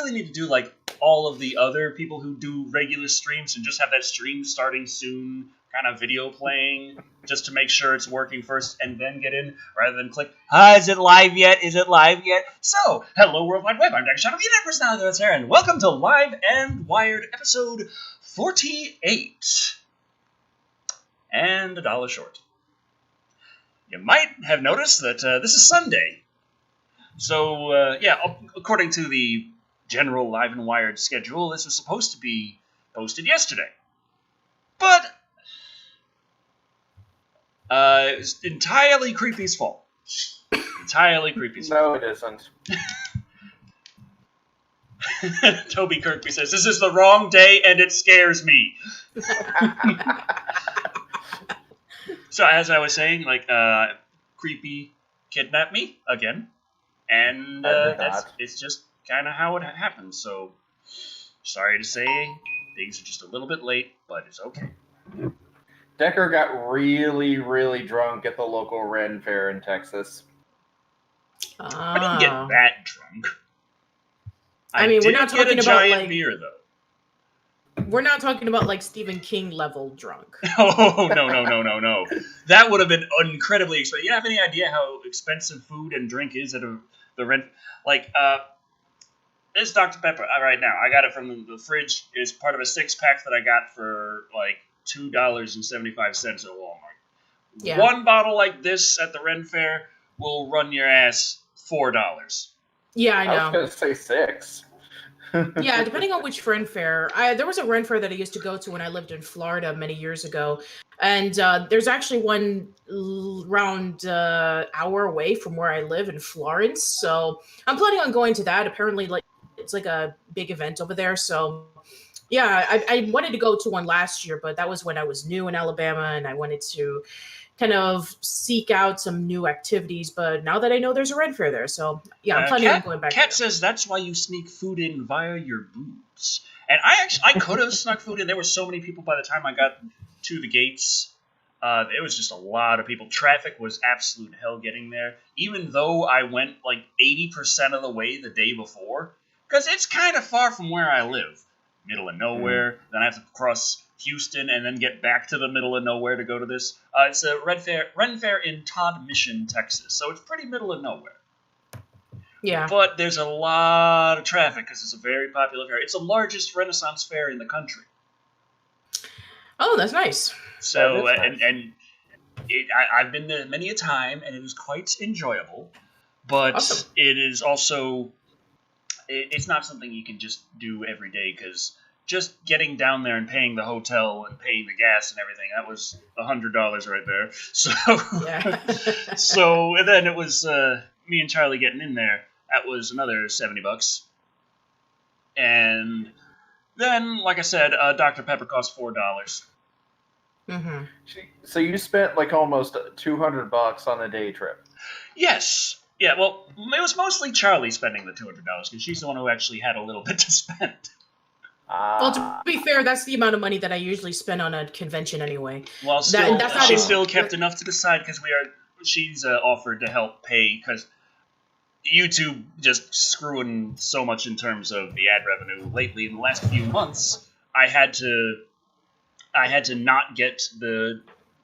really need to do like all of the other people who do regular streams and just have that stream starting soon kind of video playing just to make sure it's working first and then get in rather than click, is it live yet? Is it live yet? So, hello World Wide Web, I'm Dr. Shado, the internet personality that's here, and welcome to Live and Wired episode 48. And $1 short. You might have noticed that this is Sunday. So, according to the general Live and Wired schedule, this was supposed to be posted yesterday. But it's entirely Creepy's fault. Entirely Creepy's fault. No, it isn't. Toby Kirkby says, this is the wrong day and it scares me. So as I was saying, Creepy kidnapped me again. And it's just kind of how it happens. So, sorry to say, things are just a little bit late, but it's okay. Decker got really, really drunk at the local Ren Fair in Texas. I didn't get that drunk. I mean, we're not talking get a about giant beer, though. We're not talking about like Stephen King level drunk. Oh, no. That would have been incredibly expensive. You have any idea how expensive food and drink is at the rent? This Dr. Pepper right now, I got it from the fridge. It's part of a 6-pack that I got for $2.75 at Walmart. Yeah. One bottle like this at the Ren Fair will run your ass $4. Yeah, I know. I was going to say 6. Yeah, depending on which Ren Fair. There was a Ren Fair that I used to go to when I lived in Florida many years ago. And there's actually one around hour away from where I live in Florence. So I'm planning on going to that. Apparently, it's like a big event over there. So yeah, I wanted to go to one last year, but that was when I was new in Alabama and I wanted to kind of seek out some new activities. But now that I know there's a Ren Fair there, so yeah, I'm planning on going back. Kat says that's why you sneak food in via your boobs. And I could have snuck food in. There were so many people by the time I got to the gates. It was just a lot of people. Traffic was absolute hell getting there, even though I went 80% of the way the day before, because it's kind of far from where I live. Middle of nowhere, then I have to cross Houston and then get back to the middle of nowhere to go to this. It's a Ren Fair in Todd Mission, Texas, so it's pretty middle of nowhere. Yeah. But there's a lot of traffic because it's a very popular fair. It's the largest Renaissance fair in the country. Oh, that's nice. So, nice. I've been there many a time, and it is quite enjoyable. But Awesome. It is also... It's not something you can just do every day, because just getting down there and paying the hotel and paying the gas and everything, that was $100 right there. So, Yeah. So and then it was me and Charlie getting in there. That was another $70. And then, like I said, Dr. Pepper cost $4. Mm-hmm. So you spent almost $200 on a day trip. Yes. Yeah, well, it was mostly Charlie spending the $200, because she's the one who actually had a little bit to spend. Well, to be fair, that's the amount of money that I usually spend on a convention anyway. Well, she still kept enough to the side, because she's offered to help pay, because YouTube just screwing so much in terms of the ad revenue lately. In the last few months, I had to not get the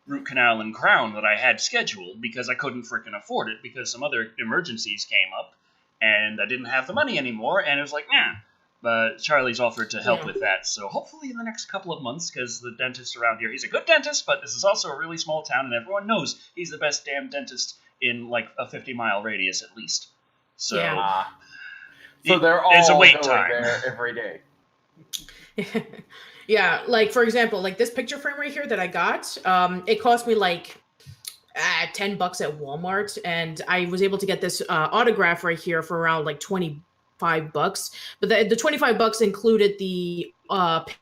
root canal and crown that I had scheduled because I couldn't freaking afford it because some other emergencies came up and I didn't have the money anymore, and it was like, nah. But Charlie's offered to help with that, so hopefully in the next couple of months, because the dentist around here, he's a good dentist, but this is also a really small town and everyone knows he's the best damn dentist in a 50-mile radius at least. So, So they're all there's a wait going time there every day. Yeah, for example, this picture frame right here that I got, it cost me $10 at Walmart, and I was able to get this autograph right here for around $25. But the $25 included the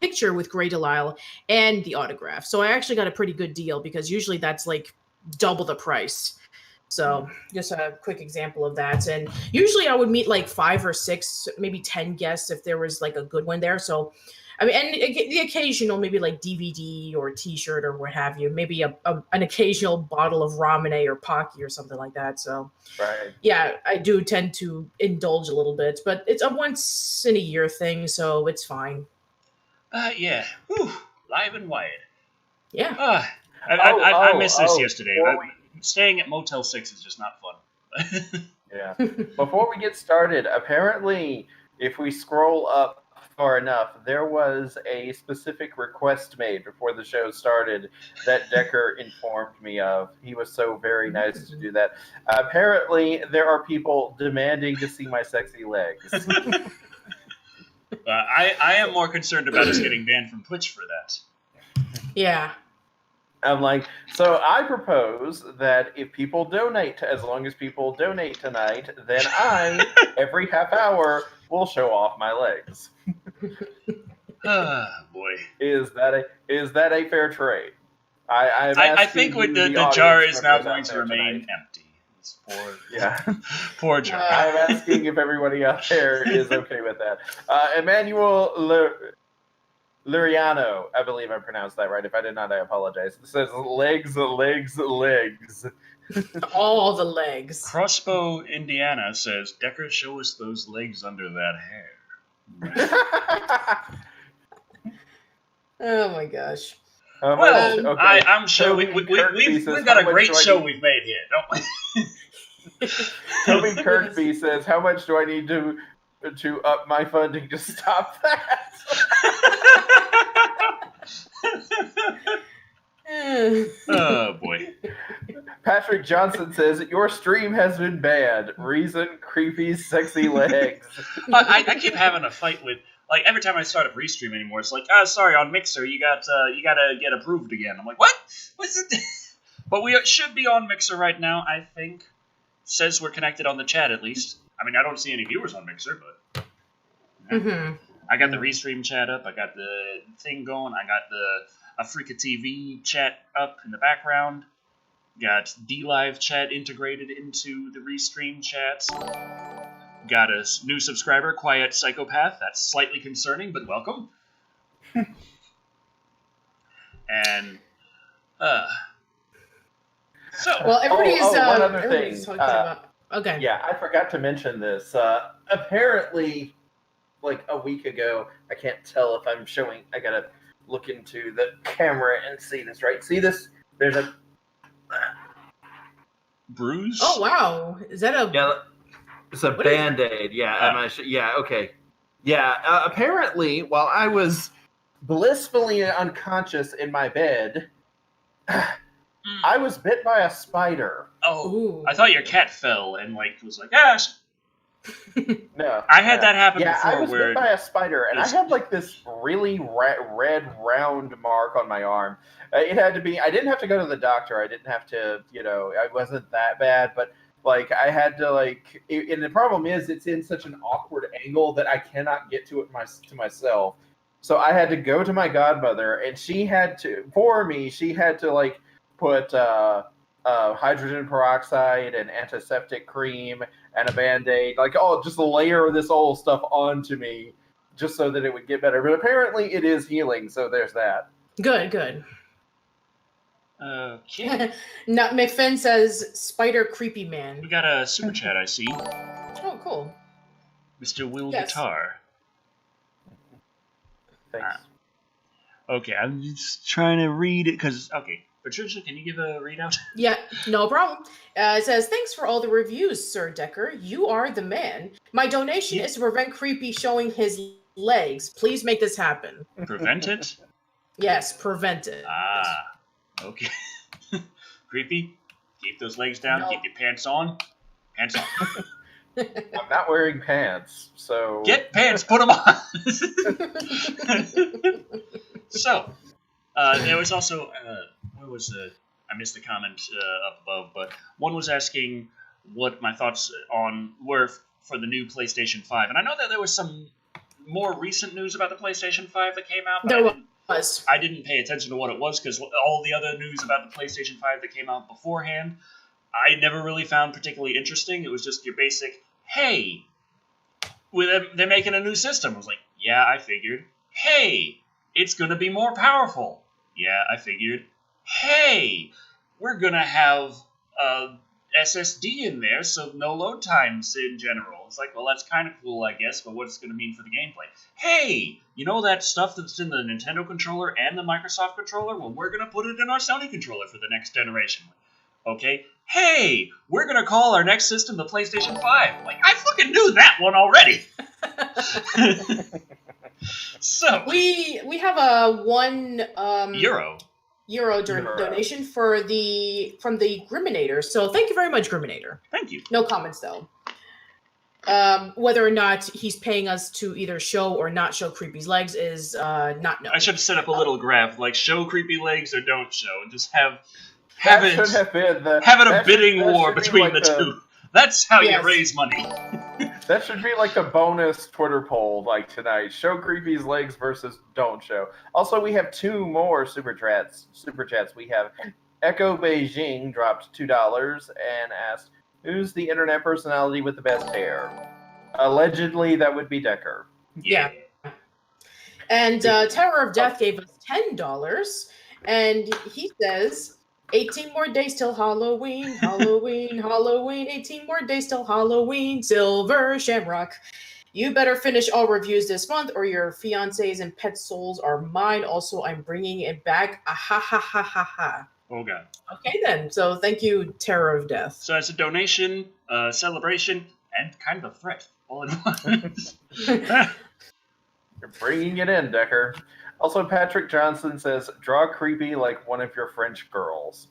picture with Grey Delisle and the autograph. So I actually got a pretty good deal because usually that's double the price. So just a quick example of that. And usually I would meet 5 or 6, maybe 10 guests if there was a good one there. So I mean, and the occasional maybe like DVD or T-shirt or what have you. Maybe an occasional bottle of Ramune or Pocky or something like that. So, Right. yeah, I do tend to indulge a little bit, but it's a once in a year thing, so it's fine. Yeah. Whew. Live and wired. Yeah. I missed this yesterday. before Staying at Motel 6 is just not fun. Yeah. Before we get started, apparently, if we scroll up far enough, there was a specific request made before the show started that Decker informed me of. He was so very nice to do that. Apparently, there are people demanding to see my sexy legs. I am more concerned about us getting banned from Twitch for that. Yeah. I'm like, so I propose that if people donate, as long as people donate tonight, then I, every half hour, will show off my legs. Boy. Is that a fair trade? I think with the jar is now going to remain empty. It's poor jar. I'm asking if everybody out there is okay with that. Emmanuel Luriano, I believe I pronounced that right. If I did not, I apologize. It says legs. All the legs. Crossbow, Indiana says, Decker, show us those legs under that hair. Oh my gosh. Well, okay. I'm sure we've got a great show we've made here, don't we? Toby Kirkby says, how much do I need to up my funding to stop that? Oh boy. Patrick Johnson says, your stream has been banned. Reason, creepy, sexy legs. I keep having a fight with, like, every time I start a restream anymore, it's like, sorry, on Mixer, you gotta get approved again. I'm like, what? What's it? But we should be on Mixer right now, I think. Says we're connected on the chat, at least. I mean, I don't see any viewers on Mixer, but... Mm-hmm. I got the restream chat up. I got the thing going. I got the Africa TV chat up in the background. Got DLive chat integrated into the restream chat. Got a new subscriber, Quiet Psychopath. That's slightly concerning, but welcome. And, so. Well, everybody's one other everybody's thing. talking about. Okay. Yeah, I forgot to mention this. Apparently, like a week ago, I can't tell if I'm showing. I gotta look into the camera and see this. Right? See this? There's a bruise. Oh wow! Is that a? Yeah, it's a Band-Aid. Yeah, yeah. Okay. Yeah. Apparently, while I was blissfully unconscious in my bed, I was bit by a spider. Oh, ooh. I thought your cat fell and was like, No, I had that happen before. I was bit by a spider, and I had like this really red round mark on my arm. It had to be. I didn't have to go to the doctor. I didn't have to. I wasn't that bad, but like I had to and the problem is it's in such an awkward angle that I cannot get to it myself. So I had to go to my godmother, and she had to put hydrogen peroxide and antiseptic cream and a Band-Aid, just a layer of this old stuff onto me just so that it would get better. But apparently it is healing, so there's that. Good. Okay. McFinn says, spider creepy man. We got a super chat, I see. Oh, cool. Mr. Will Yes. Guitar. Thanks. Okay, I'm just trying to read it, because, okay. Patricia, can you give a readout? Yeah, no problem. It says, thanks for all the reviews, Sir Decker. You are the man. My donation is to prevent Creepy showing his legs. Please make this happen. Prevent it? Yes, prevent it. Okay. Creepy, keep those legs down. No. Keep your pants on. Pants on. I'm not wearing pants, so... Get pants, put them on! So, there was also... I missed the comment up above, but one was asking what my thoughts were for the new PlayStation 5. And I know that there was some more recent news about the PlayStation 5 that came out. There was. I didn't pay attention to what it was, because all the other news about the PlayStation 5 that came out beforehand, I never really found particularly interesting. It was just your basic, hey, they're making a new system. I was like, yeah, I figured. Hey, it's going to be more powerful. Yeah, I figured. Hey, we're going to have SSD in there, so no load times in general. It's like, well, that's kind of cool, I guess, but what's it going to mean for the gameplay? Hey, you know that stuff that's in the Nintendo controller and the Microsoft controller? Well, we're going to put it in our Sony controller for the next generation. Okay? Hey, we're going to call our next system the PlayStation 5. Like, I fucking knew that one already! So we have a Euro donation from the Griminator. So thank you very much, Griminator. Thank you. No comments though. Whether or not he's paying us to either show or not show Creepy's legs is not known. I should set up a little graph like show Creepy legs or don't show, and just have it a bidding war between the two. That's how you raise money. That should be like a bonus Twitter poll, like tonight. Show Creepy's legs versus don't show. Also, we have 2 more super chats. We have Echo Beijing dropped $2 and asked, "Who's the internet personality with the best hair?" Allegedly, that would be Decker. Yeah. And Terror of Death gave us $10, and he says, 18 more days till Halloween, Halloween, Halloween, 18 more days till Halloween, Silver Shamrock. You better finish all reviews this month or your fiancés and pet souls are mine. Also, I'm bringing it back. Ah, ha, ha, ha, ha, ha. Oh, God. Okay, then. So thank you, Terror of Death. So it's a donation, celebration, and kind of a threat all in one. You're bringing it in, Decker. Also, Patrick Johnson says, "Draw Creepy like one of your French girls."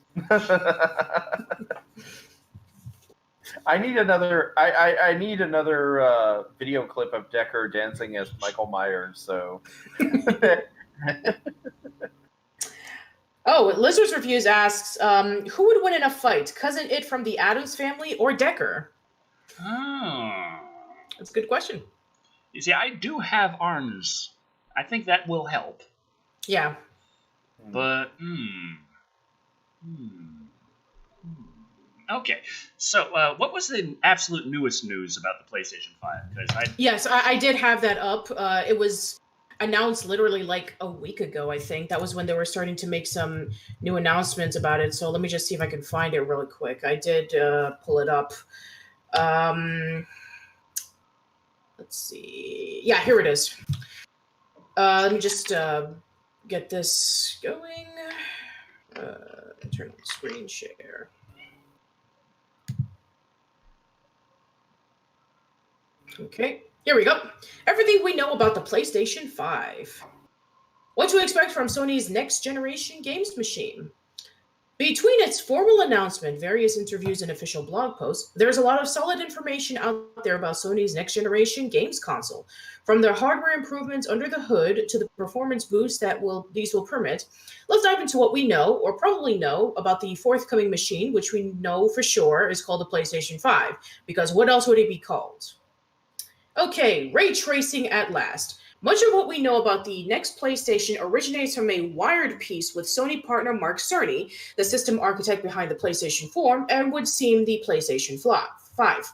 I need another. I need another video clip of Decker dancing as Michael Myers. So. Oh, Lizard's Reviews asks, who would win in a fight? Cousin It from the Addams Family or Decker? Oh. That's a good question. You see, I do have arms. I think that will help. Yeah. But, Okay, so what was the absolute newest news about the PlayStation 5? Yes, I did have that up. It was announced literally like a week ago, I think. That was when they were starting to make some new announcements about it. So let me just see if I can find it really quick. I did pull it up. Let's see. Yeah, here it is. Let me just get this going. Turn on screen share. Okay, here we go. Everything we know about the PlayStation 5. What to expect from Sony's next generation games machine. Between its formal announcement, various interviews, and official blog posts, there's a lot of solid information out there about Sony's next generation games console. From the hardware improvements under the hood to the performance boost that these will permit, let's dive into what we know, or probably know, about the forthcoming machine, which we know for sure is called the PlayStation 5, because what else would it be called? Okay, ray tracing at last. Much of what we know about the next PlayStation originates from a Wired piece with Sony partner Mark Cerny, the system architect behind the PlayStation 4, and would seem the PlayStation 5.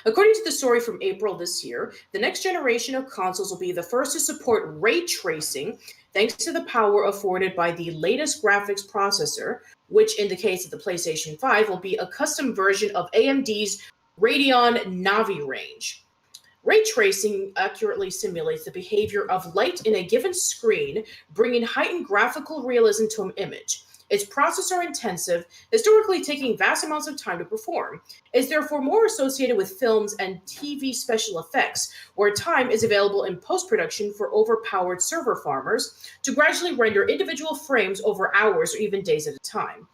According to the story from April this year, the next generation of consoles will be the first to support ray tracing, thanks to the power afforded by the latest graphics processor, which in the case of the PlayStation 5 will be a custom version of AMD's Radeon Navi range. Ray tracing accurately simulates the behavior of light in a given screen, bringing heightened graphical realism to an image. It's processor-intensive, historically taking vast amounts of time to perform. It's therefore more associated with films and TV special effects, where time is available in post-production for overpowered server farmers to gradually render individual frames over hours or even days at a time.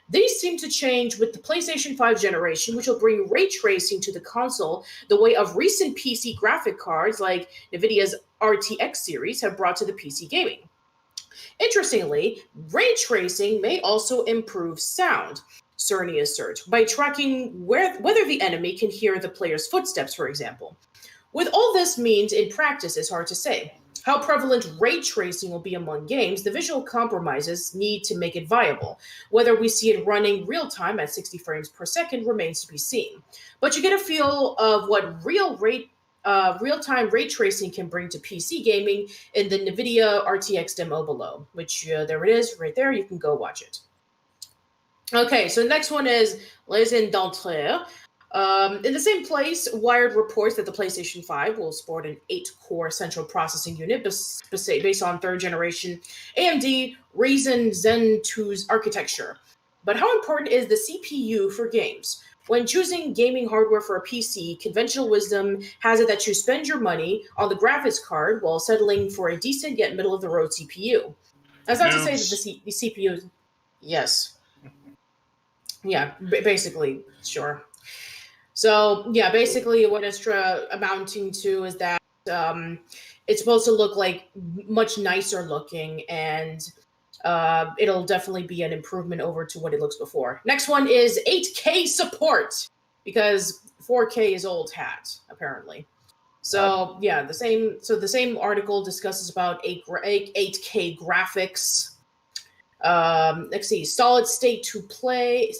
These seem to change with the PlayStation 5 generation, which will bring ray tracing to the console the way of recent PC graphic cards like NVIDIA's RTX series have brought to the PC gaming. Interestingly, ray tracing may also improve sound, Cerny asserts, by tracking whether the enemy can hear the player's footsteps, for example. What all this means in practice is hard to say. How prevalent ray tracing will be among games, the visual compromises need to make it viable. Whether we see it running real-time at 60 frames per second remains to be seen. But you get a feel of what real ray real-time ray tracing can bring to PC gaming in the NVIDIA RTX demo below, which there it is right there. You can go watch it. Okay, so the next one is Les Indentres. In the same place, Wired reports that the PlayStation 5 will sport an 8-core central processing unit based on third-generation AMD Ryzen Zen 2's architecture. But how important is the CPU for games? When choosing gaming hardware for a PC, conventional wisdom has it that you spend your money on the graphics card while settling for a decent yet middle-of-the-road CPU. That's not to say that the CPU... Yes. Yeah, basically, sure. So, yeah, basically what it's amounting to is that it's supposed to look like much nicer looking, and it'll definitely be an improvement over to what it looks before. Next one is 8K support, because 4K is old hat, apparently. So, yeah, the same article discusses about 8K graphics. Let's see, solid state of play.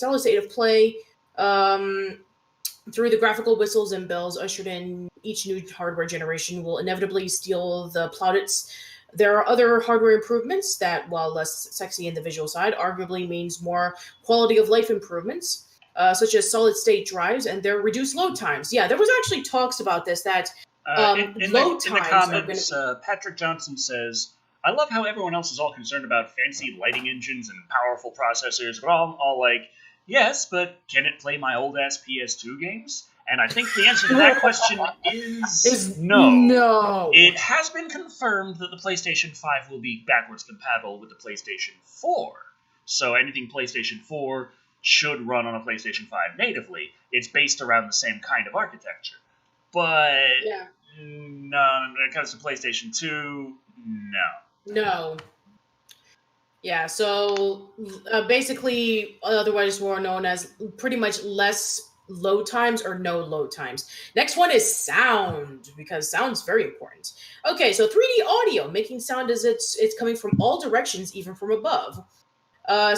Through the graphical whistles and bells ushered in each new hardware generation will inevitably steal the plaudits. There are other hardware improvements that, while less sexy in the visual side, arguably means more quality of life improvements, such as solid state drives and their reduced load times. Yeah, there was actually talks about this, that in the comments, Patrick Johnson says, I love how everyone else is all concerned about fancy lighting engines and powerful processors, but I'm all like, yes, but can it play my old-ass PS2 games? And I think the answer to that question is no. No. It has been confirmed that the PlayStation 5 will be backwards compatible with the PlayStation 4. So anything PlayStation 4 should run on a PlayStation 5 natively. It's based around the same kind of architecture. But no, when it comes to PlayStation 2, no. No. Yeah, so basically, otherwise more known as pretty much less load times or no load times. Next one is sound, because sound's very important. Okay, so 3D audio, making sound as it's coming from all directions, even from above.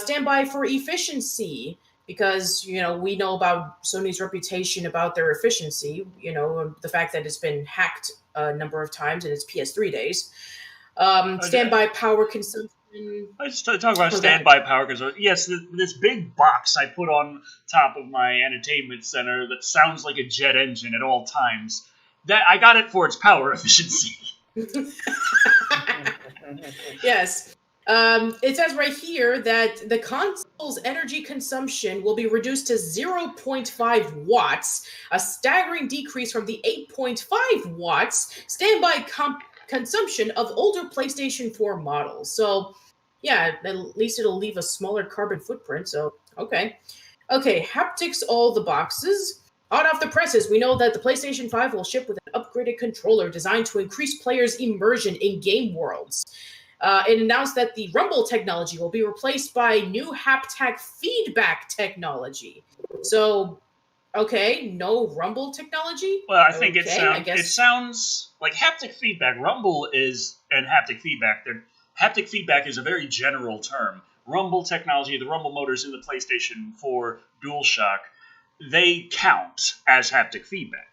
Standby for efficiency, because, we know about Sony's reputation about their efficiency, the fact that it's been hacked a number of times in its PS3 days. Standby power consumption. I just talk about standby power because, yes, this big box I put on top of my entertainment center that sounds like a jet engine at all times, that I got it for its power efficiency. Yes. It says right here that the console's energy consumption will be reduced to 0.5 watts, a staggering decrease from the 8.5 watts standby consumption of older PlayStation 4 models. So, yeah, at least it'll leave a smaller carbon footprint. So, okay. Okay, haptics all the boxes. Hot off the presses, we know that the PlayStation 5 will ship with an upgraded controller designed to increase players' immersion in game worlds. It announced that the Rumble technology will be replaced by new haptic feedback technology. So, okay, no Rumble technology? Well, I think it sounds like haptic feedback. Rumble and haptic feedback. Haptic feedback is a very general term. Rumble technology, the Rumble motors in the PlayStation 4 DualShock, they count as haptic feedback.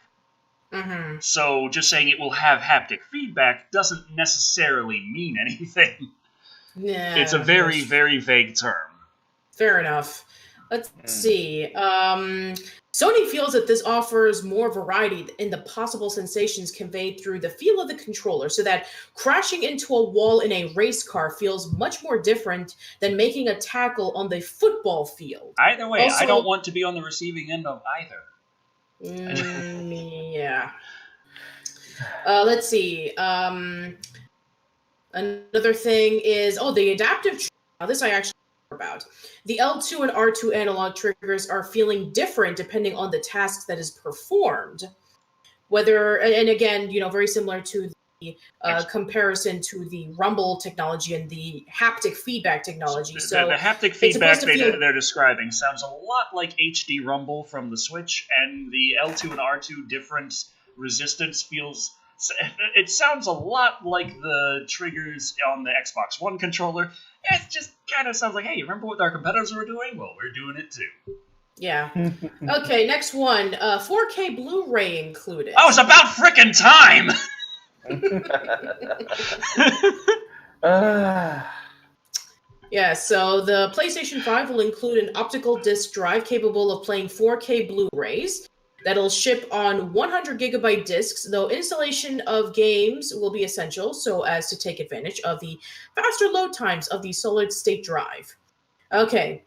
Mm-hmm. So just saying it will have haptic feedback doesn't necessarily mean anything. Yeah, it's a very, very vague term. Fair enough. Let's see. Sony feels that this offers more variety in the possible sensations conveyed through the feel of the controller, so that crashing into a wall in a race car feels much more different than making a tackle on the football field. Either way, also, I don't want to be on the receiving end of either. Yeah. Let's see. Another thing is, the adaptive. Now, this I actually know about. The L2 and R2 analog triggers are feeling different depending on the task that is performed. Whether, and again, very similar to the comparison to the Rumble technology and the haptic feedback technology. So the haptic feedback they're describing sounds a lot like HD Rumble from the Switch, and the L2 and R2 difference resistance it sounds a lot like the triggers on the Xbox One controller. It just kind of sounds like, hey, remember what our competitors were doing? Well, we're doing it too. Yeah. Okay, next one. 4K Blu-ray included. Oh, it's about frickin' time! Yeah, so the PlayStation 5 will include an optical disc drive capable of playing 4K Blu-rays that'll ship on 100 gigabyte discs, though installation of games will be essential so as to take advantage of the faster load times of the solid-state drive. Okay,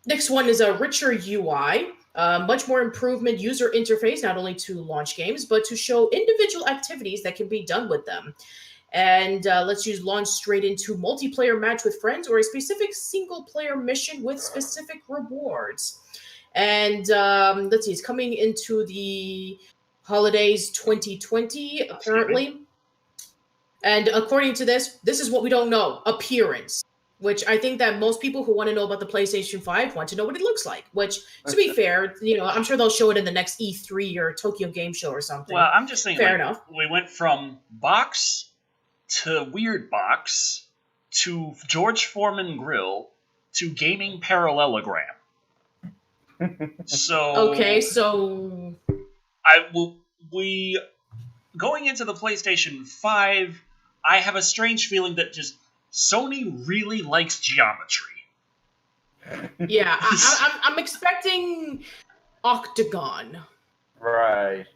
next one is a richer UI. Much more improvement user interface, not only to launch games, but to show individual activities that can be done with them. And let's use launch straight into multiplayer match with friends or a specific single-player mission with specific rewards. And let's see, it's coming into the holidays 2020, apparently. And according to this is what we don't know, appearance. Which I think that most people who want to know about the PlayStation 5 want to know what it looks like. Which, to be fair, I'm sure they'll show it in the next E3 or Tokyo Game Show or something. Well, I'm just saying, fair enough. We went from box to weird box to George Foreman grill to gaming parallelogram. So okay, so going into the PlayStation 5, I have a strange feeling that just Sony really likes geometry. Yeah, I'm expecting octagon. Right.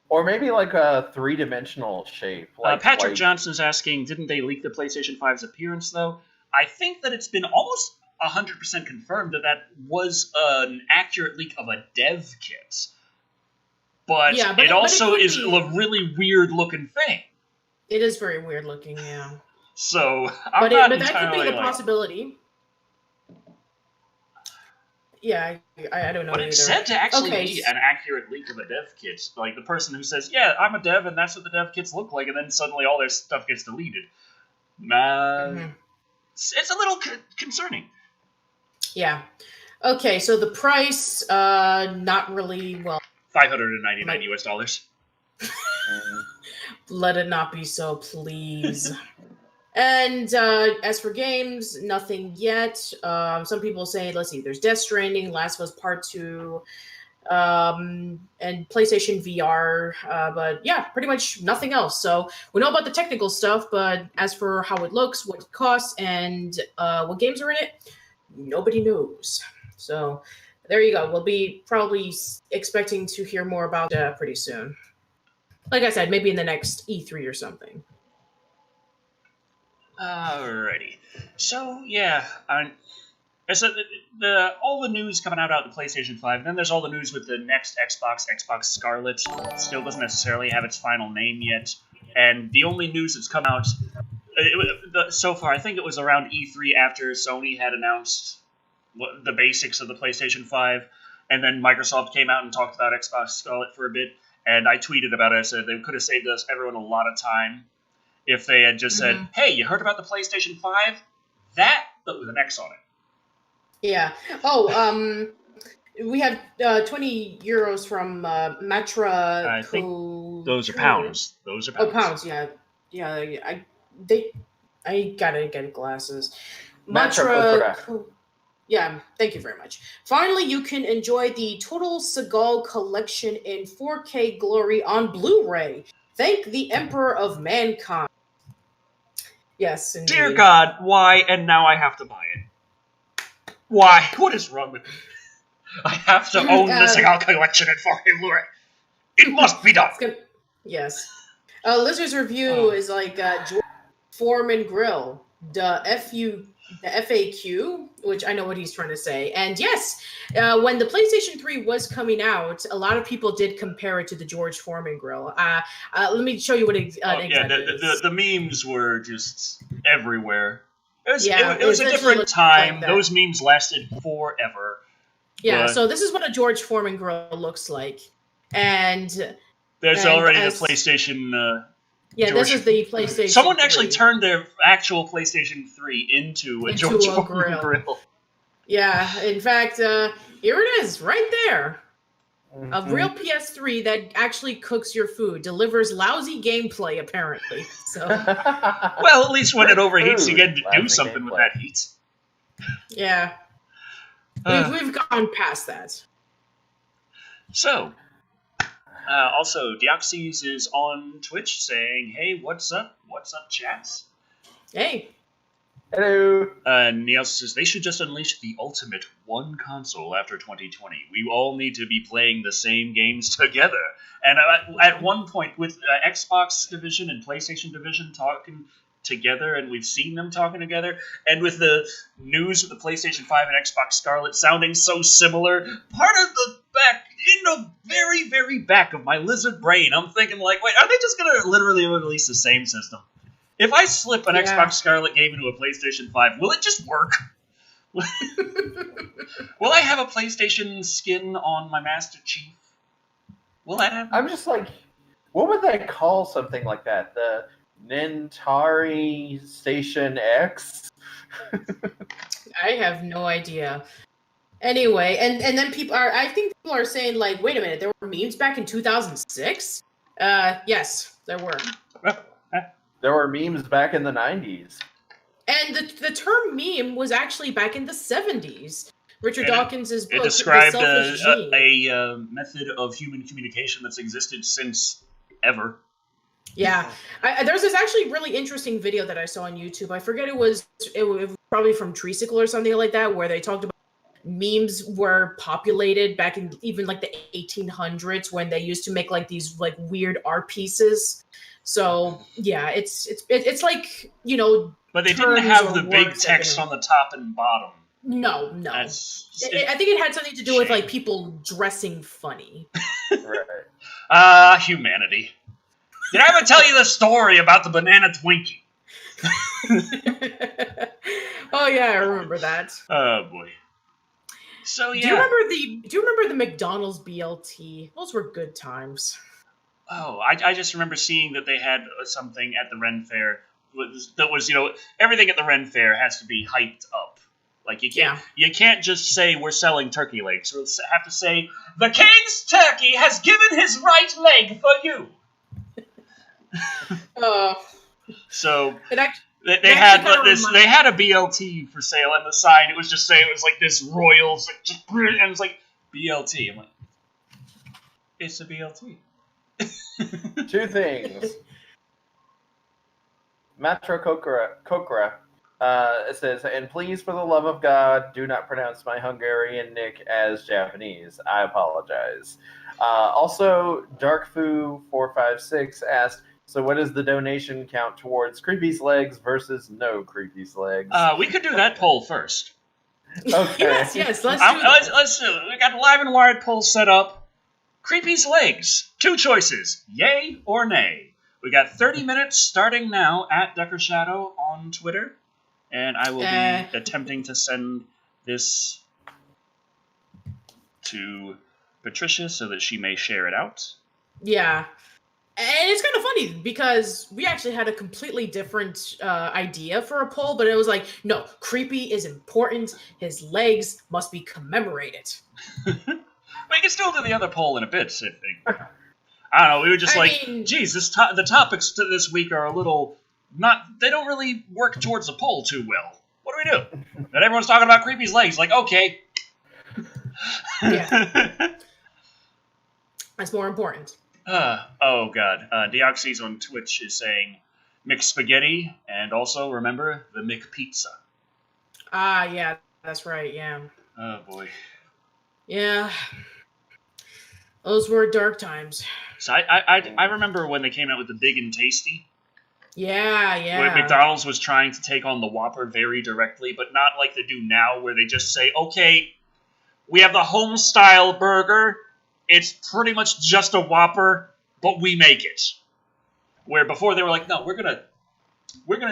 Or maybe like a three-dimensional shape. Like Patrick Johnson's asking, didn't they leak the PlayStation 5's appearance, though? I think that it's been almost 100% confirmed that was an accurate leak of a dev kit. But, it also is a really weird-looking thing. It is very weird-looking, yeah. So, but that could be the possibility. Yeah, I don't know. But it's said to actually be an accurate leak of a dev kit. Like the person who says, "Yeah, I'm a dev, and that's what the dev kits look like," and then suddenly all their stuff gets deleted. It's a little concerning. Yeah. Okay, so the price, not really well. $599 US. Let it not be so, please. And as for games, nothing yet. Some people say, let's see, there's Death Stranding, Last of Us Part 2, and PlayStation VR. But yeah, pretty much nothing else. So we know about the technical stuff, but as for how it looks, what it costs, and what games are in it, nobody knows. So there you go. We'll be probably expecting to hear more about that pretty soon. Like I said, maybe in the next E3 or something. Alrighty. So, yeah, so all the news coming out of the PlayStation 5, then there's all the news with the next Xbox Scarlet. Still doesn't necessarily have its final name yet. And the only news that's come out so far, I think it was around E3 after Sony had announced the basics of the PlayStation 5, and then Microsoft came out and talked about Xbox Scarlet for a bit, and I tweeted about it. I said they could have saved everyone a lot of time if they had just said, "Hey, you heard about the PlayStation 5? But with an X on it." Yeah. Oh, we have 20 euros from Matra. I think those are pounds. Those are pounds. Oh, pounds. Yeah. Yeah. I gotta get glasses. Matra. Yeah, thank you very much. Finally, you can enjoy the Total Seagal collection in 4K glory on Blu-ray. Thank the Emperor of Mankind. Yes, indeed. Dear God, why? And now I have to buy it. Why? What is wrong with me? I have to own the Seagal collection in 4K Blu-ray. It must be done. Yes. Lizard's review is like George Foreman Grill, the FAQ, which I know what he's trying to say. And yes, when the PlayStation 3 was coming out, a lot of people did compare it to the George Foreman grill. Let me show you what is. The memes were just everywhere. It was a different time. Like those memes lasted forever. Yeah, so this is what a George Foreman grill looks like. And there's already the PlayStation... this is the PlayStation. Someone actually turned their actual PlayStation 3 into a George Foreman grill. Yeah, in fact, here it is, right there. A real PS3 that actually cooks your food, delivers lousy gameplay, apparently. So, well, at least when it overheats, you get to do something with that heat. Yeah, we've gone past that. So, also, Deoxys is on Twitch saying, "Hey, what's up? What's up, chats?" Hey. Hello. And he also says they should just unleash the ultimate one console after 2020. We all need to be playing the same games together. And at one point, with Xbox division and PlayStation division talking together, and we've seen them talking together, and with the news of the PlayStation 5 and Xbox Scarlet sounding so similar, part of the back, in the very, very back of my lizard brain, I'm thinking like, wait, are they just going to literally release the same system? If I slip an Xbox Scarlet game into a PlayStation 5, will it just work? Will I have a PlayStation skin on my Master Chief? Will that happen? I'm just like, what would they call something like that? The Nintari Station X? I have no idea. Anyway, and then I think people are saying like, wait a minute, there were memes back in 2006? Yes, there were. There were memes back in the 90s. And the term meme was actually back in the 70s. Richard Dawkins' book, it described The Selfish Gene. a method of human communication that's existed since ever. Yeah. There's this actually really interesting video that I saw on YouTube. I forget it was probably from Treesicle or something like that, where they talked about memes were populated back in even like the 1800s when they used to make like these like weird art pieces. So yeah, it's like, you know. But they didn't have the big text on the top and bottom. No. I think it had something to do with like people dressing funny. Right. Humanity. Did I ever tell you the story about the banana Twinkie? Oh yeah, I remember that. Oh boy. So yeah. Do you remember the McDonald's BLT? Those were good times. Oh, I just remember seeing that they had something at the Ren Fair that was, you know, everything at the Ren Fair has to be hyped up. Like you can't just say we're selling turkey legs. We'll have to say the king's turkey has given his right leg for you. So they had a BLT for sale, and the sign it was just saying it was like this Royals, and it was like BLT. I'm like, it's a BLT. Two things. Metro Kokra it says, and please, for the love of God, do not pronounce my Hungarian nick as Japanese. I apologize. Also, Darkfu456 asked, so what is the donation count towards Creepy's Legs versus no Creepy's Legs? We could do that poll first. Okay. Yes, let's do that. Let's do it. We got the Live and Wired poll set up. Creepy's Legs. 2 choices. Yay or nay. We got 30 minutes starting now at Decker Shadow on Twitter. And I will be attempting to send this to Patricia so that she may share it out. Yeah. And it's kind of funny because we actually had a completely different idea for a poll, but it was like, no, Creepy is important. His legs must be commemorated. We can still do the other poll in a bit. I don't know. We were just geez, the topics this week are a little they don't really work towards the poll too well. What do we do? And everyone's talking about Creepy's legs. Like, okay. Yeah. That's more important. Oh, God. Deoxys on Twitch is saying McSpaghetti, and also, remember, the McPizza. Ah, yeah. That's right, yeah. Oh, boy. Yeah. Those were dark times. So I remember when they came out with the Big and Tasty. Yeah. Where McDonald's was trying to take on the Whopper very directly, but not like they do now, where they just say, okay, we have the home-style burger. It's pretty much just a Whopper, but we make it. Where before they were like, no, we're gonna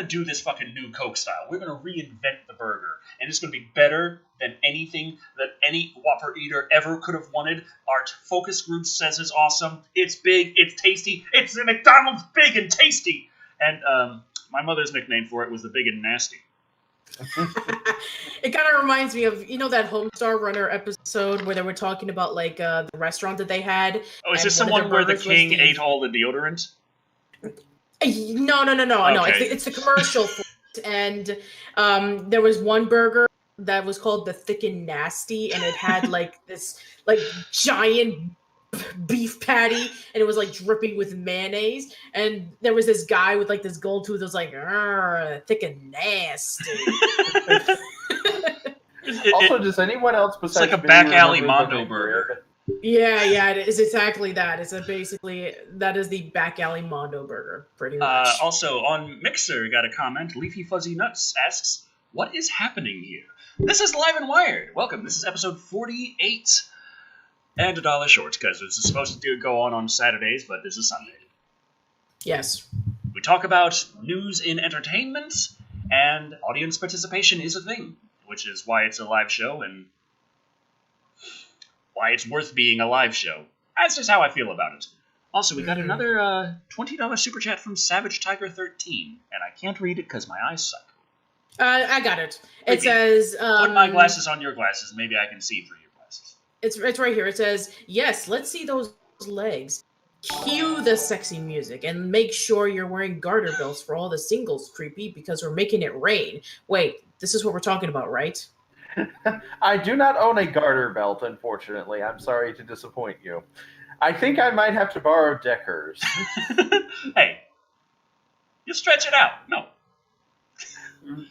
do this fucking new Coke style. We're gonna reinvent the burger, and it's gonna be better than anything that any Whopper eater ever could have wanted. Our focus group says it's awesome. It's big. It's tasty. It's the McDonald's Big and Tasty. And my mother's nickname for it was the Big and Nasty. It kind of reminds me of, you know, that Homestar Runner episode where they were talking about like the restaurant that they had. Oh, is this someone where the king ate all the deodorant? No. Okay. It's the commercial for it. And there was one burger that was called the Thick and Nasty, and it had like this like giant beef patty, and it was like dripping with mayonnaise. And there was this guy with like this gold tooth that was like, thick and nasty. Also, does anyone else besides it's like a Vinny back alley remember Mondo the burger? Yeah, it is exactly that. It's that is the back alley Mondo burger, pretty much. Also, on Mixer, got a comment. Leafy Fuzzy Nuts asks, "What is happening here?" This is Live and Wired. Welcome. This is episode 48. And $1 short, because this is supposed to go on Saturdays, but this is Sunday. Yes. We talk about news in entertainment, and audience participation is a thing, which is why it's a live show, and why it's worth being a live show. That's just how I feel about it. Also, we got another $20 super chat from Savage Tiger 13, and I can't read it because my eyes suck. I got it. It says... put my glasses on your glasses, maybe I can see through your glasses. It's right here. It says, yes, let's see those legs. Cue the sexy music, and make sure you're wearing garter belts for all the singles, creepy, because we're making it rain. Wait, this is what we're talking about, right? I do not own a garter belt, unfortunately. I'm sorry to disappoint you. I think I might have to borrow Decker's. Hey, you stretch it out. No.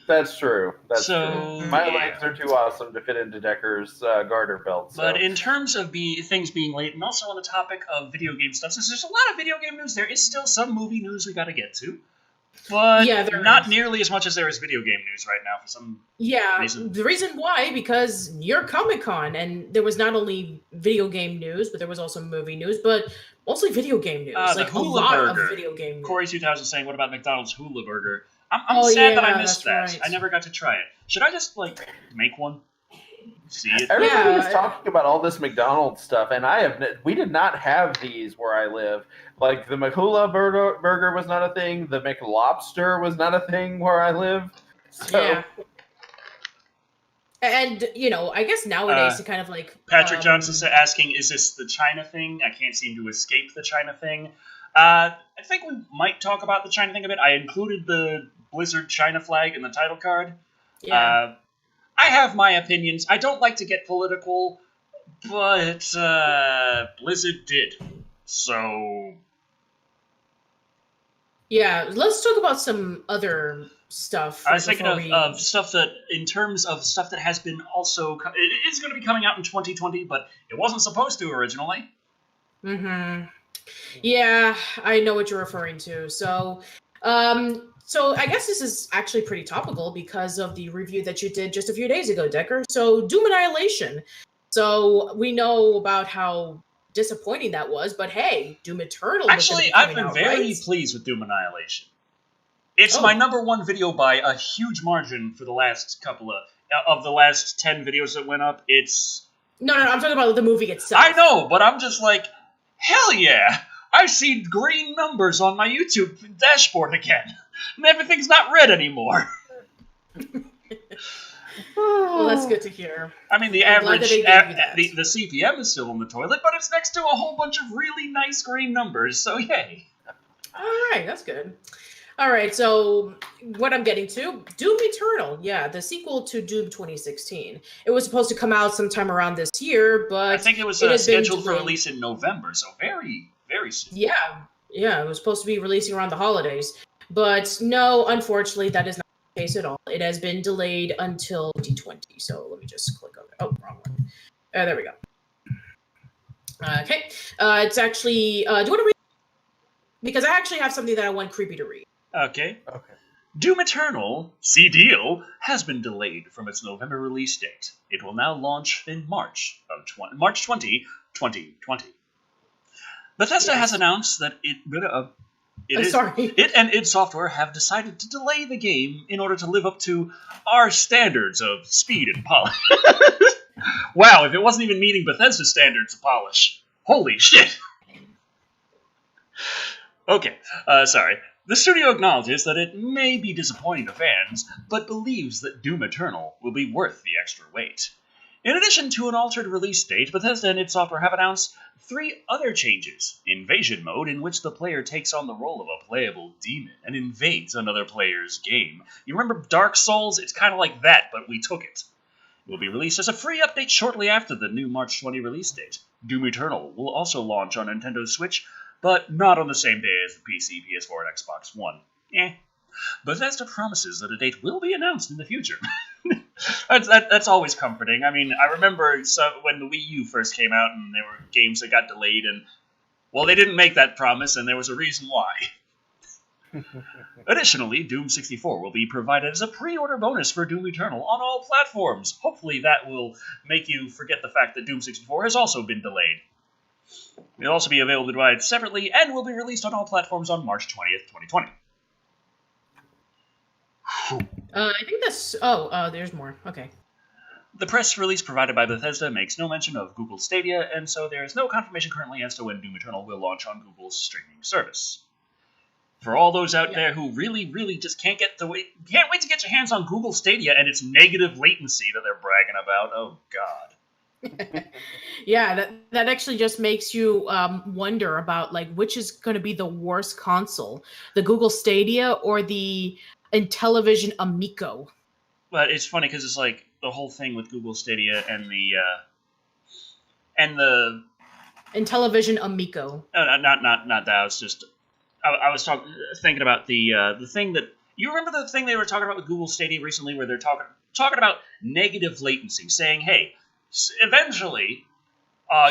That's true. That's true. My legs are too awesome to fit into Decker's garter belt. So. But in terms of things being late, and also on the topic of video game stuff, since there's a lot of video game news, there is still some movie news we got to get to. But not nearly as much as there is video game news right now for some reason. The reason why, because you're Comic-Con, and there was not only video game news, but there was also movie news, but mostly video game news. Like a lot of video game news. Corey 2000 saying, what about McDonald's Hula Burger? I'm sad that I missed that. Right. I never got to try it. Should I just, make one? See it? Everybody's talking about all this McDonald's stuff, and we did not have these where I live. Like, the McHula burger was not a thing. The McLobster was not a thing where I live. So. Yeah. And, I guess nowadays to kind of Patrick Johnson asking, is this the China thing? I can't seem to escape the China thing. I think we might talk about the China thing a bit. I included the Blizzard China flag in the title card. Yeah. I have my opinions. I don't like to get political, but Blizzard did. So... Yeah, let's talk about some other stuff. I was thinking of stuff that, in terms of stuff that has been also... It is going to be coming out in 2020, but it wasn't supposed to originally. Mm-hmm. Yeah, I know what you're referring to. So I guess this is actually pretty topical because of the review that you did just a few days ago, Decker. So Doom Annihilation. So we know about how disappointing that was, but hey, Doom Eternal. Actually, I've been very pleased with Doom Annihilation. It's my #1 video by a huge margin for the last couple of the last 10 videos that went up. It's no, I'm talking about the movie itself. I know, but I'm just like, hell yeah! I see green numbers on my YouTube dashboard again, and everything's not red anymore. Well, that's good to hear. I mean, the average, the CPM is still in the toilet, but it's next to a whole bunch of really nice green numbers, so yay. All right, that's good. All right, so what I'm getting to, Doom Eternal, the sequel to Doom 2016. It was supposed to come out sometime around this year, but I think it was scheduled for release in November, so very, very soon. Yeah, it was supposed to be releasing around the holidays. But no, unfortunately, that is not the case at all. It has been delayed until 2020. So let me just click on it. Oh, wrong one. There we go. Okay. It's actually... do you want to read? Because I actually have something that I want Creepy to read. Okay. Doom Eternal, C-Deal, has been delayed from its November release date. It will now launch in March 20, 2020. Bethesda has announced that it and id Software have decided to delay the game in order to live up to our standards of speed and polish. Wow, if it wasn't even meeting Bethesda's standards of polish. Holy shit! Okay, sorry. The studio acknowledges that it may be disappointing to fans, but believes that Doom Eternal will be worth the extra wait. In addition to an altered release date, Bethesda and id Software have announced 3 other changes. Invasion mode, in which the player takes on the role of a playable demon and invades another player's game. You remember Dark Souls? It's kind of like that, but we took it. will be released as a free update shortly after the new March 20 release date. Doom Eternal will also launch on Nintendo Switch, but not on the same day as the PC, PS4, and Xbox One. Bethesda promises that a date will be announced in the future. That's always comforting. I mean, I remember when the Wii U first came out and there were games that got delayed, and, well, they didn't make that promise, and there was a reason why. Additionally, Doom 64 will be provided as a pre-order bonus for Doom Eternal on all platforms. Hopefully that will make you forget the fact that Doom 64 has also been delayed. It will also be available to buy separately and will be released on all platforms on March 20th, 2020. I think that's... there's more. Okay. The press release provided by Bethesda makes no mention of Google Stadia, and so there is no confirmation currently as to when Doom Eternal will launch on Google's streaming service. For all those out there who really, really just can't wait to get your hands on Google Stadia and its negative latency that they're bragging about, oh god. Yeah, that actually just makes you wonder about like which is going to be the worst console, the Google Stadia or the Intellivision Amico. But it's funny because it's like the whole thing with Google Stadia and the Intellivision Amico. Not that. I was just I was thinking about the thing that you remember the thing they were talking about with Google Stadia recently, where they're talking about negative latency, saying, hey, eventually.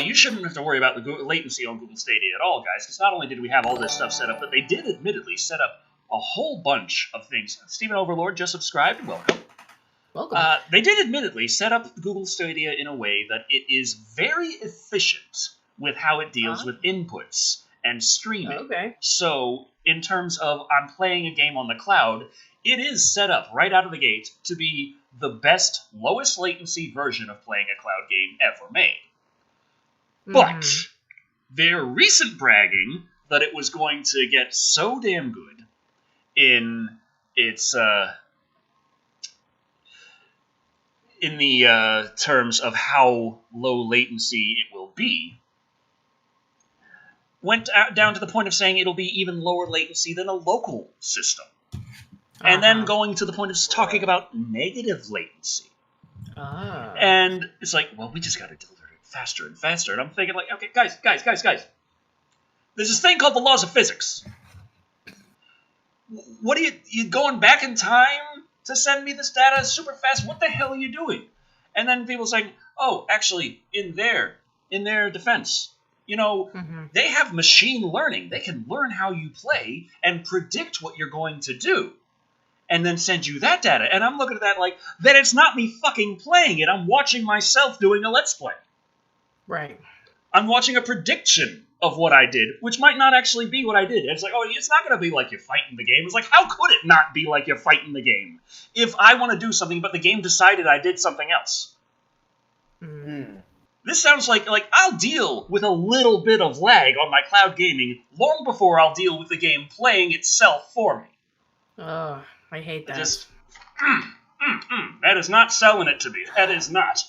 You shouldn't have to worry about the latency on Google Stadia at all, guys, because not only did we have all this stuff set up, but they did admittedly set up a whole bunch of things. Stephen Overlord just subscribed. Welcome. Welcome. They did admittedly set up Google Stadia in a way that it is very efficient with how it deals with inputs and streaming. Okay. So, in terms of I'm playing a game on the cloud, it is set up right out of the gate to be the best, lowest latency version of playing a cloud game ever made. But their recent bragging that it was going to get so damn good in its in the terms of how low latency it will be, went down to the point of saying it'll be even lower latency than a local system. And then going to the point of talking about negative latency. And it's like, well, we just got to deliver it faster and faster. And I'm thinking like, okay, guys. There's this thing called the laws of physics. What are you going back in time to send me this data super fast? What the hell are you doing? And then people saying, oh, actually, in their defense, they have machine learning. They can learn how you play and predict what you're going to do. And then send you that data. And I'm looking at that like, then it's not me fucking playing it. I'm watching myself doing a Let's Play. Right. I'm watching a prediction of what I did, which might not actually be what I did. And it's like, oh, it's not going to be like you're fighting the game. It's like, how could it not be like you're fighting the game? If I want to do something, but the game decided I did something else. This sounds like I'll deal with a little bit of lag on my cloud gaming long before I'll deal with the game playing itself for me. I hate that. Just, that is not selling it to me. That is not.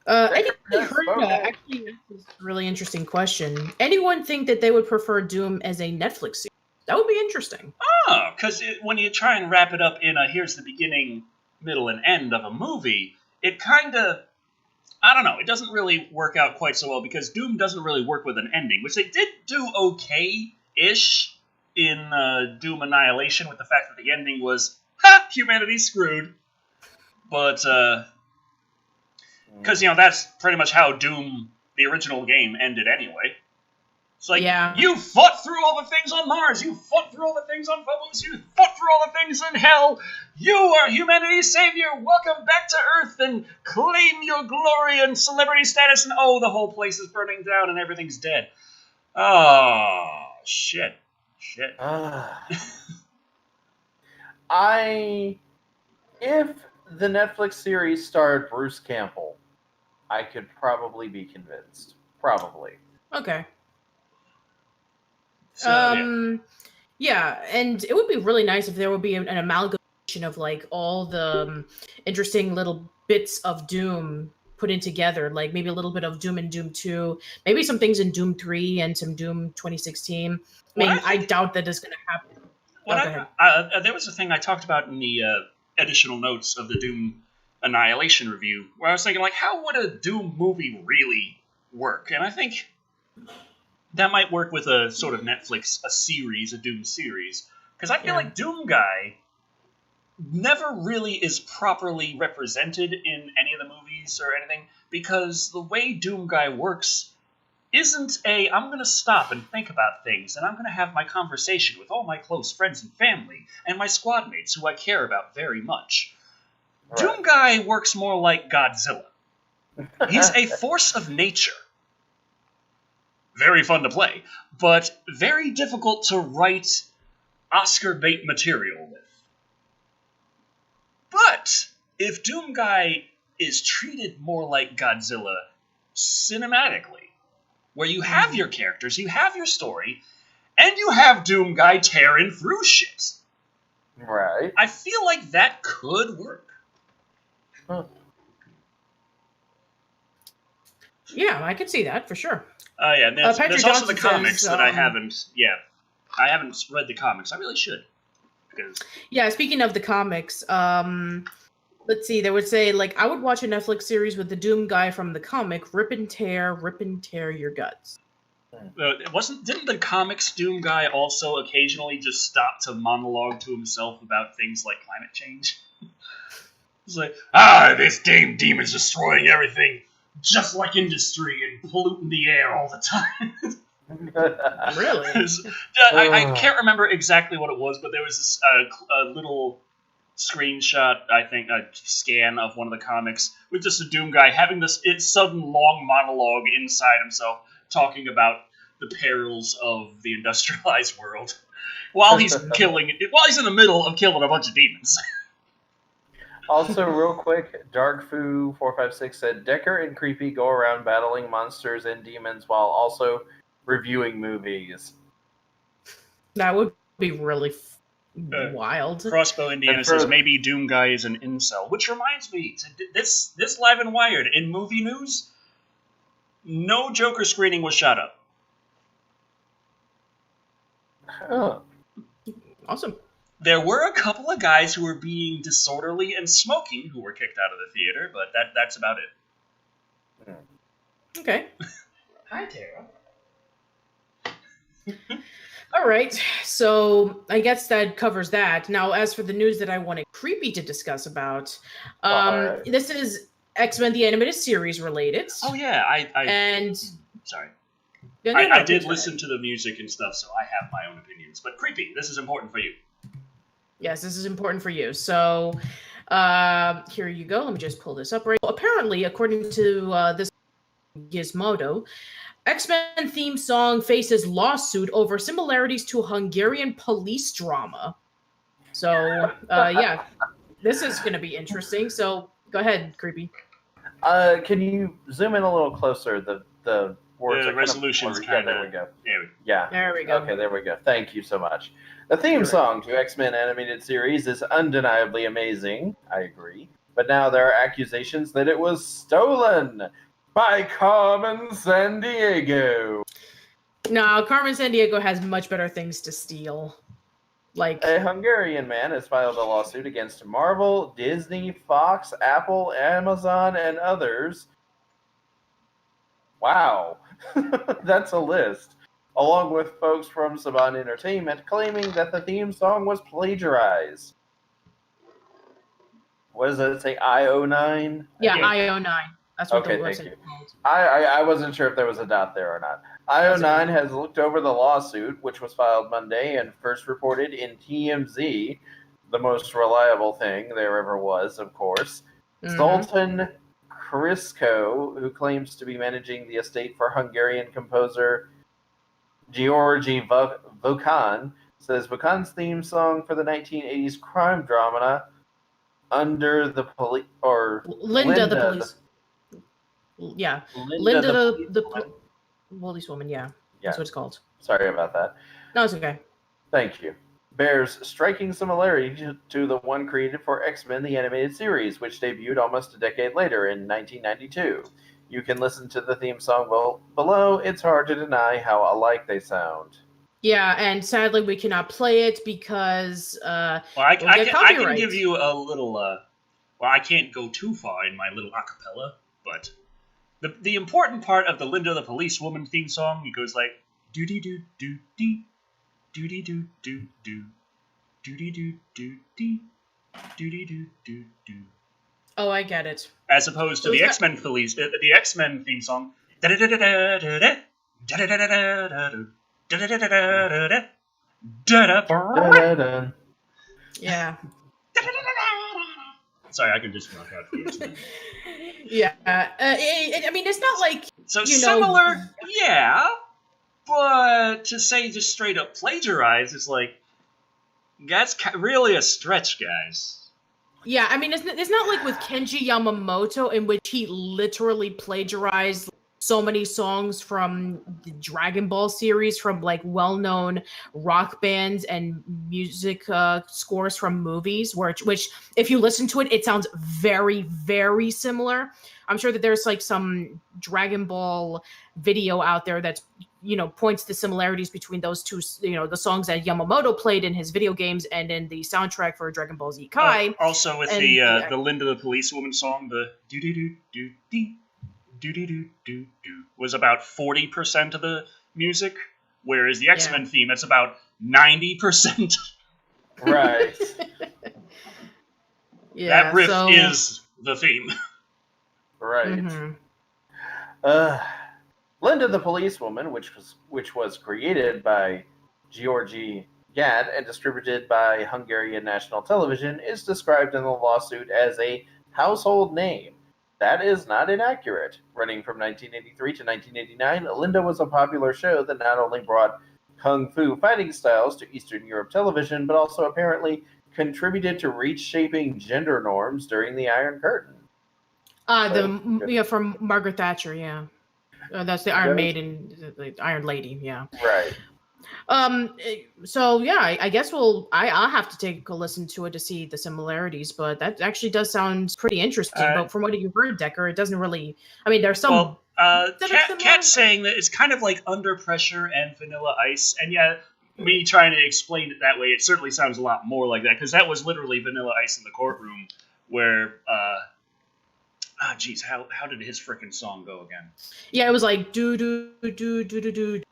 I think I heard actually that's a really interesting question. Anyone think that they would prefer Doom as a Netflix series? That would be interesting. Oh, because when you try and wrap it up in a here's the beginning, middle, and end of a movie, it kind of, I don't know, it doesn't really work out quite so well because Doom doesn't really work with an ending, which they did do okay-ish in Doom Annihilation with the fact that the ending was, humanity's screwed. But, because, that's pretty much how Doom, the original game, ended anyway. It's like, you fought through all the things on Mars, you fought through all the things on Phobos, you fought through all the things in Hell, you are humanity's savior, welcome back to Earth and claim your glory and celebrity status, and the whole place is burning down and everything's dead. Oh, shit. If the Netflix series starred Bruce Campbell, I could probably be convinced. Probably. Okay. So, yeah, and it would be really nice if there would be an amalgamation of like all the interesting little bits of Doom put in together, like maybe a little bit of Doom and Doom 2, maybe some things in Doom 3 and some Doom 2016. I doubt that is going to happen. There was a thing I talked about in the additional notes of the Doom Annihilation review, where I was thinking, like, how would a Doom movie really work? And I think that might work with a sort of Netflix, a Doom series, because I feel like Doom Guy never really is properly represented in any of the movies or anything, because the way Doom Guy works isn't I'm going to stop and think about things, and I'm going to have my conversation with all my close friends and family, and my squad mates who I care about very much. Right. Doom Guy works more like Godzilla. He's a force of nature. Very fun to play, but very difficult to write Oscar bait material with. But if Doom Guy is treated more like Godzilla cinematically, where you have your characters, you have your story, and you have Doom Guy tearing through shit. Right. I feel like that could work. Huh. Yeah, I can see that for sure. Yeah, there's also the comics that I haven't. Yeah, I haven't read the comics. I really should. Yeah, speaking of the comics, let's see. They would say, like, I would watch a Netflix series with the Doom Guy from the comic, rip and tear your guts. Didn't the comics Doom Guy also occasionally just stop to monologue to himself about things like climate change? It's like, this damn demon's destroying everything, just like industry, and polluting the air all the time. Really? I can't remember exactly what it was, but there was this a little screenshot, I think, a scan of one of the comics with just a Doom Guy having this sudden long monologue inside himself, talking about the perils of the industrialized world, while he's in the middle of killing a bunch of demons. Also, real quick, DarkFoo456 said, Decker and Creepy go around battling monsters and demons while also reviewing movies. That would be really wild. Crossbow Indiana says, maybe Doom Guy is an incel. Which reminds me, this Live and Wired, in movie news, no Joker screening was shot up. Oh. Awesome. There were a couple of guys who were being disorderly and smoking who were kicked out of the theater, but that's about it. Okay. Hi, Tara. All right, so I guess that covers that. Now, as for the news that I wanted Creepy to discuss about, this is X-Men the Animated Series related. Oh yeah, sorry. I did listen to the music and stuff, so I have my own opinions. But Creepy, this is important for you. Yes, this is important for you. So here you go. Let me just pull this up. Right. Apparently, according to this Gizmodo, X-Men theme song faces lawsuit over similarities to Hungarian police drama. So, yeah, this is going to be interesting. So, go ahead, Creepy. Can you zoom in a little closer? The words. The resolution's kind of... there we go. Yeah. There we go. Okay, there we go. Thank you so much. The theme song to X-Men animated series is undeniably amazing. I agree. But now there are accusations that it was stolen by Carmen Sandiego. No, Carmen Sandiego has much better things to steal. Like, a Hungarian man has filed a lawsuit against Marvel, Disney, Fox, Apple, Amazon, and others. Wow. That's a list. Along with folks from Saban Entertainment claiming that the theme song was plagiarized. What does it say? IO9? Yeah, IO9. That's what the website is called. I wasn't sure if there was a dot there or not. IO9 has looked over the lawsuit, which was filed Monday and first reported in TMZ, the most reliable thing there ever was, of course. Mm-hmm. Zoltan Krisko, who claims to be managing the estate for Hungarian composer Georgi Vukan, says Vukan's theme song for the 1980s crime drama Under the Police, or Linda the Police. Linda the police woman, yeah. That's what it's called. Sorry about that. No, it's okay. Thank you. Bears striking similarity to the one created for X-Men the Animated Series, which debuted almost a decade later in 1992. You can listen to the theme song below. It's hard to deny how alike they sound. Yeah, and sadly we cannot play it because I can give you a little well, I can't go too far in my little acapella, but the important part of the Linda the Policewoman theme song, it goes like doody doo doo dee, doody doo doo doo, doody doo doo dee, doody doo doo doo. Oh, I get it. As opposed to the X-Men the X-Men theme song. Yeah. Sorry, I can just knock out the X-Men. Yeah. I mean, it's not like so similar, yeah, but to say just straight up plagiarize is like that's really a stretch, guys. Yeah, I mean, it's not like with Kenji Yamamoto, in which he literally plagiarized so many songs from the Dragon Ball series, from like well-known rock bands and music scores from movies, which if you listen to it, it sounds very, very similar. I'm sure that there's like some Dragon Ball video out there that's, points to similarities between those two, the songs that Yamamoto played in his video games and in the soundtrack for Dragon Ball Z Kai. Also with the Linda the Policewoman song, the do-do-do-do-dee, do-do-do-do-do, was about 40% of the music, whereas the X-Men theme, it's about 90%. Right. Yeah, that riff is the theme. Right. Mm-hmm. Linda the Policewoman, which was created by Georgi Gad and distributed by Hungarian National Television, is described in the lawsuit as a household name. That is not inaccurate. Running from 1983 to 1989, Linda was a popular show that not only brought kung fu fighting styles to Eastern Europe television, but also apparently contributed to reshaping gender norms during the Iron Curtain. From Margaret Thatcher, yeah. That's the Iron Maiden, the Iron Lady, yeah. Right. So yeah, I guess I'll have to take a listen to it to see the similarities, but that actually does sound pretty interesting. But from what you've heard, Decker, it doesn't really. I mean, there's some. Cat's saying that it's kind of like Under Pressure and Vanilla Ice, and yeah, me trying to explain it that way, it certainly sounds a lot more like that, because that was literally Vanilla Ice in the courtroom, where how did his frickin' song go again? Yeah, it was like do do do do do do.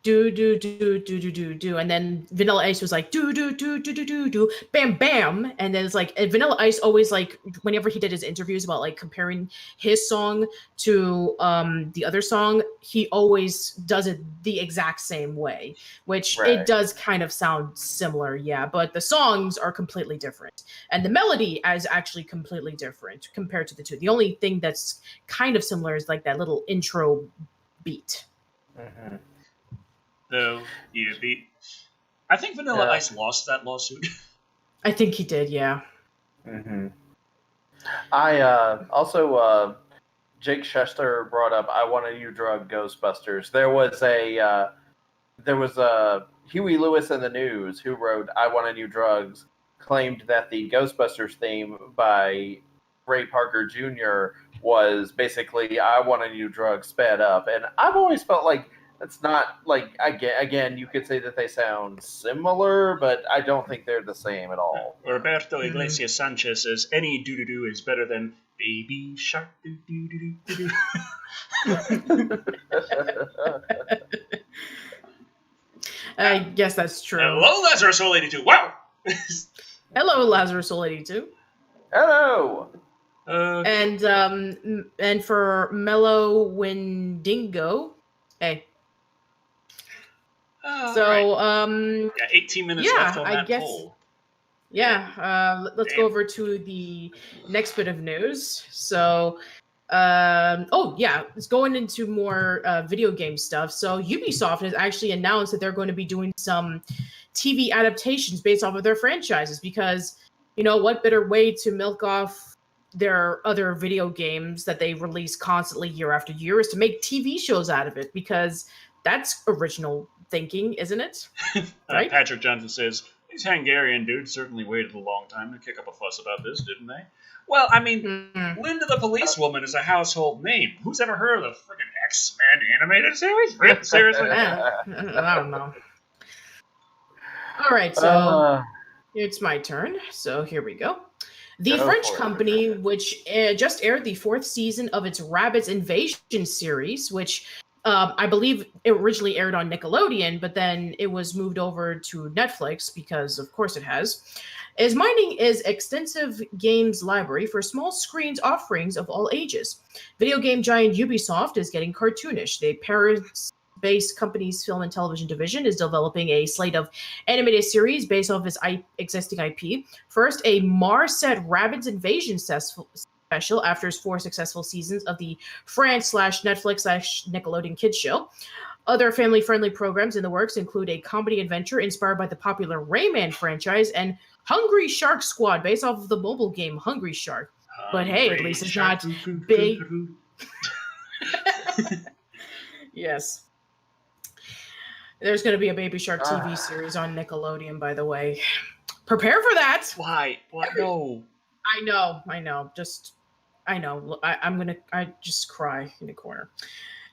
Do do do do do do do, and then Vanilla Ice was like do do do do do do do, bam bam, and then it's like Vanilla Ice always, like, whenever he did his interviews about like comparing his song to the other song, he always does it the exact same way, which it does kind of sound similar, yeah, but the songs are completely different, and the melody is actually completely different compared to the two. The only thing that's kind of similar is like that little intro beat. Mm-hmm. Though, I think Vanilla Ice lost that lawsuit. I think he did, yeah. Mm-hmm. I also Jake Schuster brought up "I Want a New Drug" Ghostbusters. There was a Huey Lewis in the News who wrote "I Want a New Drugs," claimed that the Ghostbusters theme by Ray Parker Jr. was basically "I Want a New Drug" sped up, and I've always felt like it's not, like, again, you could say that they sound similar, but I don't think they're the same at all. Roberto Iglesias Sanchez says, any doo-doo-doo is better than Baby Shark doo-doo-doo-doo-doo. I guess that's true. Hello, Lazarus Old 82. Wow! Hello, Lazarus Old 82. Hello! And for Mellow Windingo, hey. Right. 18 minutes left on that poll. Yeah, let's go over to the next bit of news. So, let's going into more video game stuff. So Ubisoft has actually announced that they're going to be doing some TV adaptations based off of their franchises, because, what better way to milk off their other video games that they release constantly year after year is to make TV shows out of it, because that's original thinking, isn't it? Right? Patrick Johnson says, these Hungarian dudes certainly waited a long time to kick up a fuss about this, didn't they? Well, I mean, Linda the Policewoman is a household name. Who's ever heard of the freaking X-Men animated series? Seriously? I don't know. All right, so it's my turn. So here we go. The French company, which just aired the 4th season of its Rabbids Invasion series, which I believe it originally aired on Nickelodeon, but then it was moved over to Netflix because, of course, it has, is mining its extensive games library for small screens offerings of all ages. Video game giant Ubisoft is getting cartoonish. The Paris-based company's film and television division is developing a slate of animated series based off its existing IP. First, a Mars-set Rabbids Invasion special after its 4 successful seasons of the France/Netflix/Nickelodeon kids show. Other family-friendly programs in the works include a comedy adventure inspired by the popular Rayman franchise and Hungry Shark Squad based off of the mobile game Hungry Shark. But hey, at least it's not big. Yes. There's going to be a Baby Shark TV series on Nickelodeon, by the way. Prepare for that. Why? What? No. I know. I just cry in the corner.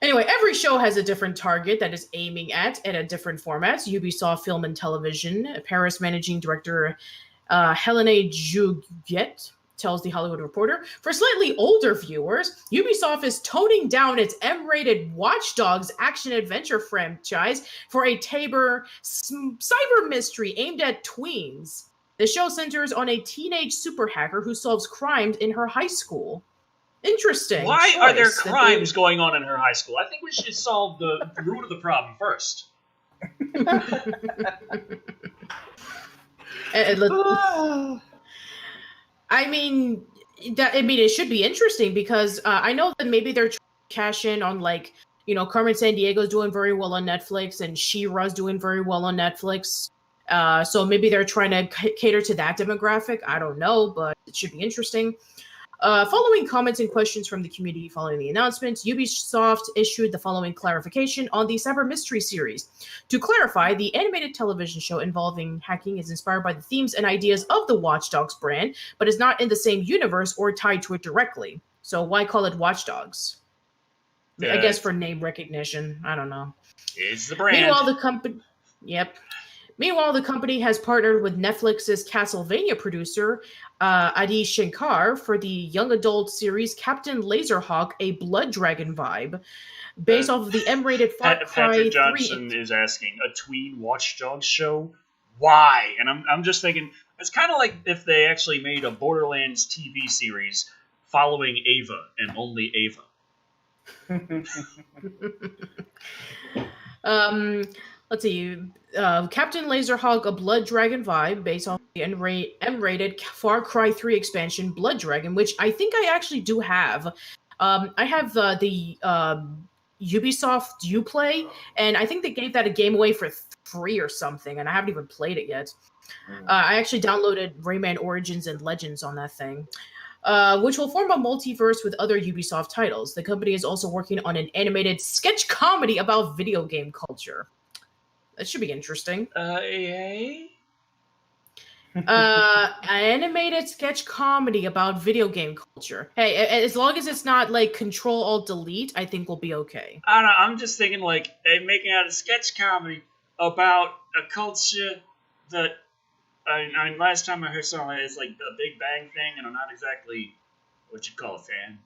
Anyway, every show has a different target that is aiming at a different formats. Ubisoft Film and Television, Paris managing director Helene Juguet tells The Hollywood Reporter. For slightly older viewers, Ubisoft is toning down its M-rated Watch Dogs action-adventure franchise for a tamer cyber mystery aimed at tweens. The show centers on a teenage super hacker who solves crimes in her high school. Interesting. Why are there crimes going on in her high school? I think we should solve the root of the problem first. It should be interesting because I know that maybe they're trying to cash in on, like, Carmen Sandiego's doing very well on Netflix and She-Ra's doing very well on Netflix. So maybe they're trying to cater to that demographic. I don't know, but it should be interesting. Following comments and questions from the community following the announcement, Ubisoft issued the following clarification on the Cyber Mystery series. To clarify, the animated television show involving hacking is inspired by the themes and ideas of the Watch Dogs brand, but is not in the same universe or tied to it directly. So why call it Watch Dogs? I guess for name recognition. I don't know. It's the brand. Meanwhile, the company has partnered with Netflix's Castlevania producer, Adi Shankar, for the young adult series Captain Laserhawk, a Blood Dragon vibe, based off of the M-rated Far Cry 3. Patrick Johnson is asking, a tween Watch Dogs show? Why? And I'm just thinking, it's kind of like if they actually made a Borderlands TV series following Ava and only Ava. Let's see. Captain Laserhawk, a Blood Dragon vibe, based on the M-rated Far Cry 3 expansion, Blood Dragon, which I think I actually do have. I have the Ubisoft Uplay, and I think they gave that a game away for free or something, and I haven't even played it yet. I actually downloaded Rayman Origins and Legends on that thing. Which will form a multiverse with other Ubisoft titles. The company is also working on an animated sketch comedy about video game culture. That should be interesting. Yay? An animated sketch comedy about video game culture. Hey, as long as it's not like Control-Alt-Delete, I think we'll be okay. I don't know, I'm just thinking like making out a sketch comedy about a culture that I mean, last time I heard something, it's like the Big Bang thing, and I'm not exactly what you'd call a fan.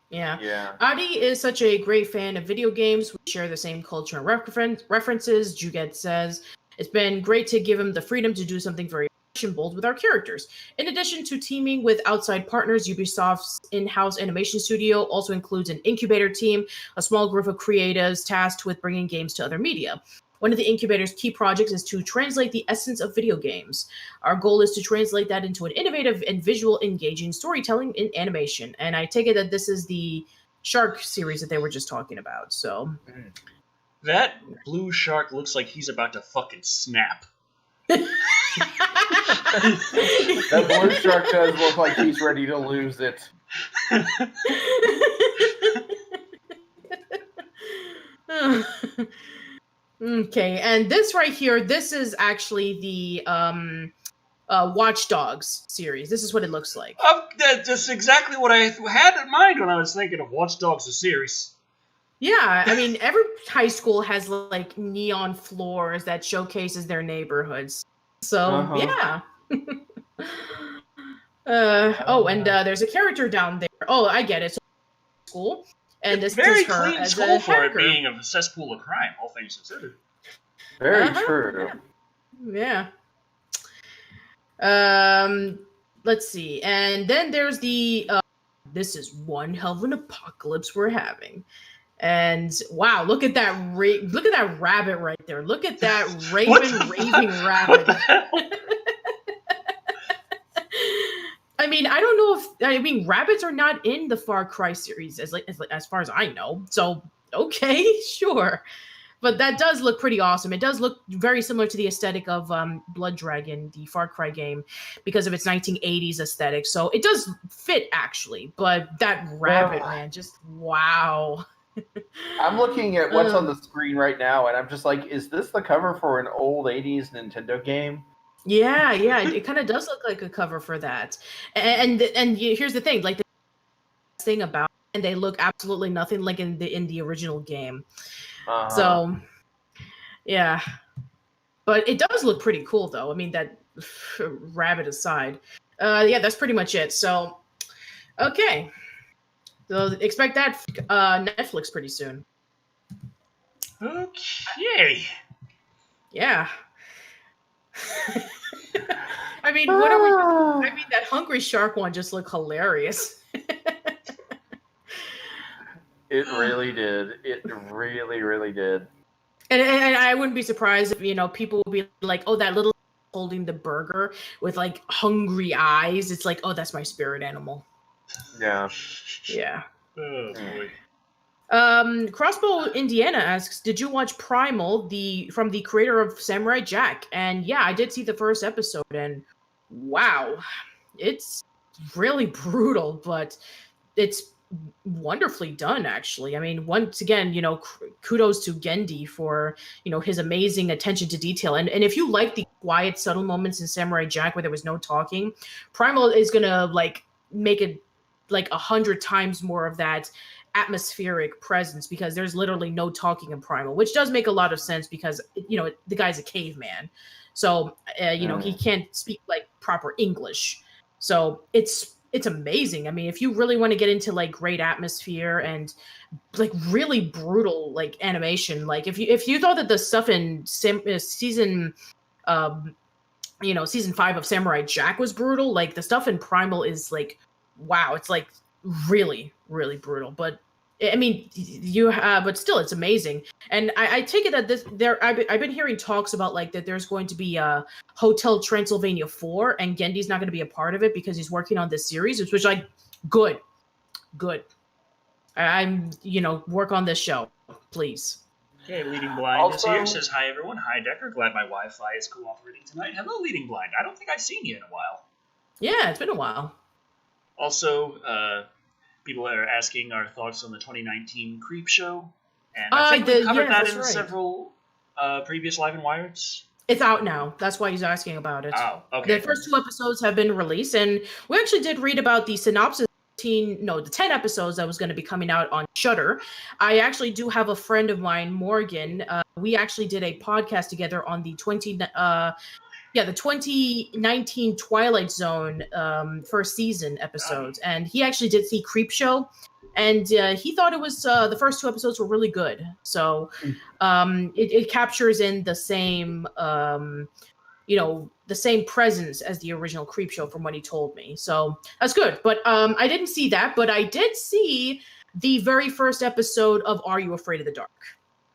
Yeah. Adi is such a great fan of video games. We share the same culture and references, Juget says. It's been great to give him the freedom to do something very fresh and bold with our characters. In addition to teaming with outside partners, Ubisoft's in-house animation studio also includes an incubator team, a small group of creatives tasked with bringing games to other media. One of the incubator's key projects is to translate the essence of video games. Our goal is to translate that into an innovative and visual engaging storytelling in animation. And I take it that this is the Shark series that they were just talking about, so. That blue shark looks like he's about to fucking snap. That blue shark does look like he's ready to lose it. Okay, and this right here, this is actually the Watch Dogs series. This is what it looks like. That's exactly what I had in mind when I was thinking of Watch Dogs, the series. Yeah, I mean, every high school has, like, neon floors that showcases their neighborhoods. So, yeah. There's a character down there. Oh, I get it. So school, and it's this very is her clean as school a for it hacker. being a cesspool of crime, all things considered. Very true. Yeah. Let's see, and then there's the. This is one hell of an apocalypse we're having. And wow, look at that look at that rabbit right there. Look at that raving rabbit. I mean, I don't know if rabbits are not in the Far Cry series as far as I know. So, okay, sure. But that does look pretty awesome. It does look very similar to the aesthetic of Blood Dragon, the Far Cry game, because of its 1980s aesthetic. So it does fit, actually. But that rabbit, man, just wow. I'm looking at what's on the screen right now, and I'm just like, is this the cover for an old 80s Nintendo game? Yeah, it kind of does look like a cover for that. And here's the thing, like the thing about, and they look absolutely nothing like in the original game. So, yeah. But it does look pretty cool, though. I mean, that rabbit aside. Yeah, that's pretty much it. So, okay. So expect that Netflix pretty soon. Okay. Yeah. I mean, what are we? I mean, that Hungry Shark one just looked hilarious. It really did. It really, really did. And I wouldn't be surprised if people would be like, "Oh, that little holding the burger with like hungry eyes." It's like, "Oh, that's my spirit animal." Yeah. Yeah. Oh boy. Crossbow Indiana asks, "Did you watch Primal, from the creator of Samurai Jack?" And yeah, I did see the first episode, and wow, it's really brutal, but it's wonderfully done, actually. I mean, once again, kudos to Gendy for his amazing attention to detail. And if you like the quiet, subtle moments in Samurai Jack where there was no talking, Primal is gonna like make it like 100 times more of that atmospheric presence, because there's literally no talking in Primal, which does make a lot of sense because the guy's a caveman, so he can't speak like proper English. So it's amazing. I mean, if you really want to get into like great atmosphere and like really brutal like animation, like if you thought that the stuff in season 5 of Samurai Jack was brutal, like the stuff in Primal is like, wow, it's like really, really brutal. But I mean, but still, it's amazing. And I take it that I've been hearing talks about like that there's going to be a Hotel Transylvania 4, and Gendy's not going to be a part of it because he's working on this series, which like good. I'm work on this show, please. Okay, Leading Blind is here. Says, "Hi everyone. Hi Decker. Glad my Wi-Fi is cooperating tonight. Hello, Leading Blind. I don't think I've seen you in a while." Yeah, it's been a while. Also, people are asking our thoughts on the 2019 Creep Show, and I think we covered that in several previous Live and Wireds. It's out now. That's why he's asking about it. Oh, okay. The first 2 episodes have been released, and we actually did read about the synopsis. The 10 episodes that was going to be coming out on Shudder. I actually do have a friend of mine, Morgan. We actually did a podcast together on the 2019 Twilight Zone first season episodes, and he actually did see Creep Show, and he thought it was the first 2 episodes were really good. So it captures in the same the same presence as the original Creep Show from what he told me. So that's good. But I didn't see that, but I did see the very first episode of Are You Afraid of the Dark?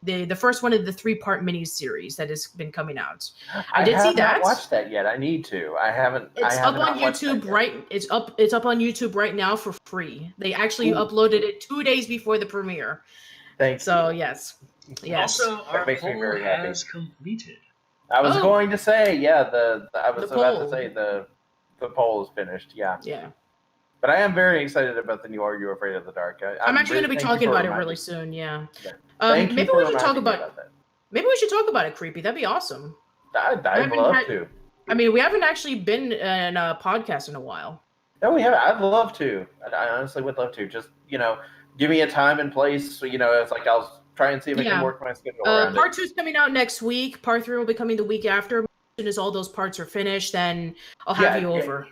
The first one of the 3-part mini-series that has been coming out. I did see that. I haven't watched that yet. I need to. I haven't. It's up on YouTube It's up on YouTube right now for free. They actually uploaded it 2 days before the premiere. Thanks. So yes. Also, our poll has completed. I was going to say, the poll is finished. Yeah. Yeah. But I am very excited about the new Are You Afraid of the Dark? I'm actually going to be talking about it really soon. Yeah. Maybe we should talk about that. Maybe we should talk about it, Creepy. That'd be awesome. I'd love to. I mean, we haven't actually been in a podcast in a while. No, we haven't. I'd love to. I honestly would love to. Just, give me a time and place. So, it's like I'll try and see if I can work my schedule around Part 2 is coming out next week. Part 3 will be coming the week after. As soon as all those parts are finished, then I'll have you over.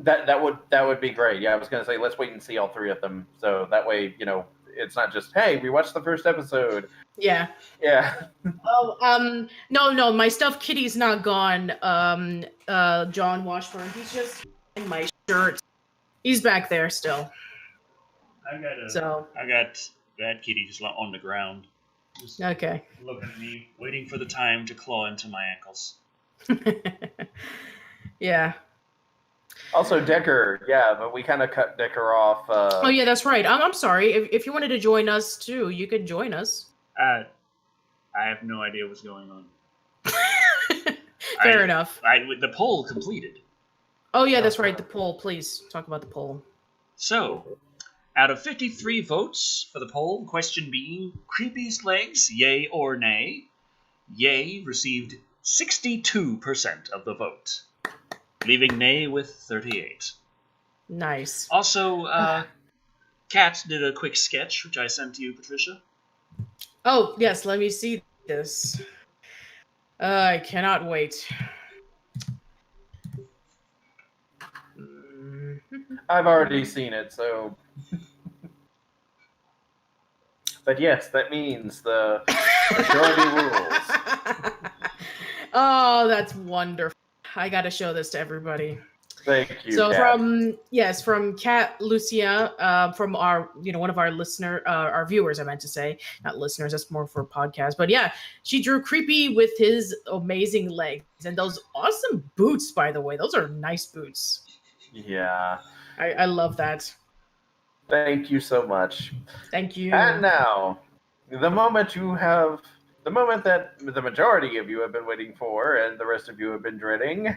That would be great. Yeah, I was going to say let's wait and see all three of them. So that way, it's not just hey, we watched the first episode. Yeah. Yeah. Oh, no, my stuffed kitty's not gone. John Washburn, he's just in my shirt. He's back there still. I got that kitty just on the ground. Just okay. Looking at me, waiting for the time to claw into my ankles. Yeah. Also, Decker, yeah, but we kind of cut Decker off. Oh, yeah, that's right. I'm sorry. If you wanted to join us, too, you could join us. I have no idea what's going on. Fair enough. The poll completed. Oh, yeah, that's right. The poll. Please talk about the poll. So, out of 53 votes for the poll, question being, creepiest legs, yay or nay? Yay received 62% of the vote, leaving nay with 38. Nice. Also, Kat did a quick sketch, which I sent to you, Patricia. Oh, yes, let me see this. I cannot wait. I've already seen it, so... But yes, that means the majority rules. Oh, that's wonderful. I gotta show this to everybody. Thank you, So Kat. from Kat Lucia, from our, one of our our viewers, I meant to say, not listeners, that's more for podcast. But yeah, she drew Creepy with his amazing legs and those awesome boots, by the way. Those are nice boots. Yeah. I love that. Thank you so much. Thank you. And now, the moment that the majority of you have been waiting for and the rest of you have been dreading.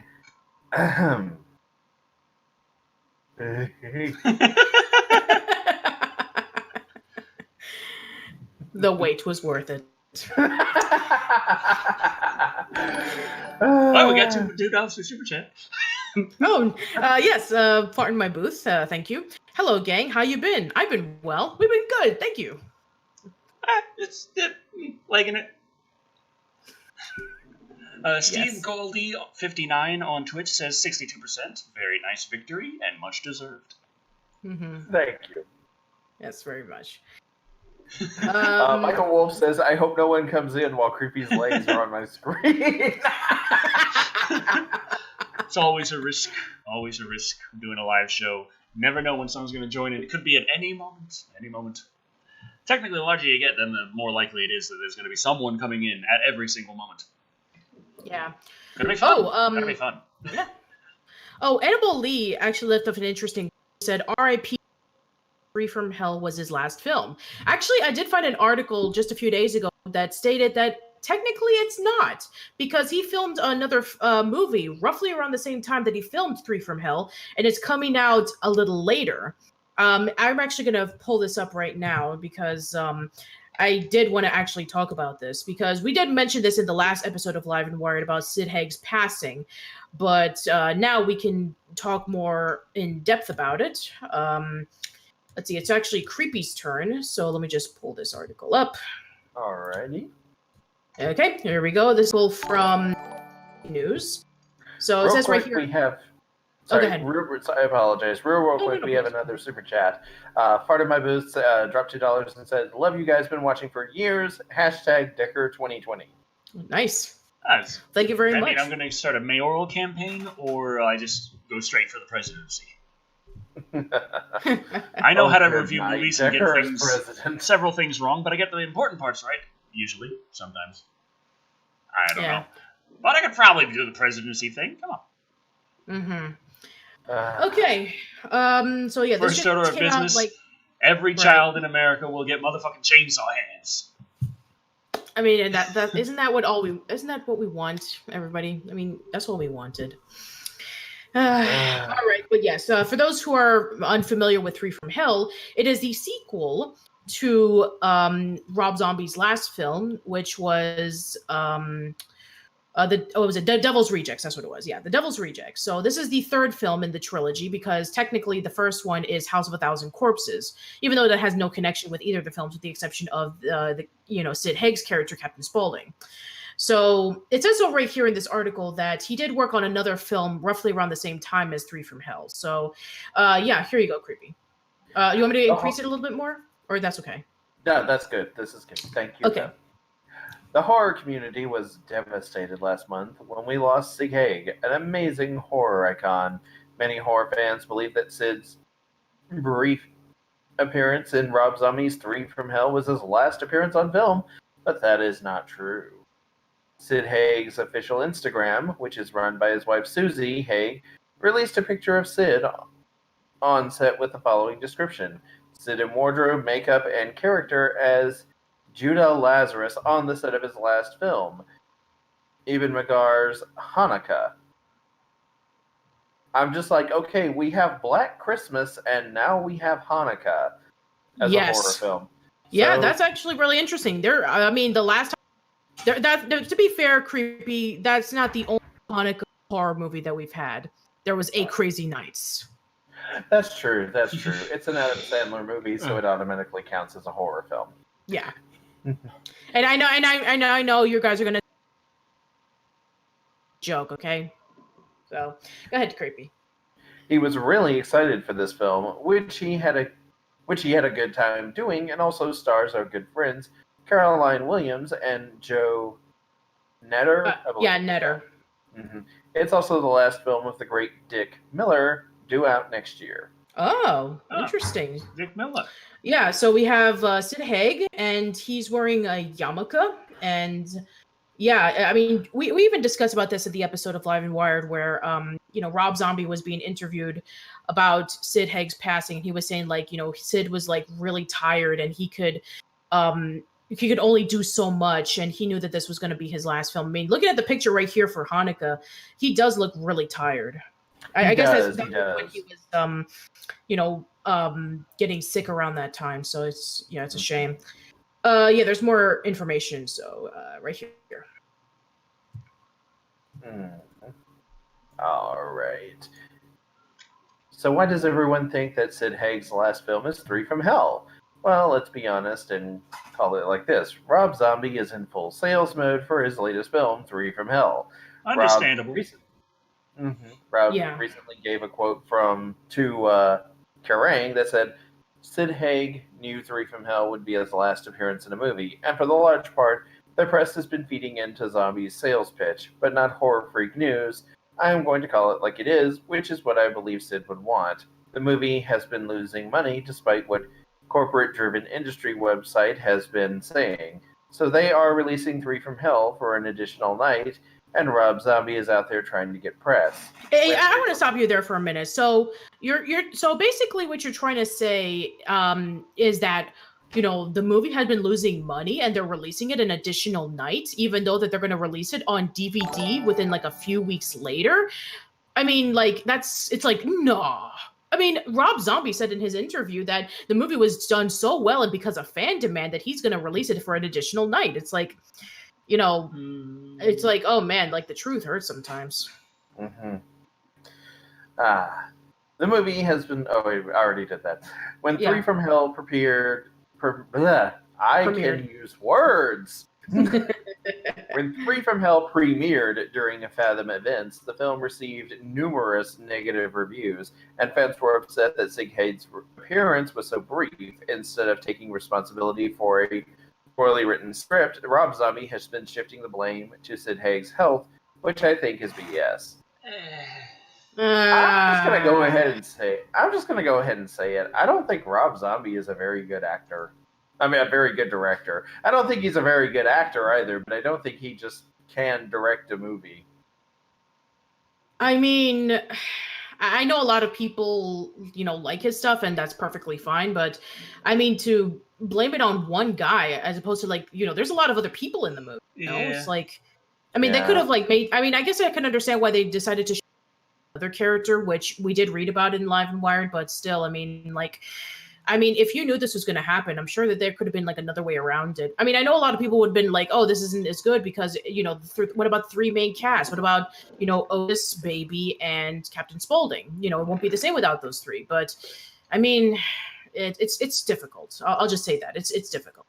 The wait was worth it. Oh, we got $2 for Super Chat. Oh, yes, pardon my booth. Thank you. Hello, gang. How you been? I've been well. We've been good. Thank you. It's liking it. Steve Goldie 59 on Twitch says 62%. Very nice victory and much deserved. Mm-hmm. Thank you. Yes, very much. Michael Wolf says, I hope no one comes in while Creepy's legs are on my screen. It's always a risk. Always a risk doing a live show. Never know when someone's going to join in. It could be at any moment. Any moment. Technically, the larger you get, then the more likely it is that there's going to be someone coming in at every single moment. Yeah. Gonna be fun. Gonna be fun. Yeah. Oh, Annabelle Lee actually left off an interesting. Said R.I.P. Free from Hell was his last film. Actually, I did find an article just a few days ago that stated that technically it's not, because he filmed another movie roughly around the same time that he filmed Three from Hell, and it's coming out a little later. I'm actually going to pull this up right now because I did want to actually talk about this, because we did mention this in the last episode of Live and Wired about Sid Haig's passing, but now we can talk more in depth about it. Let's see, it's actually Creepy's turn, so let me just pull this article up. Alrighty. Okay, here we go. This is from news. So it says right here. We have. Sorry, go ahead. I apologize. Real quick, we have another super chat. Part of my booth dropped $2 and said, "Love you guys. Been watching for years. Hashtag Decker 2020." Nice. Nice. Thank you very much. I mean, I'm going to start a mayoral campaign, or I just go straight for the presidency. I know how to review movies and get several things wrong, but I get the important parts right. Usually, sometimes. I don't know. But I could probably do the presidency thing. Come on. Mm-hmm. Okay. So yeah, first order of business. Every child in America will get motherfucking chainsaw hands. I mean, and that isn't that what we want, everybody? I mean, that's what we wanted. All right, but yes, for those who are unfamiliar with Three from Hell, it is the sequel to Rob Zombie's last film, which was The Devil's Rejects. That's what it was. Yeah, The Devil's Rejects. So this is the third film in the trilogy, because technically the first one is House of a Thousand Corpses, even though that has no connection with either of the films, with the exception of the Sid Haig's character, Captain Spaulding. So it says so right here in this article that he did work on another film roughly around the same time as Three from Hell. So yeah, here you go, Creepy. You want me to increase it a little bit more? Or that's okay? No, that's good. This is good. Thank you. Okay. Though. The horror community was devastated last month when we lost Sid Haig, an amazing horror icon. Many horror fans believe that Sid's brief appearance in Rob Zombie's Three from Hell was his last appearance on film, but that is not true. Sid Haig's official Instagram, which is run by his wife Susie Haig, released a picture of Sid on set with the following description. Sid in wardrobe, makeup, and character as Judah Lazarus on the set of his last film, Eben Magar's Hanukkah. I'm just like, okay, we have Black Christmas, and now we have Hanukkah as a horror film. Yeah, that's actually really interesting. I mean, the last time, to be fair, Creepy, that's not the only Hanukkah horror movie that we've had. There was Eight Crazy Nights. That's true. That's true. It's an Adam Sandler movie, so it automatically counts as a horror film. Yeah. And I know you guys are gonna joke, okay? So go ahead, Creepy. He was really excited for this film, which he had a good time doing, and also stars our good friends Caroline Williams and Joe Netter. Yeah, Netter. Mm-hmm. It's also the last film of the great Dick Miller, due out next year. Oh, interesting. Dick Miller. Yeah, so we have Sid Haig, and he's wearing a yarmulke, and yeah, I mean, we even discussed about this at the episode of Live and Wired where, Rob Zombie was being interviewed about Sid Haig's passing. He was saying, like, Sid was, like, really tired, and he could only do so much, and he knew that this was going to be his last film. I mean, looking at the picture right here for Hanukkah, he does look really tired. I guess that's when he was, getting sick around that time. So it's a shame. There's more information. So right here. All right. So why does everyone think that Sid Haig's last film is Three from Hell? Well, let's be honest and call it like this. Rob Zombie is in full sales mode for his latest film, Three from Hell. Understandable. Rob recently gave a quote to Kerrang that said, Sid Haig knew Three from Hell would be his last appearance in a movie, and for the large part, the press has been feeding into Zombie's sales pitch, but not horror freak news. I am going to call it like it is, which is what I believe Sid would want. The movie has been losing money despite what corporate-driven industry website has been saying. So they are releasing Three from Hell for an additional night, and Rob Zombie is out there trying to get press. Hey, I want to stop you there for a minute. So so basically what you're trying to say is that the movie had been losing money and they're releasing it an additional night, even though that they're going to release it on DVD within like a few weeks later. I mean, like it's like, no. I mean, Rob Zombie said in his interview that the movie was done so well and because of fan demand that he's going to release it for an additional night. It's like, it's like, oh man, like the truth hurts sometimes. Mm-hmm. The movie has been. Oh, wait, I already did that. When Three from Hell premiered. I can use words. When Three from Hell premiered during Fathom events, the film received numerous negative reviews, and fans were upset that Sid Haig's appearance was so brief. Instead of taking responsibility for a poorly written script, Rob Zombie has been shifting the blame to Sid Haig's health, which I think is BS. I'm just gonna go ahead and say it. I don't think Rob Zombie is a very good actor. I mean, a very good director. I don't think he's a very good actor either, but I don't think he just can direct a movie. I mean, I know a lot of people, like his stuff, and that's perfectly fine. But I mean, to blame it on one guy as opposed to like, there's a lot of other people in the movie. It's like, I mean, they could have like made. I mean, I guess I can understand why they decided to show another character, which we did read about in Live and Wired, but still, I mean, if you knew this was going to happen, I'm sure that there could have been like another way around it. I mean, I know a lot of people would have been like, oh, this isn't as good because, what about the three main cast? What about, Otis, Baby, and Captain Spaulding? It won't be the same without those three. But I mean, it's difficult. I'll just say that it's difficult.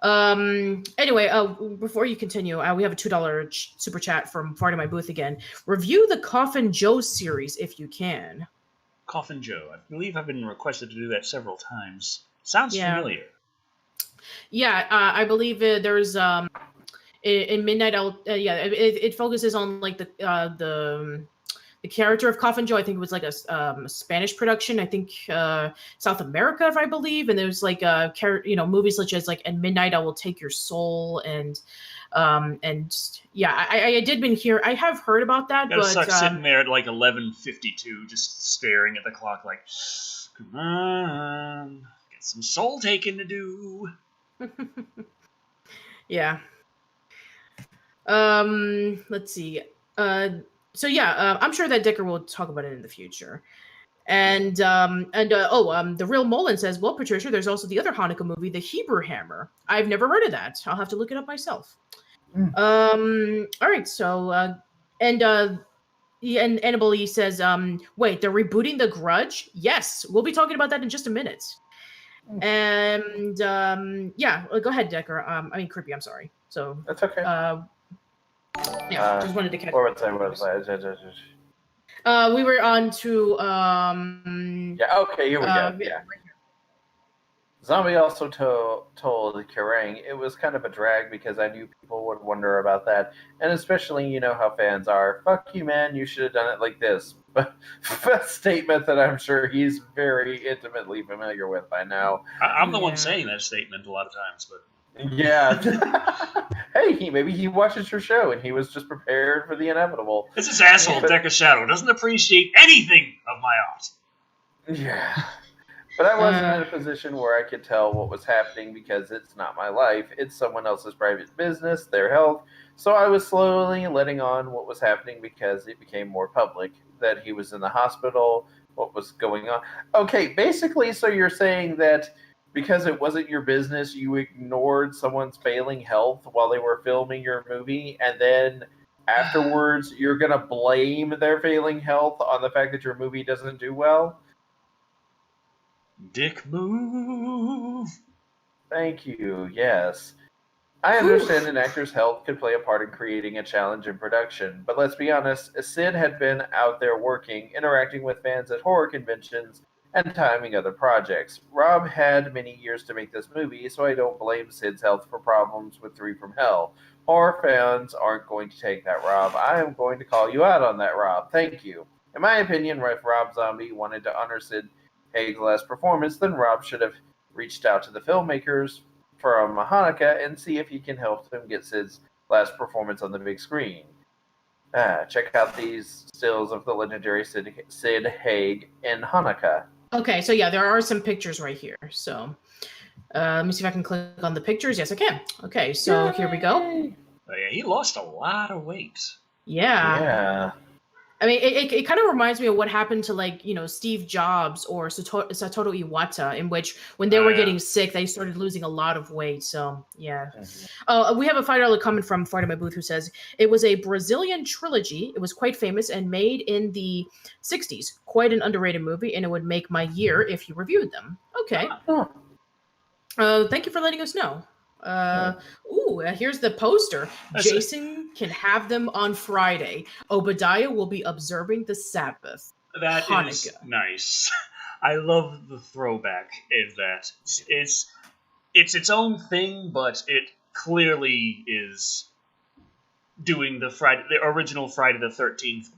Anyway, before you continue, we have a $2 super chat from Fart in My Booth again. Review the Coffin Joe series if you can. Coffin Joe. I believe I've been requested to do that several times. Sounds familiar. Yeah, I believe there's in Midnight I'll it focuses on like the character of Coffin Joe. I think it was like a Spanish production. I think South America, if I believe. And there's like movies such as like "At Midnight I Will Take Your Soul" and yeah, I did been here. I have heard about that, Gotta but suck sitting there at like 11:52, just staring at the clock, like, come on, get some soul taking to do. Yeah. Let's see. So yeah, I'm sure that Dicker will talk about it in the future. And the real Mullen says, well, Patricia, there's also the other Hanukkah movie, The Hebrew Hammer. I've never heard of that. I'll have to look it up myself. All right. So and Annabelle says, wait, they're rebooting The Grudge? Yes, we'll be talking about that in just a minute. And yeah, go ahead, Decker. I mean, Creepy. I'm sorry. So that's okay. Yeah, just wanted to catch. What was I? We were on to Yeah. Okay. Here we go. Yeah. Zombie also told Kerrang it was kind of a drag because I knew people would wonder about that, and especially you know how fans are. Fuck you, man! You should have done it like this. But a statement that I'm sure he's very intimately familiar with by now. I'm the one saying that statement a lot of times, but yeah. Hey, maybe he watches your show and he was just prepared for the inevitable. This is asshole Decker Shado doesn't appreciate anything of my art. Yeah. But I wasn't in a position where I could tell what was happening because it's not my life. It's someone else's private business, their health. So I was slowly letting on what was happening because it became more public, that he was in the hospital, what was going on. Okay, basically, so you're saying that because it wasn't your business, you ignored someone's failing health while they were filming your movie, and then afterwards you're going to blame their failing health on the fact that your movie doesn't do well? Dick move. Thank you, yes. I understand an actor's health could play a part in creating a challenge in production, but let's be honest, Sid had been out there working, interacting with fans at horror conventions, and timing other projects. Rob had many years to make this movie, so I don't blame Sid's health for problems with 3 from Hell. Horror fans aren't going to take that, Rob. I am going to call you out on that, Rob. Thank you. In my opinion, if Rob Zombie wanted to honor Sid Haig's last performance, then Rob should have reached out to the filmmakers from Hanukkah and see if he can help them get Sid's last performance on the big screen. Check out these stills of the legendary Sid Haig in Hanukkah. Okay, so yeah, there are some pictures right here. So let me see if I can click on the pictures. Yes, I can. Okay, so Here we go. Oh, yeah, he lost a lot of weight. Yeah. I mean, it kind of reminds me of what happened to, like, you know, Steve Jobs or Satoru Iwata, in which when they were getting sick, they started losing a lot of weight. So, yeah. We have a $5 comment from Fart in My Booth who says, it was a Brazilian trilogy. It was quite famous and made in the 60s. Quite an underrated movie, and it would make my year if you reviewed them. Okay. Thank you for letting us know. Here's the poster. Jason can have them on Friday. Obadiah will be observing the Sabbath. That Hanukkah. Is nice. I love the throwback in that. It's its own thing, but it clearly is doing the original Friday the 13th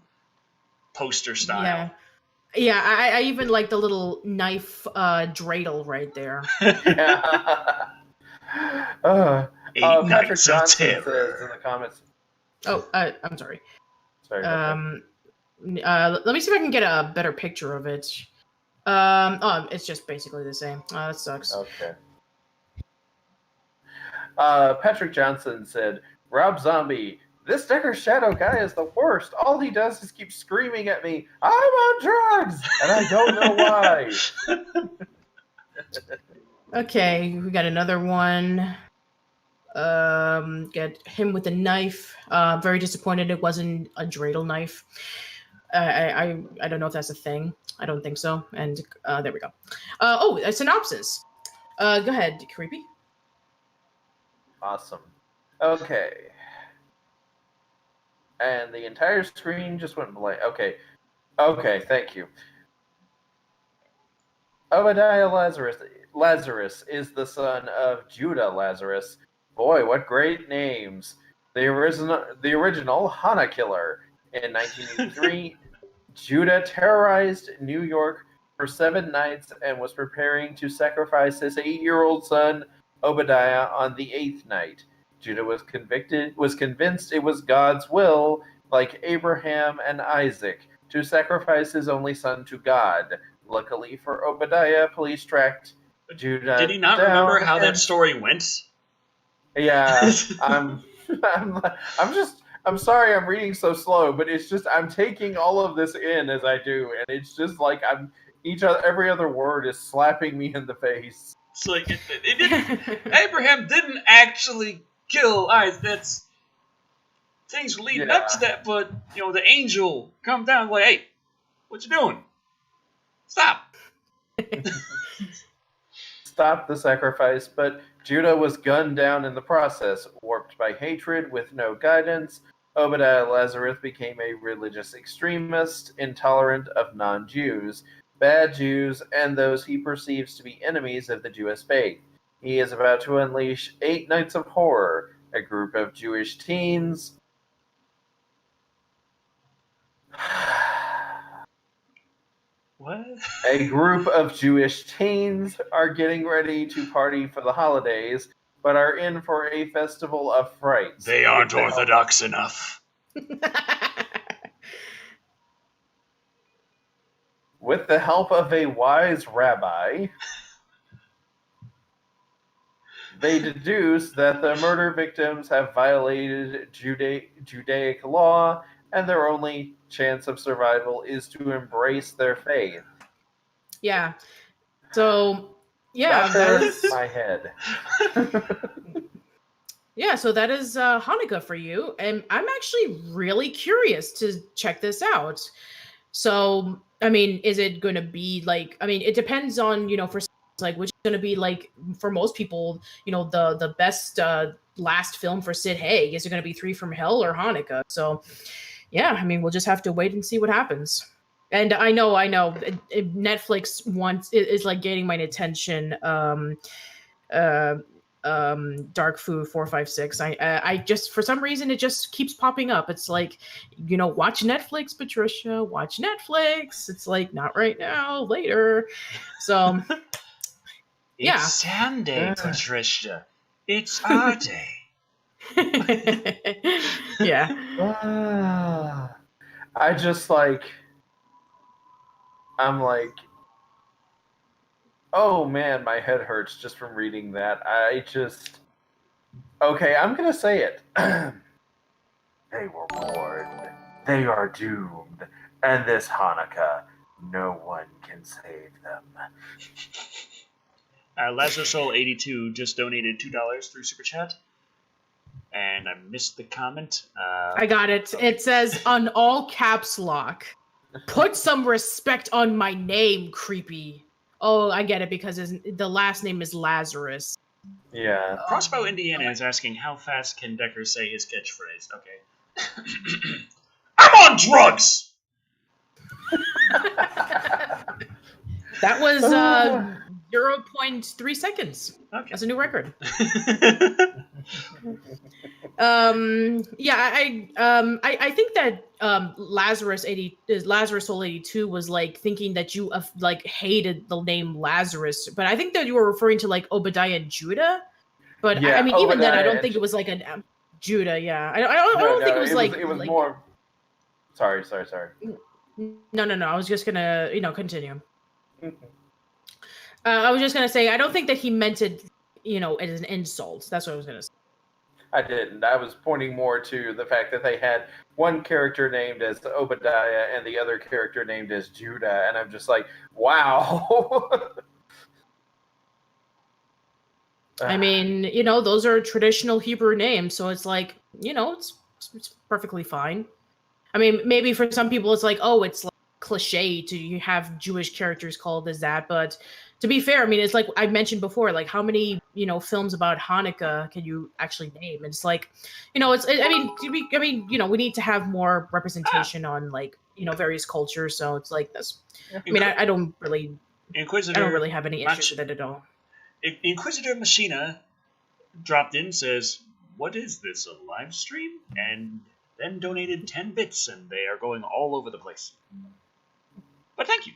poster style. Yeah, I even like the little knife dreidel right there. Patrick Johnson says in the comments. I'm sorry. Let me see if I can get a better picture of it. It's just basically the same. That sucks. Okay. Patrick Johnson said, Rob Zombie, this Decker Shado guy is the worst. All he does is keep screaming at me, I'm on drugs! And I don't know why. Okay, we got another one. Get him with a knife. Very disappointed it wasn't a dreidel knife. I don't know if that's a thing. I don't think so. And there we go. A synopsis. Go ahead, Creepy. Awesome. Okay. And the entire screen just went blank. Okay. Okay, thank you. Obadiah Lazarus is the son of Judah Lazarus. Boy, what great names. The original Hana killer. In 1983, Judah terrorized New York for 7 nights and was preparing to sacrifice his 8-year-old son Obadiah on the 8th night. Judah was convinced it was God's will, like Abraham and Isaac, to sacrifice his only son to God. Luckily for Obadiah, police tracked Judah. Did he not remember how that story went? Yeah, I'm sorry I'm reading so slow, but it's just I'm taking all of this in as I do, and it's just like every other word is slapping me in the face. It's like Abraham didn't actually kill Isaac. That's things were leading up to that, but the angel come down like, hey, what you doing? Stop. Stop the sacrifice, but Judah was gunned down in the process. Warped by hatred with no guidance, Obadiah Lazarus became a religious extremist, intolerant of non-Jews, bad Jews, and those he perceives to be enemies of the Jewish faith. He is about to unleash 8 Nights of Horror, a group of Jewish teens. What? A group of Jewish teens are getting ready to party for the holidays, but are in for a festival of frights. They aren't Orthodox enough. With the help of a wise rabbi, they deduce that the murder victims have violated Judaic law, and their only chance of survival is to embrace their faith. Yeah. So, yeah, that is my head. Yeah, so that is Hanukkah for you, and I'm actually really curious to check this out. So, I mean, is it going to be like? I mean, it depends on for like which is going to be like for most people. The best last film for Sid Haig. Is it going to be 3 from Hell or Hanukkah? So, yeah, I mean, we'll just have to wait and see what happens. And I know, Netflix is like getting my attention. Dark Food 456. I just for some reason it just keeps popping up. It's like, watch Netflix, Patricia, watch Netflix. It's like, not right now, later. So yeah. It's Sunday, Patricia. It's our day. Yeah. I'm like, oh man, my head hurts just from reading that. Okay, I'm gonna say it. They were warned. They are doomed. And this Hanukkah, no one can save them. LazarSoul82 just donated $2 through Super Chat. And I missed the comment. I got it. It says on all caps lock, put some respect on my name, creepy. Oh, I get it, because the last name is Lazarus. Yeah. Crossbow Indiana is asking, how fast can Decker say his catchphrase? Okay. I'm on drugs! That was 0.3 seconds. Okay. That's a new record. Yeah, I think that Lazarus Soul 82 was like thinking that you like hated the name Lazarus, but I think that you were referring to like Obadiah and Judah. But yeah, I mean, Obadiah even then, I don't think it was like a Judah. Yeah, I don't think it was like it was like, more. Sorry. No. I was just gonna continue. I was just gonna say I don't think that he meant it as an insult. That's what I was gonna say. I didn't. I was pointing more to the fact that they had one character named as Obadiah and the other character named as Judah, and I'm just like, wow. I mean, those are traditional Hebrew names, so it's like, it's perfectly fine. I mean, maybe for some people it's like, oh, it's like cliche to have Jewish characters called as that, but to be fair, I mean, it's like I mentioned before, like how many, films about Hanukkah can you actually name? And it's like, I mean, we need to have more representation on like, various cultures. So it's like this. I mean, I don't really have any issues with it at all. Inquisitor Machina dropped in, says, "What is this, a live stream?" And then donated 10 bits, and they are going all over the place. But thank you.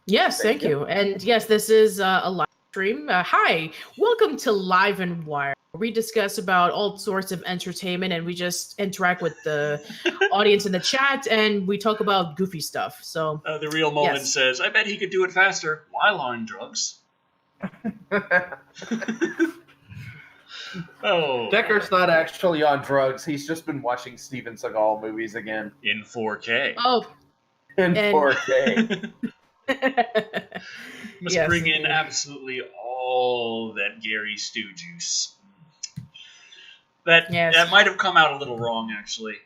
Yes, thank you. And yes, this is a live stream. Hi, welcome to Live and Wire. We discuss about all sorts of entertainment, and we just interact with the audience in the chat, and we talk about goofy stuff. So the real moment says, "I bet he could do it faster while on drugs." Oh, Decker's not actually on drugs. He's just been watching Steven Seagal movies again in 4K. Oh, in 4K. Must bring in absolutely all that Gary Stew juice. That might have come out a little wrong, actually.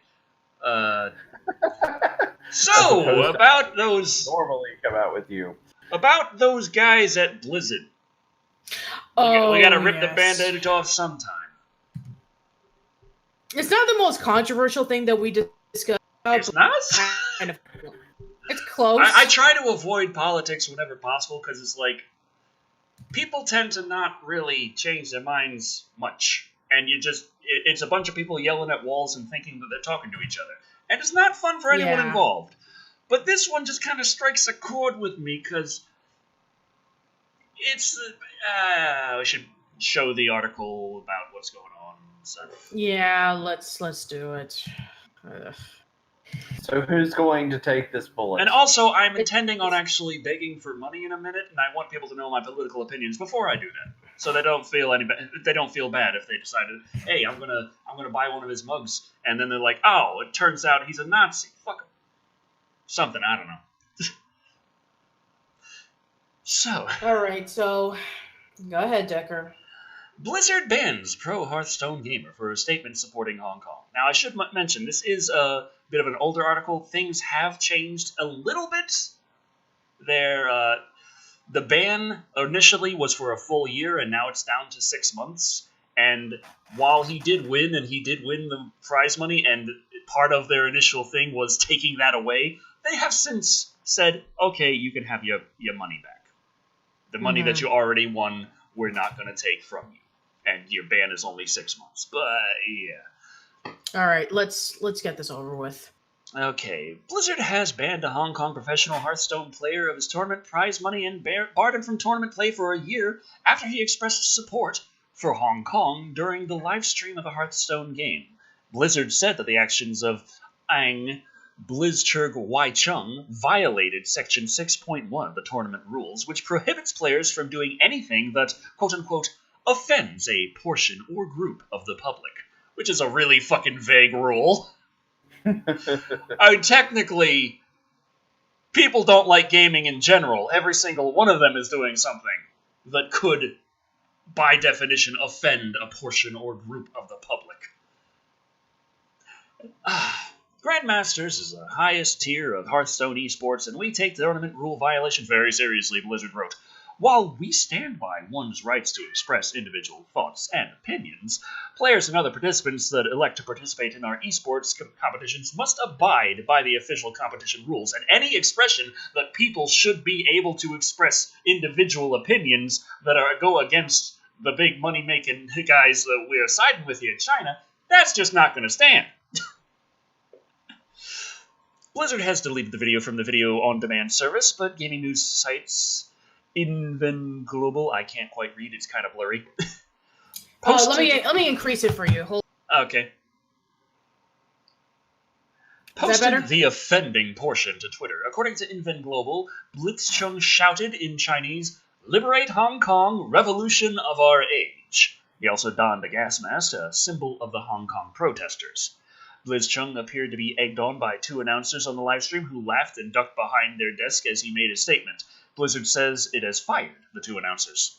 So about those normally come out with you about those guys at Blizzard. We got to rip the Band-Aid off sometime. It's not the most controversial thing that we discussed. It's not? Kind of. It's close. I try to avoid politics whenever possible because it's like people tend to not really change their minds much. And it's a bunch of people yelling at walls and thinking that they're talking to each other. And it's not fun for anyone involved. But this one just kind of strikes a chord with me because it's... we should show the article about what's going on and stuff. Yeah, let's do it. So who's going to take this bullet? And also, I'm intending on actually begging for money in a minute, and I want people to know my political opinions before I do that, so they don't feel bad if they decided, hey, I'm gonna buy one of his mugs, and then they're like, oh, it turns out he's a Nazi. Fuck him. Something, I don't know. So. All right, so go ahead, Decker. Blizzard bans pro Hearthstone gamer for a statement supporting Hong Kong. Now, I should mention, this is a bit of an older article. Things have changed a little bit. The ban initially was for a full year, and now it's down to 6 months. And while he did win the prize money, and part of their initial thing was taking that away, they have since said, okay, you can have your money back. The money that you already won, we're not going to take from you. And your ban is only 6 months. But, yeah. All right, let's get this over with. Okay. Blizzard has banned a Hong Kong professional Hearthstone player of his tournament prize money and barred him from tournament play for a year after he expressed support for Hong Kong during the live stream of a Hearthstone game. Blizzard said that the actions of Ang Blizzchurg Waichung violated Section 6.1 of the tournament rules, which prohibits players from doing anything that, quote-unquote, offends a portion or group of the public, which is a really fucking vague rule. I mean, technically, people don't like gaming in general. Every single one of them is doing something that could, by definition, offend a portion or group of the public. Grandmasters is the highest tier of Hearthstone esports, and we take the tournament rule violation very seriously, Blizzard wrote. While we stand by one's rights to express individual thoughts and opinions, players and other participants that elect to participate in our esports competitions must abide by the official competition rules, and any expression that people should be able to express individual opinions that go against the big money-making guys that we're siding with here in China, that's just not going to stand. Blizzard has deleted the video from the video-on-demand service, but gaming news sites Inven Global, I can't quite read, it's kind of blurry. Let me increase it for you. Okay. Posted the offending portion to Twitter. According to Inven Global, Blitzchung shouted in Chinese, "Liberate Hong Kong, revolution of our age." He also donned a gas mask, a symbol of the Hong Kong protesters. Blitzchung appeared to be egged on by two announcers on the livestream who laughed and ducked behind their desk as he made a statement. Blizzard says it has fired the two announcers.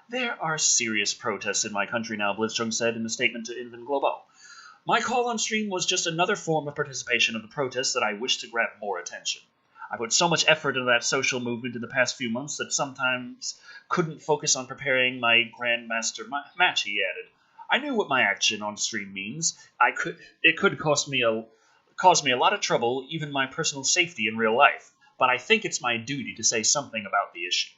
There are serious protests in my country now, Blitzchung said in a statement to Inven Global. My call on stream was just another form of participation of the protests that I wish to grab more attention. I put so much effort into that social movement in the past few months that sometimes couldn't focus on preparing my Grandmaster match, he added. I knew what my action on stream means. It could cause me a lot of trouble, even my personal safety in real life. But I think it's my duty to say something about the issue.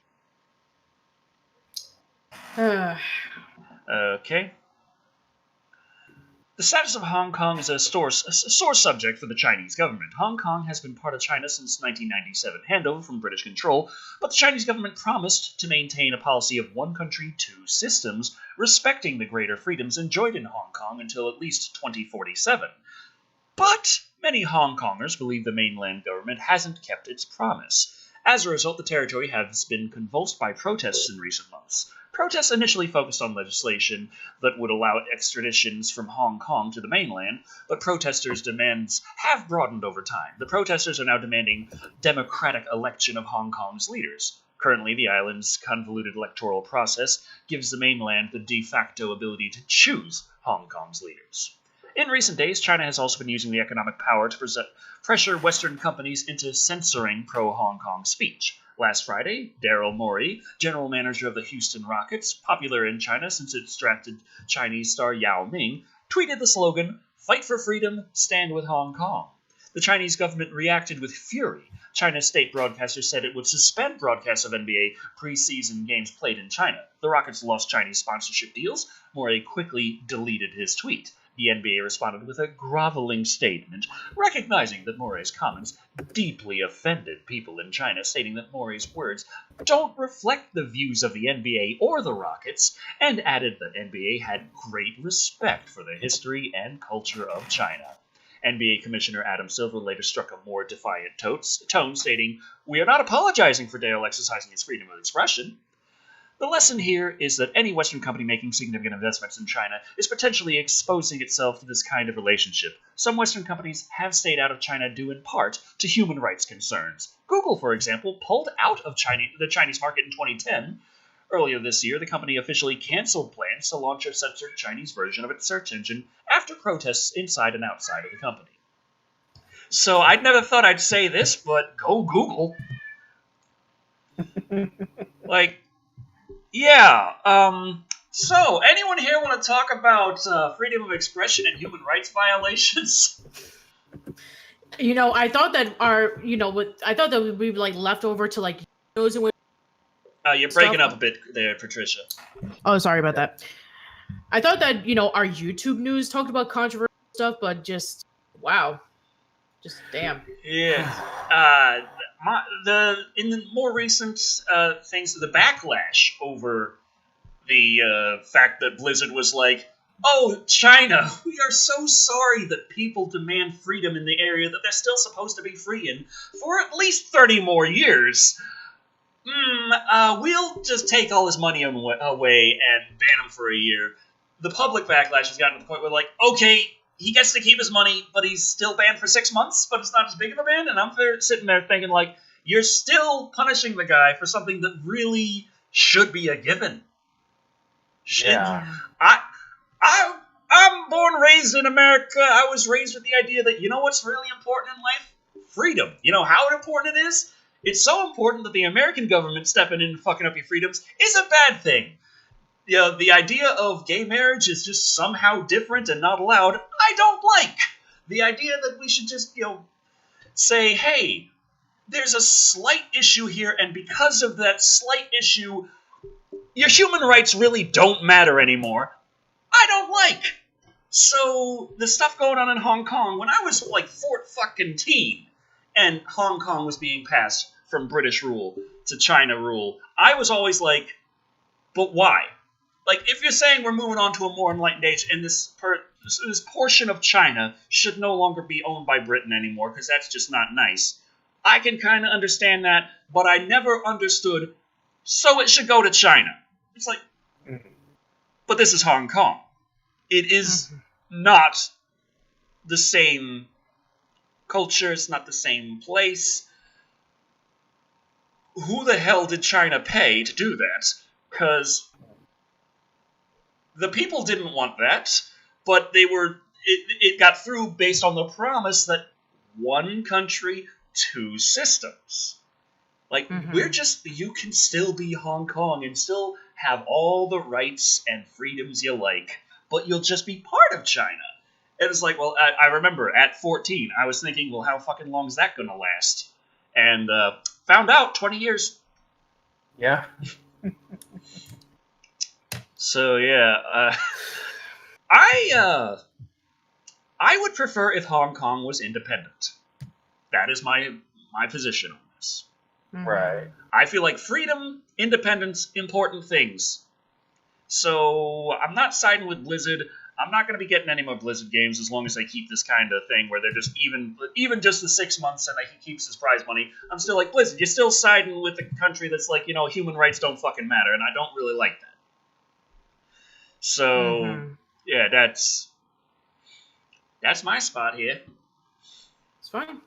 Okay. The status of Hong Kong is a sore subject for the Chinese government. Hong Kong has been part of China since 1997, handover from British control, but the Chinese government promised to maintain a policy of one country, two systems, respecting the greater freedoms enjoyed in Hong Kong until at least 2047. But many Hong Kongers believe the mainland government hasn't kept its promise. As a result, the territory has been convulsed by protests in recent months. Protests initially focused on legislation that would allow extraditions from Hong Kong to the mainland, but protesters' demands have broadened over time. The protesters are now demanding democratic election of Hong Kong's leaders. Currently, the island's convoluted electoral process gives the mainland the de facto ability to choose Hong Kong's leaders. In recent days, China has also been using the economic power to pressure Western companies into censoring pro-Hong Kong speech. Last Friday, Daryl Morey, general manager of the Houston Rockets, popular in China since its drafted Chinese star Yao Ming, tweeted the slogan, "Fight for freedom, stand with Hong Kong." The Chinese government reacted with fury. China's state broadcaster said it would suspend broadcasts of NBA preseason games played in China. The Rockets lost Chinese sponsorship deals. Morey quickly deleted his tweet. The NBA responded with a groveling statement, recognizing that Morey's comments deeply offended people in China, stating that Morey's words don't reflect the views of the NBA or the Rockets, and added that NBA had great respect for the history and culture of China. NBA Commissioner Adam Silver later struck a more defiant tone, stating, "We are not apologizing for Dale exercising his freedom of expression." The lesson here is that any Western company making significant investments in China is potentially exposing itself to this kind of relationship. Some Western companies have stayed out of China due in part to human rights concerns. Google, for example, pulled out of the Chinese market in 2010. Earlier this year, the company officially canceled plans to launch a censored Chinese version of its search engine after protests inside and outside of the company. So I'd never thought I'd say this, but go Google. So, anyone here want to talk about freedom of expression and human rights violations? I thought that I thought that we'd be left over to news and you're breaking up a bit there, Patricia. Oh, sorry about that. I thought that our YouTube news talked about controversial stuff, but just damn. Yeah. In the more recent things, the backlash over the fact that Blizzard was like, "Oh, China, we are so sorry that people demand freedom in the area that they're still supposed to be free in for at least 30 more years. We'll just take all his money away and ban him for a year." The public backlash has gotten to the point where, okay, he gets to keep his money, but he's still banned for 6 months, but it's not as big of a ban, and I'm sitting there thinking, you're still punishing the guy for something that really should be a given. Yeah. I'm born and raised in America. I was raised with the idea that, what's really important in life? Freedom. You know how important it is? It's so important that the American government stepping in and fucking up your freedoms is a bad thing. The idea of gay marriage is just somehow different and not allowed, I don't like. The idea that we should just, say, hey, there's a slight issue here, and because of that slight issue, your human rights really don't matter anymore, I don't like. So, the stuff going on in Hong Kong, when I was, 14, and Hong Kong was being passed from British rule to China rule, I was always like, but why? If you're saying we're moving on to a more enlightened age, and this portion of China should no longer be owned by Britain anymore, because that's just not nice, I can kind of understand that, but I never understood, so it should go to China. It's but this is Hong Kong. It is not the same culture, it's not the same place. Who the hell did China pay to do that? Because the people didn't want that, but it got through based on the promise that one country, two systems. Like, you can still be Hong Kong and still have all the rights and freedoms you like, but you'll just be part of China. And it's like, well, I remember at 14, I was thinking, well, how fucking long is that gonna last? And found out 20 years. Yeah. So, yeah, I would prefer if Hong Kong was independent. That is my position on this. Right. I feel like freedom, independence, important things. So I'm not siding with Blizzard. I'm not going to be getting any more Blizzard games as long as they keep this kind of thing where they're just even just the 6 months and he keeps his prize money. I'm still like, Blizzard, you're still siding with a country that's like, human rights don't fucking matter, and I don't really like that. So, yeah, that's my spot here. It's fine.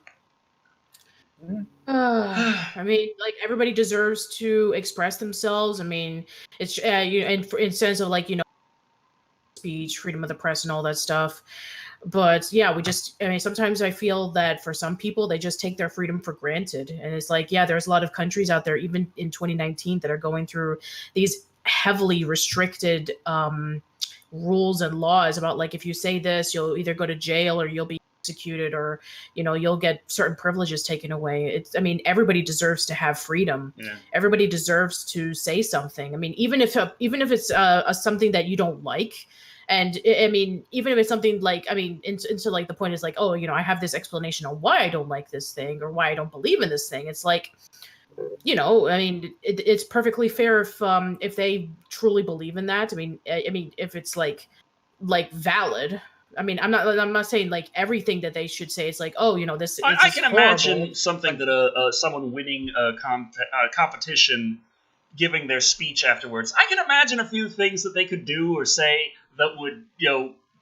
I mean, like, everybody deserves to express themselves. I mean, it's in sense of like, speech, freedom of the press, and all that stuff. But yeah, sometimes I feel that for some people, they just take their freedom for granted. And it's like, yeah, there's a lot of countries out there, even in 2019, that are going through these heavily restricted rules and laws about, like, if you say this, you'll either go to jail or you'll be executed, or you'll get certain privileges taken away. Everybody deserves to have freedom. Yeah. Everybody deserves to say something. I mean, even if it's something that you don't like, and even if it's something like, into like the point is like, oh, I have this explanation on why I don't like this thing or why I don't believe in this thing. It's like, it's perfectly fair if they truly believe in that. If it's like valid. I'm not saying like everything that they should say. It's like, oh, this. I can imagine something that someone winning a competition, giving their speech afterwards. I can imagine a few things that they could do or say that would,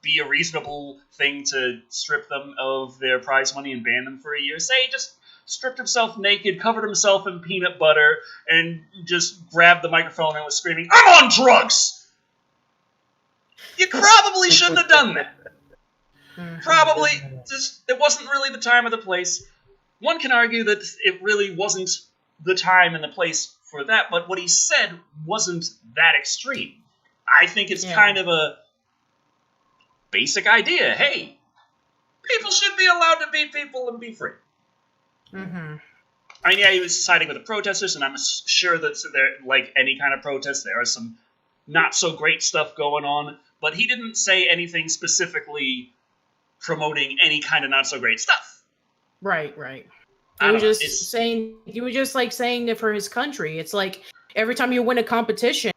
be a reasonable thing to strip them of their prize money and ban them for a year. Say, just stripped himself naked, covered himself in peanut butter, and just grabbed the microphone and was screaming, "I'm on drugs!" You probably shouldn't have done that. Probably, it wasn't really the time or the place. One can argue that it really wasn't the time and the place for that, but what he said wasn't that extreme. I think it's kind of a basic idea. Hey, people should be allowed to be people and be free. He was siding with the protesters, and I'm sure that there, like any kind of protest, there are some not so great stuff going on, but he didn't say anything specifically promoting any kind of not so great stuff. Right. You were just saying it for his country. It's like every time you win a competition.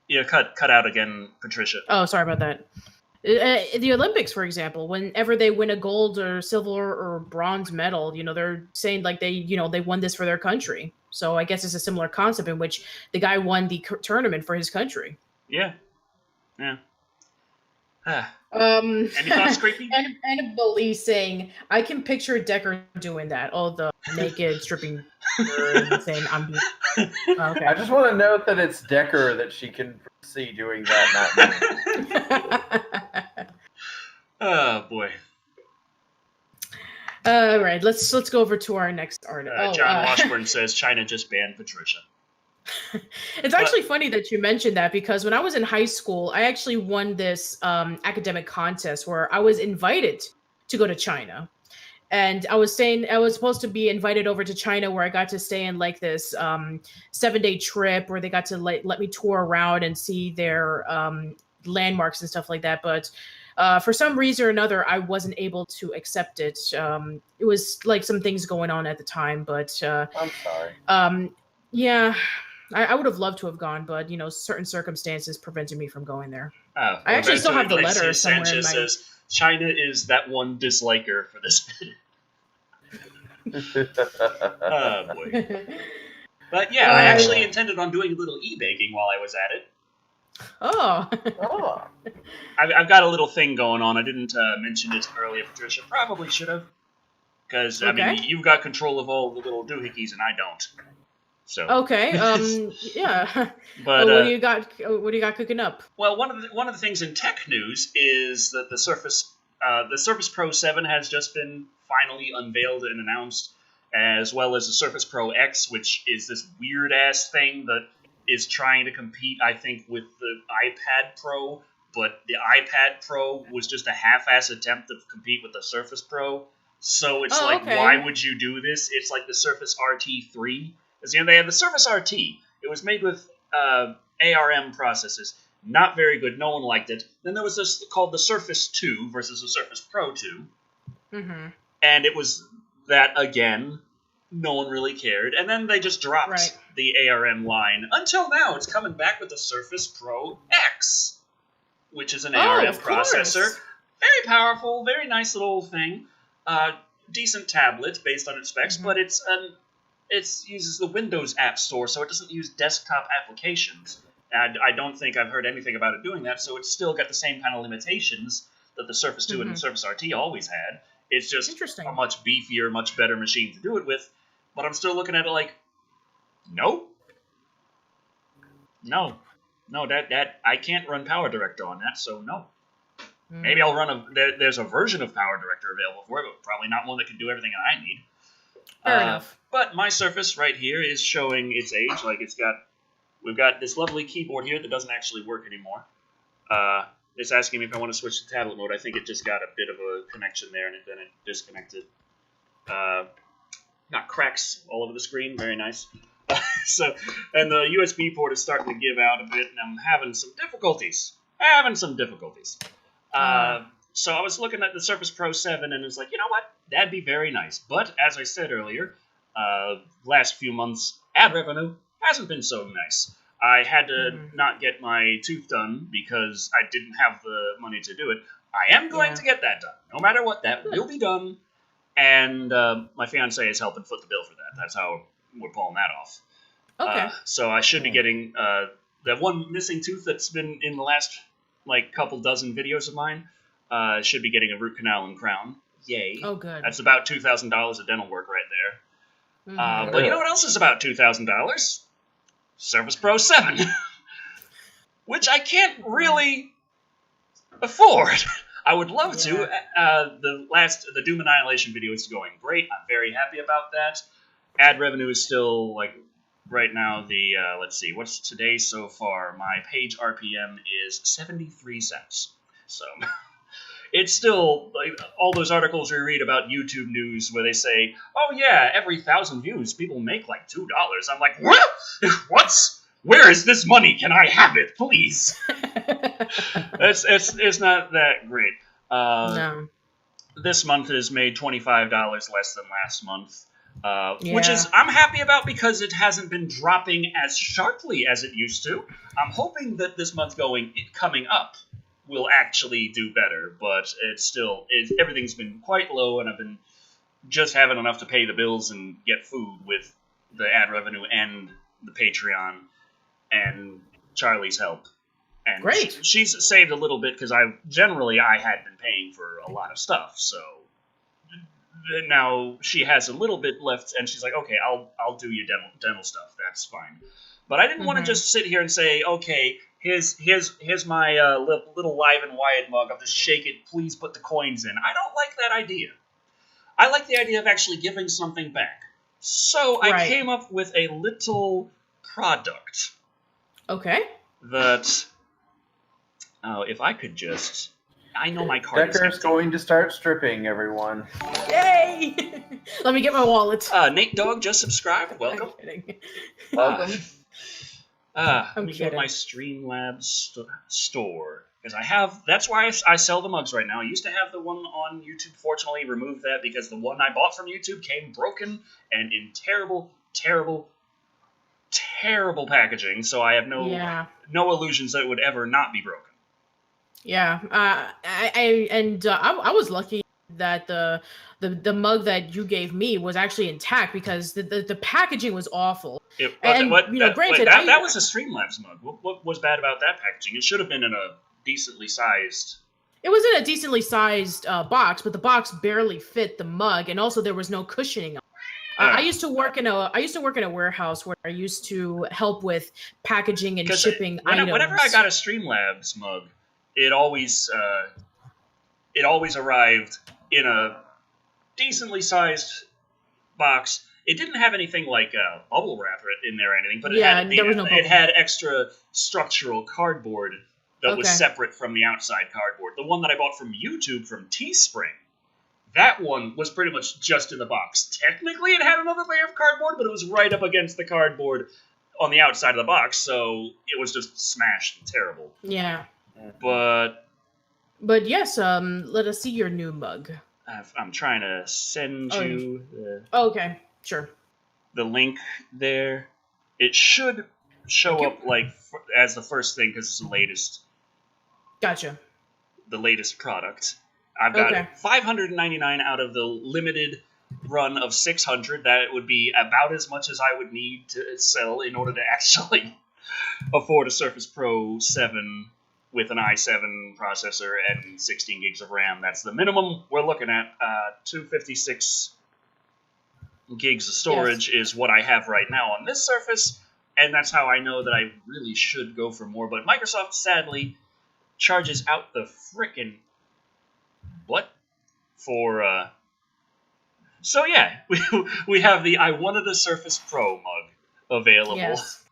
Yeah, cut out again, Patricia. Oh, sorry about that. The Olympics, for example, whenever they win a gold or silver or bronze medal, they're saying like they won this for their country. So I guess it's a similar concept in which the guy won the tournament for his country. Yeah. Any thoughts, Creepy? And Billy saying, I can picture Decker doing that. All the naked, stripping, and saying, I'm doing okay. I just want to note that it's Decker that she can see doing that, not me. Oh, boy. All right, let's go over to our next article. John Washburn says, China just banned Patricia. It's actually funny that you mentioned that, because when I was in high school, I actually won this academic contest where I was invited to go to China. And I was supposed to be invited over to China, where I got to stay in like this 7-day trip where they got to let me tour around and see their landmarks and stuff like that. But for some reason or another, I wasn't able to accept it. It was like some things going on at the time, but I'm sorry. Yeah. I would have loved to have gone, but certain circumstances prevented me from going there. I actually still have the letter somewhere. Sanchez says China is that one disliker for this video. Oh boy! But yeah, I actually intended on doing a little e-baking while I was at it. Oh. I've got a little thing going on. I didn't mention it earlier, Patricia. Probably should have, because you've got control of all the little doohickeys and I don't. So. Okay. Yeah. But what do you got? What do you got cooking up? Well, one of the things in tech news is that the Surface Pro 7 has just been finally unveiled and announced, as well as the Surface Pro X, which is this weird-ass thing that is trying to compete, I think, with the iPad Pro, but the iPad Pro was just a half-ass attempt to compete with the Surface Pro. So it's why would you do this? It's like the Surface RT3. Because, they had the Surface RT. It was made with ARM processors. Not very good. No one liked it. Then there was this called the Surface 2 versus the Surface Pro 2. Mm-hmm. And it was that again. No one really cared. And then they just dropped the ARM line. Until now, it's coming back with the Surface Pro X, which is an ARM processor. Very powerful, very nice little thing. Decent tablet based on its specs, but it uses the Windows App Store, so it doesn't use desktop applications. And I don't think I've heard anything about it doing that, so it's still got the same kind of limitations that the Surface 2 and the Surface RT always had. It's just a much beefier, much better machine to do it with. But I'm still looking at it like, no, that I can't run PowerDirector on that, so no. Maybe I'll run there's a version of PowerDirector available for it, but probably not one that can do everything I need. Fair enough. But my Surface right here is showing its age. Like we've got this lovely keyboard here that doesn't actually work anymore. It's asking me if I want to switch to tablet mode. I think it just got a bit of a connection there, and then it disconnected. Got cracks all over the screen. Very nice. And the USB port is starting to give out a bit, and I'm having some difficulties. So I was looking at the Surface Pro 7, and it's like, you know what? That'd be very nice. But as I said earlier, last few months, ad revenue hasn't been so nice. I had to not get my tooth done because I didn't have the money to do it. I am going to get that done. No matter what, that will be done. And my fiance is helping foot the bill for that. That's how we're pulling that off. Okay. So I should be getting that one missing tooth that's been in the last couple dozen videos of mine. Should be getting a root canal and crown. Yay. Oh, good. That's about $2,000 of dental work right there. But you know what else is about $2,000? Surface Pro 7. Which I can't really afford. I would love to. The Doom Annihilation video is going great. I'm very happy about that. Ad revenue is still, right now, let's see, what's today so far? My page RPM is 73 cents. So, it's still, all those articles we read about YouTube news where they say, oh yeah, every 1,000 views, people make $2. I'm like, what? Where is this money? Can I have it, please? It's not that great. No. This month has made $25 less than last month. Which is I'm happy about because it hasn't been dropping as sharply as it used to. I'm hoping that this month coming up will actually do better, but everything's been quite low, and I've been just having enough to pay the bills and get food with the ad revenue and the Patreon and Charlie's help. And great. She's saved a little bit because I had been paying for a lot of stuff, so now she has a little bit left, and she's like, okay, I'll do your dental stuff. That's fine. But I didn't want to just sit here and say, okay, here's my little Live and Wyatt mug. I'll just shake it. Please put the coins in. I don't like that idea. I like the idea of actually giving something back. So I came up with a little product. Okay. That, if I could just... I know my card Decker's going to start stripping, everyone. Yay! Let me get my wallet. Nate Dogg just subscribed. Welcome. I'm kidding. Welcome. Let me get my Streamlabs store. Because that's why I sell the mugs right now. I used to have the one on YouTube. Fortunately, removed that because the one I bought from YouTube came broken and in terrible, terrible, terrible packaging. So I have no illusions that it would ever not be broken. Yeah, I was lucky that the mug that you gave me was actually intact because the packaging was awful. Granted, that was a Streamlabs mug. What was bad about that packaging? It should have been in a decently sized. It was in a decently sized box, but the box barely fit the mug, and also there was no cushioning. I used to work in a warehouse where I used to help with packaging and shipping items. Whenever I got a Streamlabs mug, it always arrived in a decently sized box. It didn't have anything like bubble wrap in there or anything, but it had extra structural cardboard that was separate from the outside cardboard. The one that I bought from YouTube from Teespring, that one was pretty much just in the box. Technically, it had another layer of cardboard, but it was right up against the cardboard on the outside of the box, so it was just smashed and terrible. Yeah. But yes, let us see your new mug. I'm trying to send you okay, sure. The link there. It should show up as the first thing because it's the latest. Gotcha. The latest product. I've got 599 out of the limited run of 600. That would be about as much as I would need to sell in order to actually afford a Surface Pro 7 with an i7 processor and 16 gigs of RAM. That's the minimum we're looking at. 256 gigs of storage is what I have right now on this Surface, and that's how I know that I really should go for more. But Microsoft, sadly, charges out the frickin' what for so yeah, we have the I wanted a Surface Pro mug available. Yes.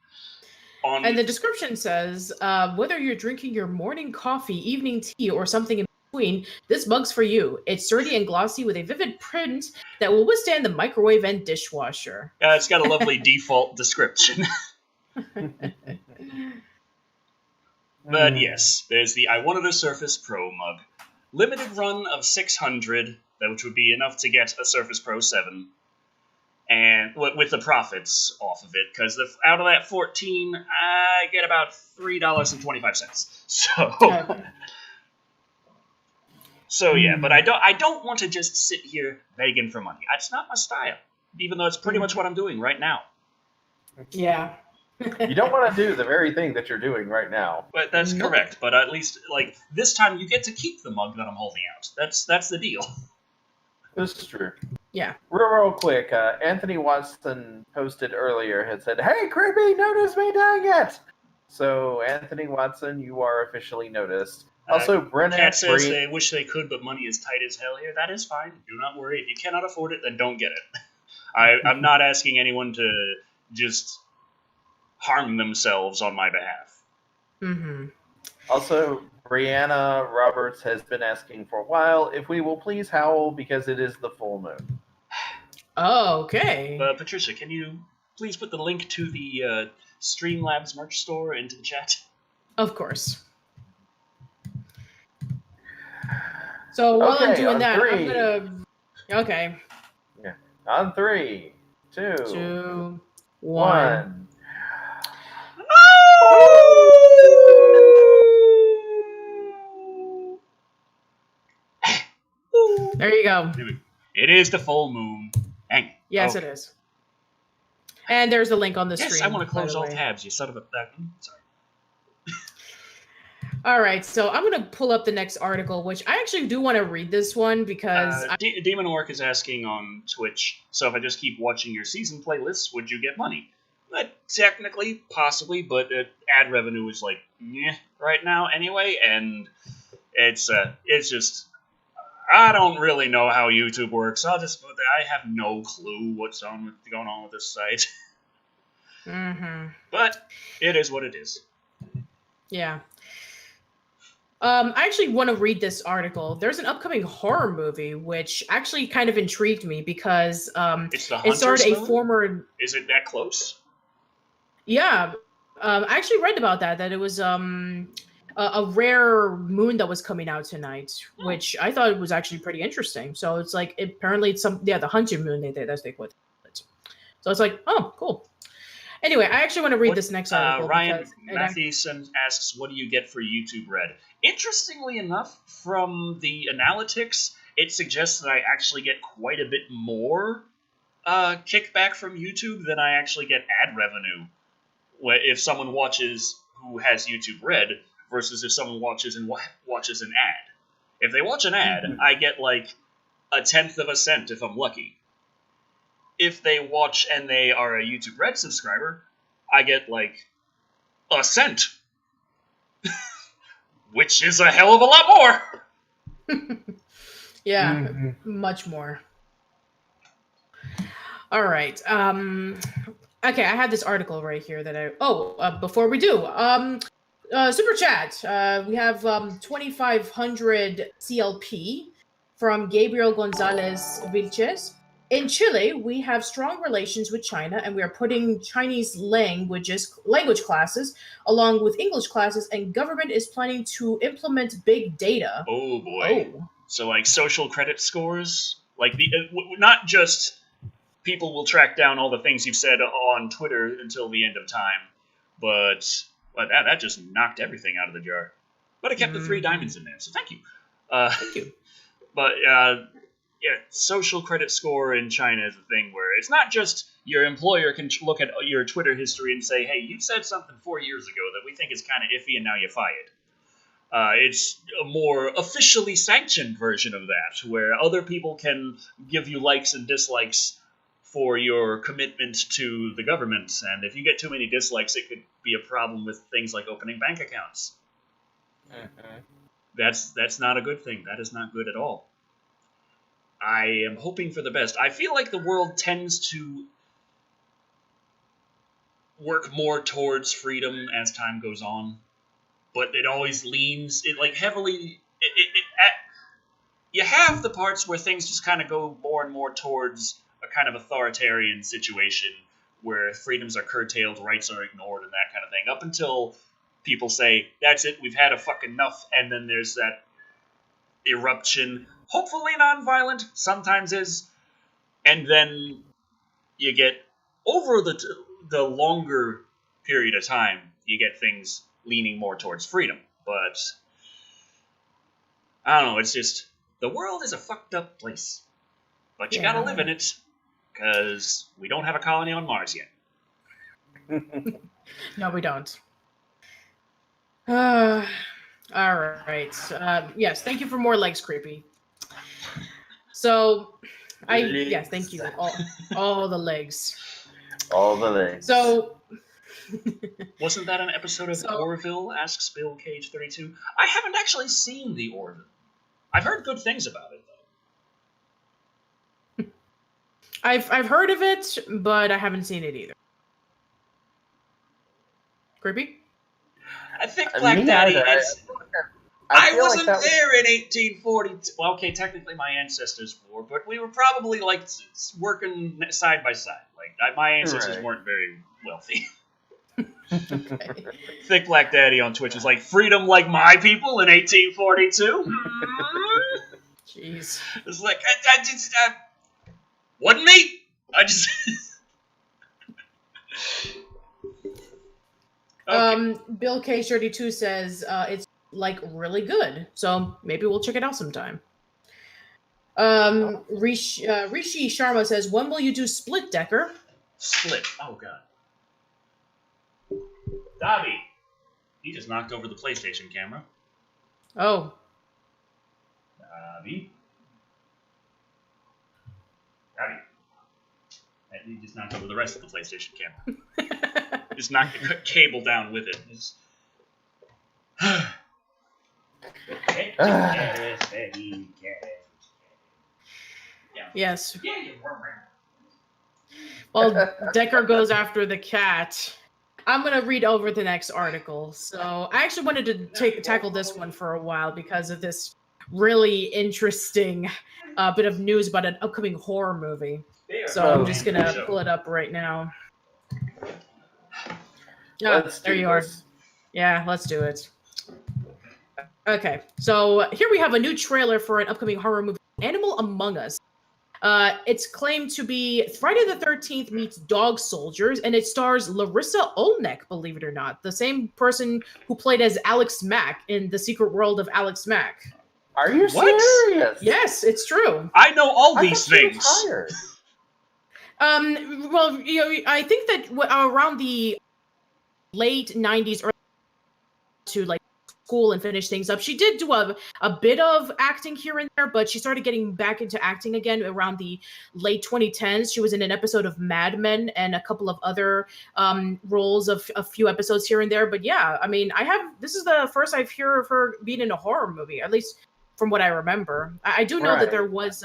And the description says, whether you're drinking your morning coffee, evening tea, or something in between, this mug's for you. It's sturdy and glossy with a vivid print that will withstand the microwave and dishwasher. It's got a lovely default description. But yes, there's the I wanted a Surface Pro mug. Limited run of 600, which would be enough to get a Surface Pro 7. And with the profits off of it, because out of that 14, I get about $3.25. So yeah, but I don't want to just sit here begging for money. That's not my style, even though it's pretty much what I'm doing right now. Yeah. You don't want to do the very thing that you're doing right now. But that's correct. But at least this time, you get to keep the mug that I'm holding out. That's the deal. This is true. Yeah. Real quick, Anthony Watson posted earlier, had said, "Hey, Creepy, notice me doing it!" So, Anthony Watson, you are officially noticed. Also, Brennan Cat says they wish they could, but money is tight as hell here. That is fine. Do not worry. If you cannot afford it, then don't get it. I'm not asking anyone to just harm themselves on my behalf. Mm-hmm. Also, Brianna Roberts has been asking for a while if we will please howl because it is the full moon. Oh, okay. Patricia, can you please put the link to the Streamlabs merch store into the chat? Of course. So while I'm doing that, I'm gonna... Okay. Yeah. On 3, 2, 1. There you go. It is the full moon. Dang. Yes, it is. And there's a link on the screen. Yes, I want to close all tabs, you son of a... Sorry. All right, so I'm going to pull up the next article, which I actually do want to read this one because... Demon Orc is asking on Twitch, so if I just keep watching your season playlists, would you get money? Technically, possibly, but ad revenue is right now anyway, and it's just... I don't really know how YouTube works. I have no clue what's going on with this site. Mm-hmm. But it is what it is. Yeah. I actually want to read this article. There's an upcoming horror movie, which actually kind of intrigued me because it's the Hunter starred a Stone? former... Is it that close? Yeah. I actually read about that it was... a rare moon that was coming out tonight, which I thought was actually pretty interesting. So it's apparently it's the Hunter moon that's they put it. So it's oh, cool. Anyway, I actually want to read this next article. Ryan Mathieson asks, what do you get for YouTube Red? Interestingly enough, from the analytics, it suggests that I actually get quite a bit more kickback from YouTube than I actually get ad revenue. If someone watches who has YouTube Red, versus if someone watches an ad. If they watch an ad, I get 1/10 of a cent if I'm lucky. If they watch and they are a YouTube Red subscriber, I get a cent. Which is a hell of a lot more! Yeah, much more. All right. Okay, I had this article right here that before we do, super chat. We have 2,500 CLP from Gabriel Gonzalez Vilches. In Chile, we have strong relations with China, and we are putting Chinese language classes along with English classes, and government is planning to implement big data. Oh boy! Oh. So like social credit scores, like not just people will track down all the things you've said on Twitter until the end of time, but that just knocked everything out of the jar. But it kept the 3 diamonds in there, so thank you. Thank you. But social credit score in China is a thing where it's not just your employer can look at your Twitter history and say, hey, you said something 4 years ago that we think is kind of iffy and now you're fired. It's a more officially sanctioned version of that, where other people can give you likes and dislikes for your commitment to the government, and if you get too many dislikes, it could be a problem with things like opening bank accounts. Mm-hmm. That's not a good thing. That is not good at all. I am hoping for the best. I feel like the world tends to work more towards freedom as time goes on, but it always leans heavily. You have the parts where things just kind of go more and more towards a kind of authoritarian situation where freedoms are curtailed, rights are ignored, and that kind of thing, up until people say, that's it, we've had a fucking enough, and then there's that eruption, hopefully non-violent, sometimes is, and then you get, over the longer period of time, you get things leaning more towards freedom, but I don't know, it's just, the world is a fucked up place, but you gotta live in it, because we don't have a colony on Mars yet. No, we don't. All right. Yes, thank you for more legs, creepy. So, yes, thank you. All the legs. All the legs. So, wasn't that an episode of Orville? Asks Bill Cage 32. I haven't actually seen the Orville. I've heard good things about it, though. I've heard of it, but I haven't seen it either. Creepy? I think Black Daddy. I wasn't there in 1842. Well, okay, technically my ancestors were, but we were probably working side by side. My ancestors weren't very wealthy. Okay. Thick Black Daddy on Twitch is like, freedom like my people in 1842. Jeez. It's like I just wasn't me. I just. Okay. Bill K32 says it's really good, so maybe we'll check it out sometime. Rishi Sharma says, when will you do Split, Decker? Split. Oh god. Dobby, he just knocked over the PlayStation camera. Oh. Dobby. He just knocked over the rest of the PlayStation camera. Just knocked the cable down with it. Yes. Well, Decker goes after the cat. I'm going to read over the next article. So I actually wanted to tackle this one for a while because of this really interesting bit of news about an upcoming horror movie. So I'm just going to pull it up right now. There you are. Yeah, let's do it. Okay, so here we have a new trailer for an upcoming horror movie, Animal Among Us. It's claimed to be Friday the 13th meets Dog Soldiers, and it stars Larissa Olnek, believe it or not, the same person who played as Alex Mack in The Secret World of Alex Mack. Are you serious? Yes, it's true. I know all these things. Well, I think that around the late 90s, early to school and finish things up, she did do a bit of acting here and there, but she started getting back into acting again around the late 2010s. She was in an episode of Mad Men and a couple of other roles of a few episodes here and there. But yeah, I mean, this is the first I've heard of her being in a horror movie, at least from what I remember. I do know that there was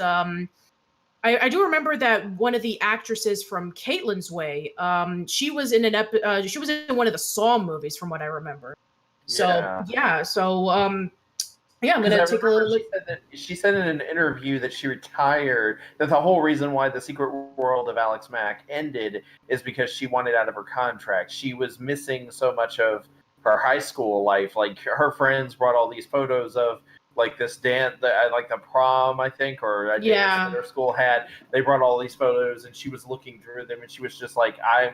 I do remember that one of the actresses from Caitlin's Way, she was in she was in one of the Saw movies, from what I remember. So yeah, I'm gonna take a little look. She said in an interview that she retired. That the whole reason why the Secret World of Alex Mack ended is because she wanted out of her contract. She was missing so much of her high school life. Like her friends brought all these photos of like this dance, like the prom, I think, or a dance that her school had. They brought all these photos, and she was looking through them, and she was just like, I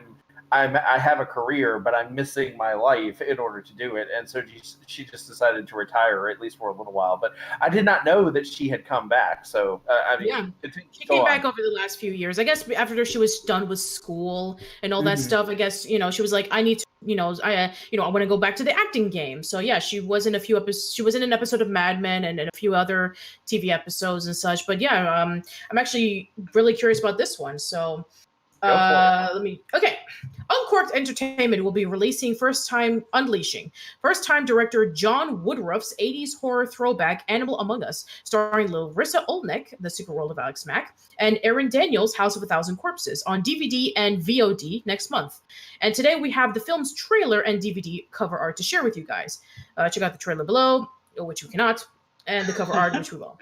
have a career, but I'm missing my life in order to do it. And so she just decided to retire, at least for a little while. But I did not know that she had come back. So, I mean, she came back over the last few years. I guess after she was done with school and all that stuff, I guess, she was like, I need to, I want to go back to the acting game. So yeah, she was in a few episodes. She was in an episode of Mad Men and a few other TV episodes and such. But yeah, I'm actually really curious about this one. So, Uncorked Entertainment will be releasing Unleashing first-time director John Woodruff's 80s horror throwback Animal Among Us, starring Larissa Olnek, The Secret World of Alex Mack, and Aaron Daniels' House of a Thousand Corpses on DVD and VOD next month. And today we have the film's trailer and DVD cover art to share with you guys. Check out the trailer below, which you cannot, and the cover art, which we will.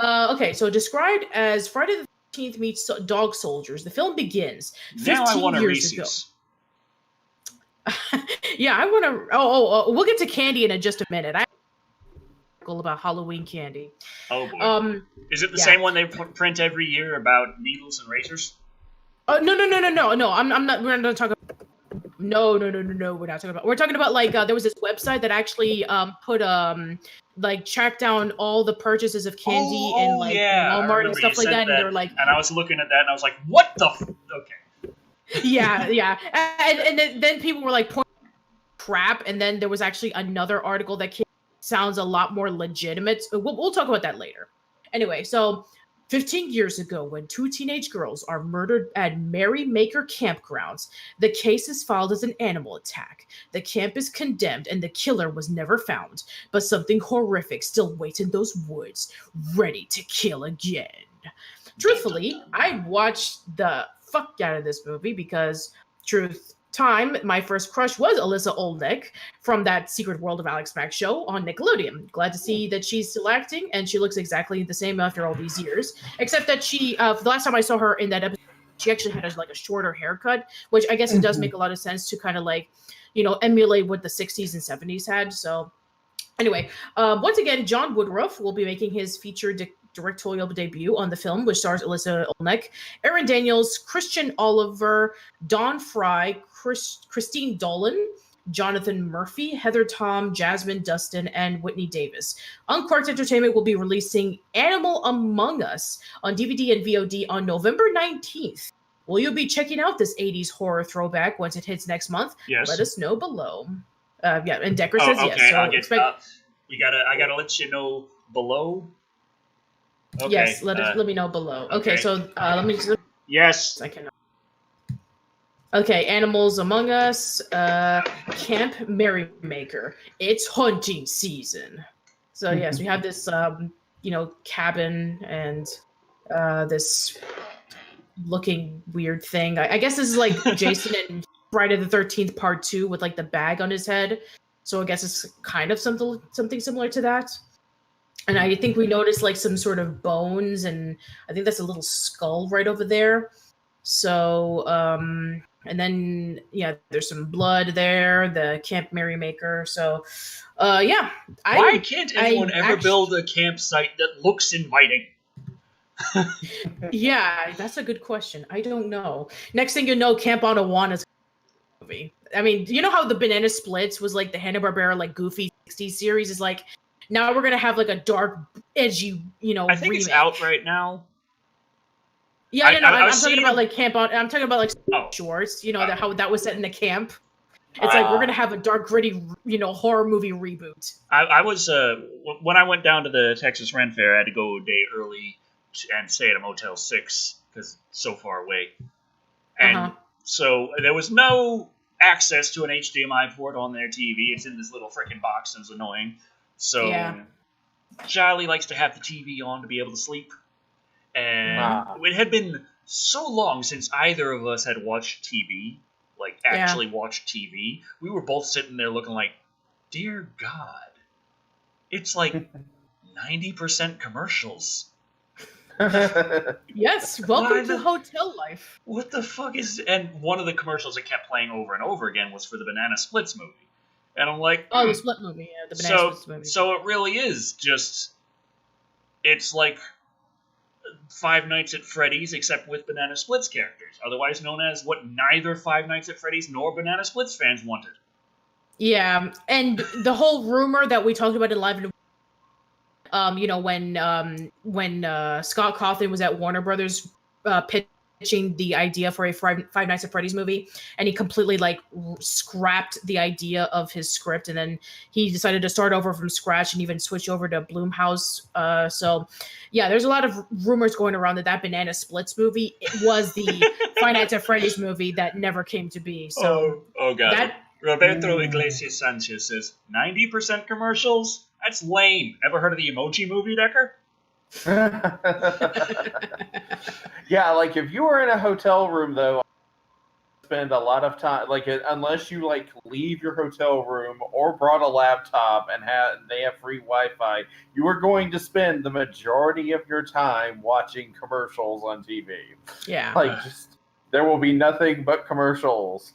Okay, so described as Friday the 13th meets Dog Soldiers. The film begins 15 years ago. Yeah, I want to. We'll get to candy in just a minute. I about Halloween candy. Oh boy. Is it the same one they print every year about needles and razors? No. I'm not. We're not talking. No. We're not talking about. We're talking about like there was this website that actually put like track down all the purchases of candy in like Walmart and stuff like that, and they're like. And I was looking at that, and I was like, "What the? Okay." Yeah, and then people were like, "Crap!" And then there was actually another article that sounds a lot more legitimate. We'll talk about that later. Anyway, so 15 years ago, when two teenage girls are murdered at Merrymaker campgrounds, the case is filed as an animal attack. The camp is condemned and the killer was never found, but something horrific still waits in those woods, ready to kill again. Truthfully, I watched the fuck out of this movie because, my first crush was Alyssa Olnek from that Secret World of Alex Mack show on Nickelodeon. Glad to see that she's still acting, and she looks exactly the same after all these years. Except that she, the last time I saw her in that episode, she actually had a shorter haircut, which I guess it does make a lot of sense to kind of like, emulate what the 60s and 70s had. So anyway, once again, John Woodruff will be making his feature directorial debut on the film, which stars Alyssa Olnek, Aaron Daniels, Christian Oliver, Dawn Fry, Christine Dolan, Jonathan Murphy, Heather Tom, Jasmine Dustin, and Whitney Davis. Uncorked Entertainment will be releasing Animal Among Us on DVD and VOD on November 19th. Will you be checking out this 80s horror throwback once it hits next month? Yes. Let us know below. And Decker says okay. yes. So I gotta let you know below. Okay. Yes, let me know below. Okay, so let me just. Yes. I cannot. Okay, Animals Among Us, Camp Merrymaker. It's hunting season. So yes, we have this, cabin and this looking weird thing. I guess this is like Jason and Friday the 13th Part 2 with like the bag on his head. So I guess it's kind of something similar to that. And I think we noticed like some sort of bones, and I think that's a little skull right over there. So, and then, there's some blood there, the Camp Merrymaker. So, Why can't anyone ever build a campsite that looks inviting? Yeah, that's a good question. I don't know. Next thing you know, Camp on Awana's movie. I mean, you know how the Banana Splits was like the Hanna-Barbera, like goofy 60s series is like, now we're gonna have like a dark, edgy, I think remake. It's out right now. Yeah, I'm talking about like I'm talking about like shorts. How that was set in a camp. It's like we're gonna have a dark, gritty, horror movie reboot. I was when I went down to the Texas Ren Fair, I had to go a day early and stay at a Motel 6 because it's so far away, and so there was no access to an HDMI port on their TV. It's in this little freaking box, and it's annoying. So Charlie likes to have the TV on to be able to sleep. And it had been so long since either of us had watched TV, like actually watched TV. We were both sitting there looking like, dear God, it's like 90% commercials. Yes, welcome to hotel life. What the fuck is... And one of the commercials that kept playing over and over again was for the Banana Splits movie. And I'm like... Oh, the Split movie, yeah, the Banana Splits movie. So it really is just... It's like Five Nights at Freddy's, except with Banana Splits characters. Otherwise known as what neither Five Nights at Freddy's nor Banana Splits fans wanted. Yeah, and the whole rumor that we talked about in Live and when Scott Cawthon was at Warner Brothers pitching the idea for a Five Nights at Freddy's movie, and he completely scrapped the idea of his script, and then he decided to start over from scratch and even switch over to Blumhouse. So yeah, there's a lot of rumors going around that Banana Splits movie was the Five Nights at Freddy's movie that never came to be. So oh god. Roberto Iglesias Sanchez says 90% commercials? That's lame. Ever heard of the Emoji Movie, Decker? Yeah, like if you were in a hotel room, though, spend a lot of time, unless you leave your hotel room or brought a laptop and they have free Wi-Fi, you are going to spend the majority of your time watching commercials on TV. Yeah. There will be nothing but commercials.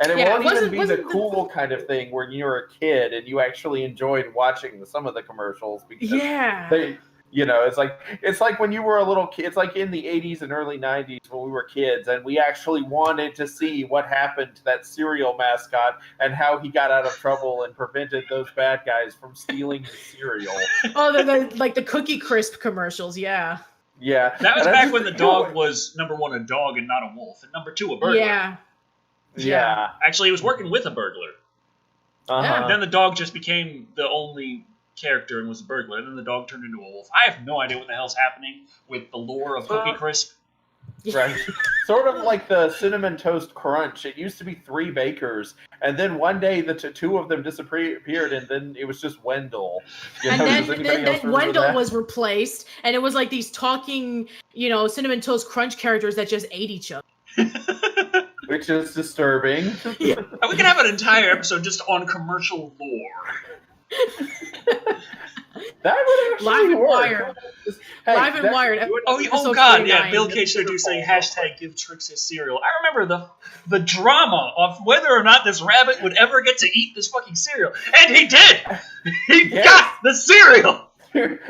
And it won't even be the cool kind of thing where you're a kid and you actually enjoyed watching some of the commercials because they, it's like when you were a little kid. It's like in the 80s and early 90s when we were kids and we actually wanted to see what happened to that cereal mascot and how he got out of trouble and prevented those bad guys from stealing his cereal. Oh, the Cookie Crisp commercials, yeah. Yeah. That was back when the dog was, number one, a dog and not a wolf, and number two, a burglar. Yeah. Actually, he was working with a burglar. And then the dog just became the only character and was a burglar, and then the dog turned into a wolf. I have no idea what the hell's happening with the lore of Cookie Crisp. Right. Sort of like the Cinnamon Toast Crunch. It used to be 3 bakers, and then one day the two of them disappeared, and then it was just Wendell. Then Wendell was replaced, and it was like these talking, Cinnamon Toast Crunch characters that just ate each other. Which is disturbing. Yeah. We can have an entire episode just on commercial lore. That would actually Live and work. Wired. Live and Wired. Oh God, yeah. Bill Cage should do saying #give Trix his cereal. I remember the drama of whether or not this rabbit would ever get to eat this fucking cereal. And he did! He got the cereal!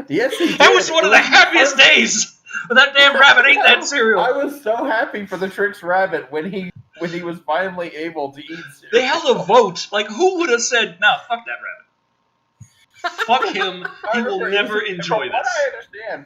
Yes, he did. That was one of the happiest days when that damn rabbit ate that cereal. I was so happy for the Trix rabbit when he was finally able to eat cereal. They held a vote. Who would have said, "Nah, fuck that rabbit. Fuck him. He will never enjoy this."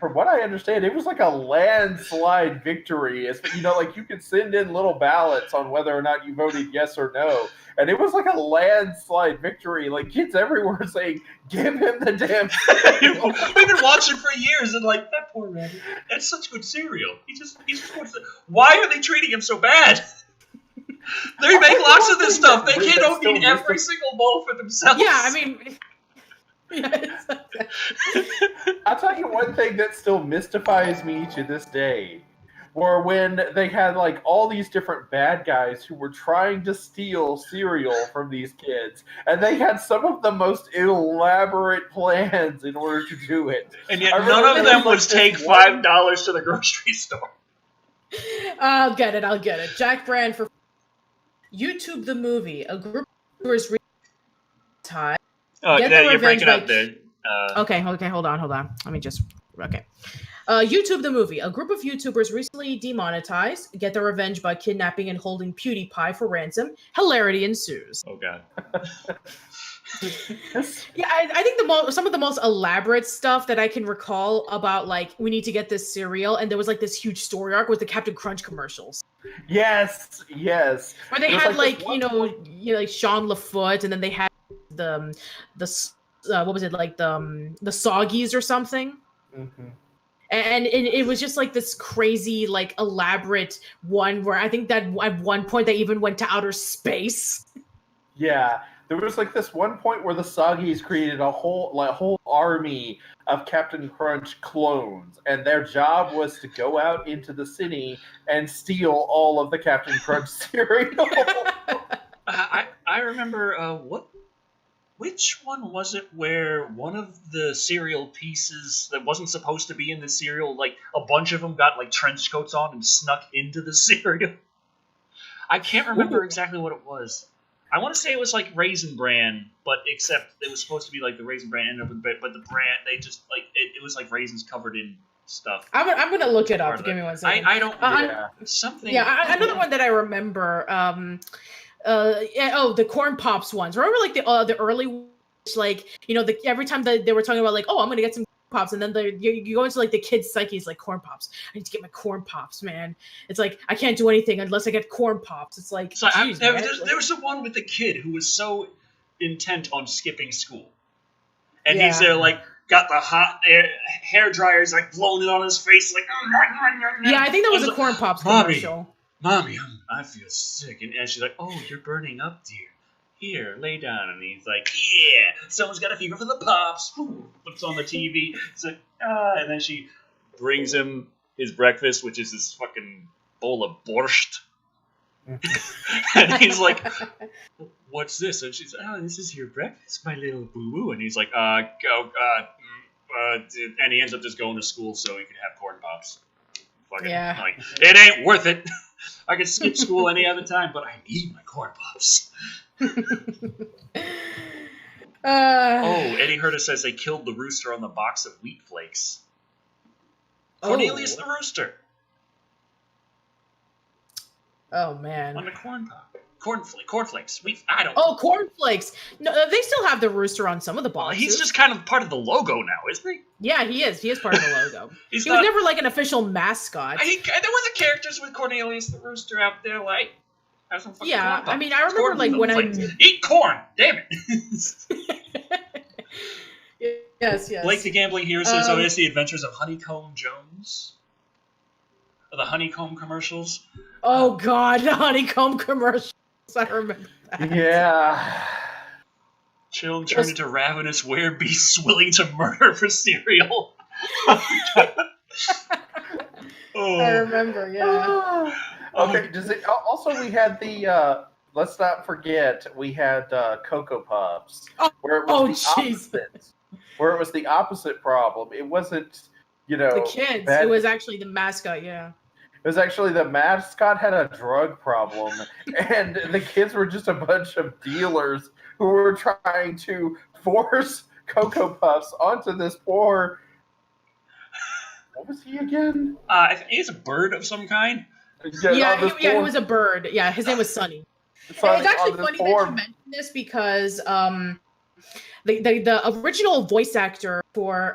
From what I understand, it was like a landslide victory. You could send in little ballots on whether or not you voted yes or no. And it was like a landslide victory. Kids everywhere saying, "Give him the damn cereal." We've been watching for years and that poor rabbit. That's such good cereal. He just wants to... Why are they treating him so bad? They make lots of this stuff. They can't eat every single bowl for themselves. Yeah, I mean... I'll tell you one thing that still mystifies me to this day. Were when they had all these different bad guys who were trying to steal cereal from these kids, and they had some of the most elaborate plans in order to do it. And yet none of them was take $5 to the grocery store. I'll get it. Jack Brand for YouTube the movie. A group of viewers time. Oh, you're breaking up there. Okay, hold on. Let me just... Okay. YouTube the movie. A group of YouTubers recently demonetized get their revenge by kidnapping and holding PewDiePie for ransom. Hilarity ensues. Oh, God. Yeah, I think some of the most elaborate stuff that I can recall about, we need to get this cereal, and there was, this huge story arc with the Captain Crunch commercials. Yes. Where they had, Sean LaFoot, and then they had the what was it, the Soggies or something? Mm-hmm. And it was just this crazy, elaborate one where I think that at one point they even went to outer space. Yeah, There was like this one point where the Soggies created a whole army of Captain Crunch clones, and their job was to go out into the city and steal all of the Captain Crunch cereal. I remember which one was it where one of the cereal pieces that wasn't supposed to be in the cereal, like a bunch of them got like trench coats on and snuck into the cereal? I can't remember exactly what it was. I want to say it was like Raisin Bran, but except it was supposed to be like the Raisin Bran ended up with, but the brand they just like it was like raisins covered in stuff. I'm gonna look it up. Give me one second. I don't. Something. Yeah, another one that I remember. The corn pops ones. Remember, like the early ones, like every time they were talking about like, oh, I'm gonna get some pops, and then you go into like the kids' psyches, like corn pops. I need to get my corn pops, man. It's like I can't do anything unless I get corn pops. It's like so there was the one with the kid who was so intent on skipping school, and he's there like got the hot hair dryers like blowing it on his face, like yeah, I think that was a corn pops commercial. Mommy, I feel sick, and she's like, oh, you're burning up, dear. Here, lay down. And he's like, yeah, someone's got a fever for the pops. Puts on the TV. It's like, and then she brings him his breakfast, which is this fucking bowl of borscht. And he's like, what's this? And she's like, oh, this is your breakfast, my little boo-boo. And he's like, and he ends up just going to school so he can have corn pops. Fucking, like, it ain't worth it. I could skip school any other time, but I need my corn pops. Eddie Herta says they killed the rooster on the box of wheat flakes. Cornelius the rooster. Oh man. On the corn pop. Cornflakes. I don't. Oh, cornflakes. No, they still have the rooster on some of the boxes. He's just kind of part of the logo now, isn't he? Yeah, he is. He is part of the logo. He was never like an official mascot. There was a characters with Cornelius the rooster out there, like. Yeah, I mean, I remember like when I eat corn. Damn it. Yes. Blake the Gambling Hero says, "Oh, it's the Adventures of Honeycomb Jones." The honeycomb commercials. Oh God, the honeycomb commercials. I remember that. Yeah. Children turned into ravenous werebeasts willing to murder for cereal. I remember, yeah. Okay, also we had the, let's not forget, we had Cocoa Puffs. Where it was the opposite. Where it was the opposite problem. It wasn't, the kids. It was actually the mascot, yeah. It was actually the mascot had a drug problem, and the kids were just a bunch of dealers who were trying to force Cocoa Puffs onto this poor... What was he again? I think he's a bird of some kind. He was a bird. Yeah, his name was Sunny. It's actually funny that you mentioned this because the original voice actor for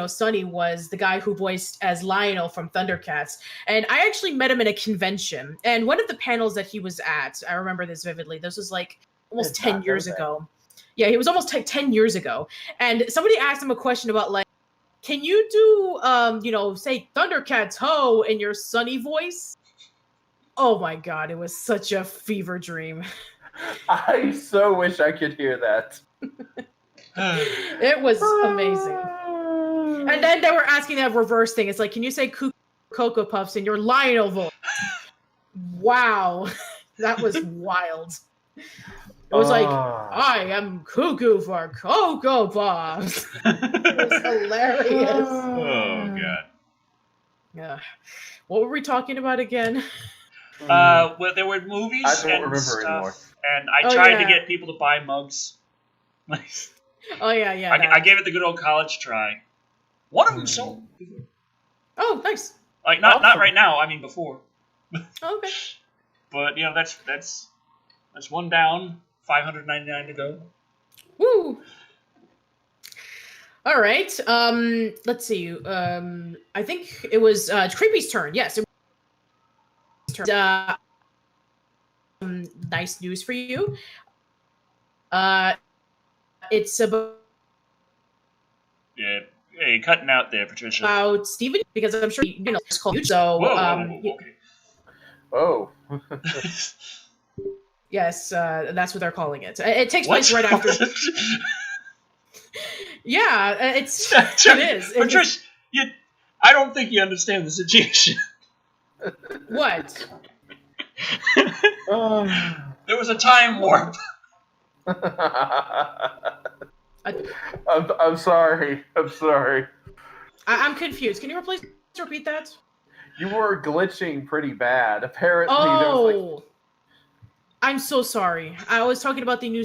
Sunny was the guy who voiced as Lionel from Thundercats, and I actually met him in a convention. And one of the panels that he was at, I remember this vividly. This was like almost 10 years ago. Yeah, he was almost 10 years ago, and somebody asked him a question about like, can you do say Thundercats ho in your Sunny voice? Oh my God, it was such a fever dream. I so wish I could hear that. It was amazing. And then they were asking that reverse thing. It's like, can you say Cocoa Puffs in your Lionel voice? Wow. That was wild. It was like, I am cuckoo for Cocoa Puffs. It was hilarious. Oh, God. Yeah. What were we talking about again? Well, there were movies and stuff, anymore. And I tried to get people to buy mugs. Oh, yeah. I gave it the good old college try. One of them sold. Oh, nice. Like, not right now. I mean, before. Okay. But, that's one down. 599 to go. Woo! All right. Let's see. I think it was Creepy's turn. Yes. It was nice news for you. It's about. Yeah. Hey, cutting out there, Patricia. About Steven, because I'm sure it's called. So. Whoa, okay. Oh. Yes, that's what they're calling it. It takes place right after. Yeah, it is. Patricia, I don't think you understand the situation. What? There was a time warp. I'm sorry. I'm sorry. I'm confused. Can you please repeat that? You were glitching pretty bad. Apparently, there was I'm so sorry. I was talking about the new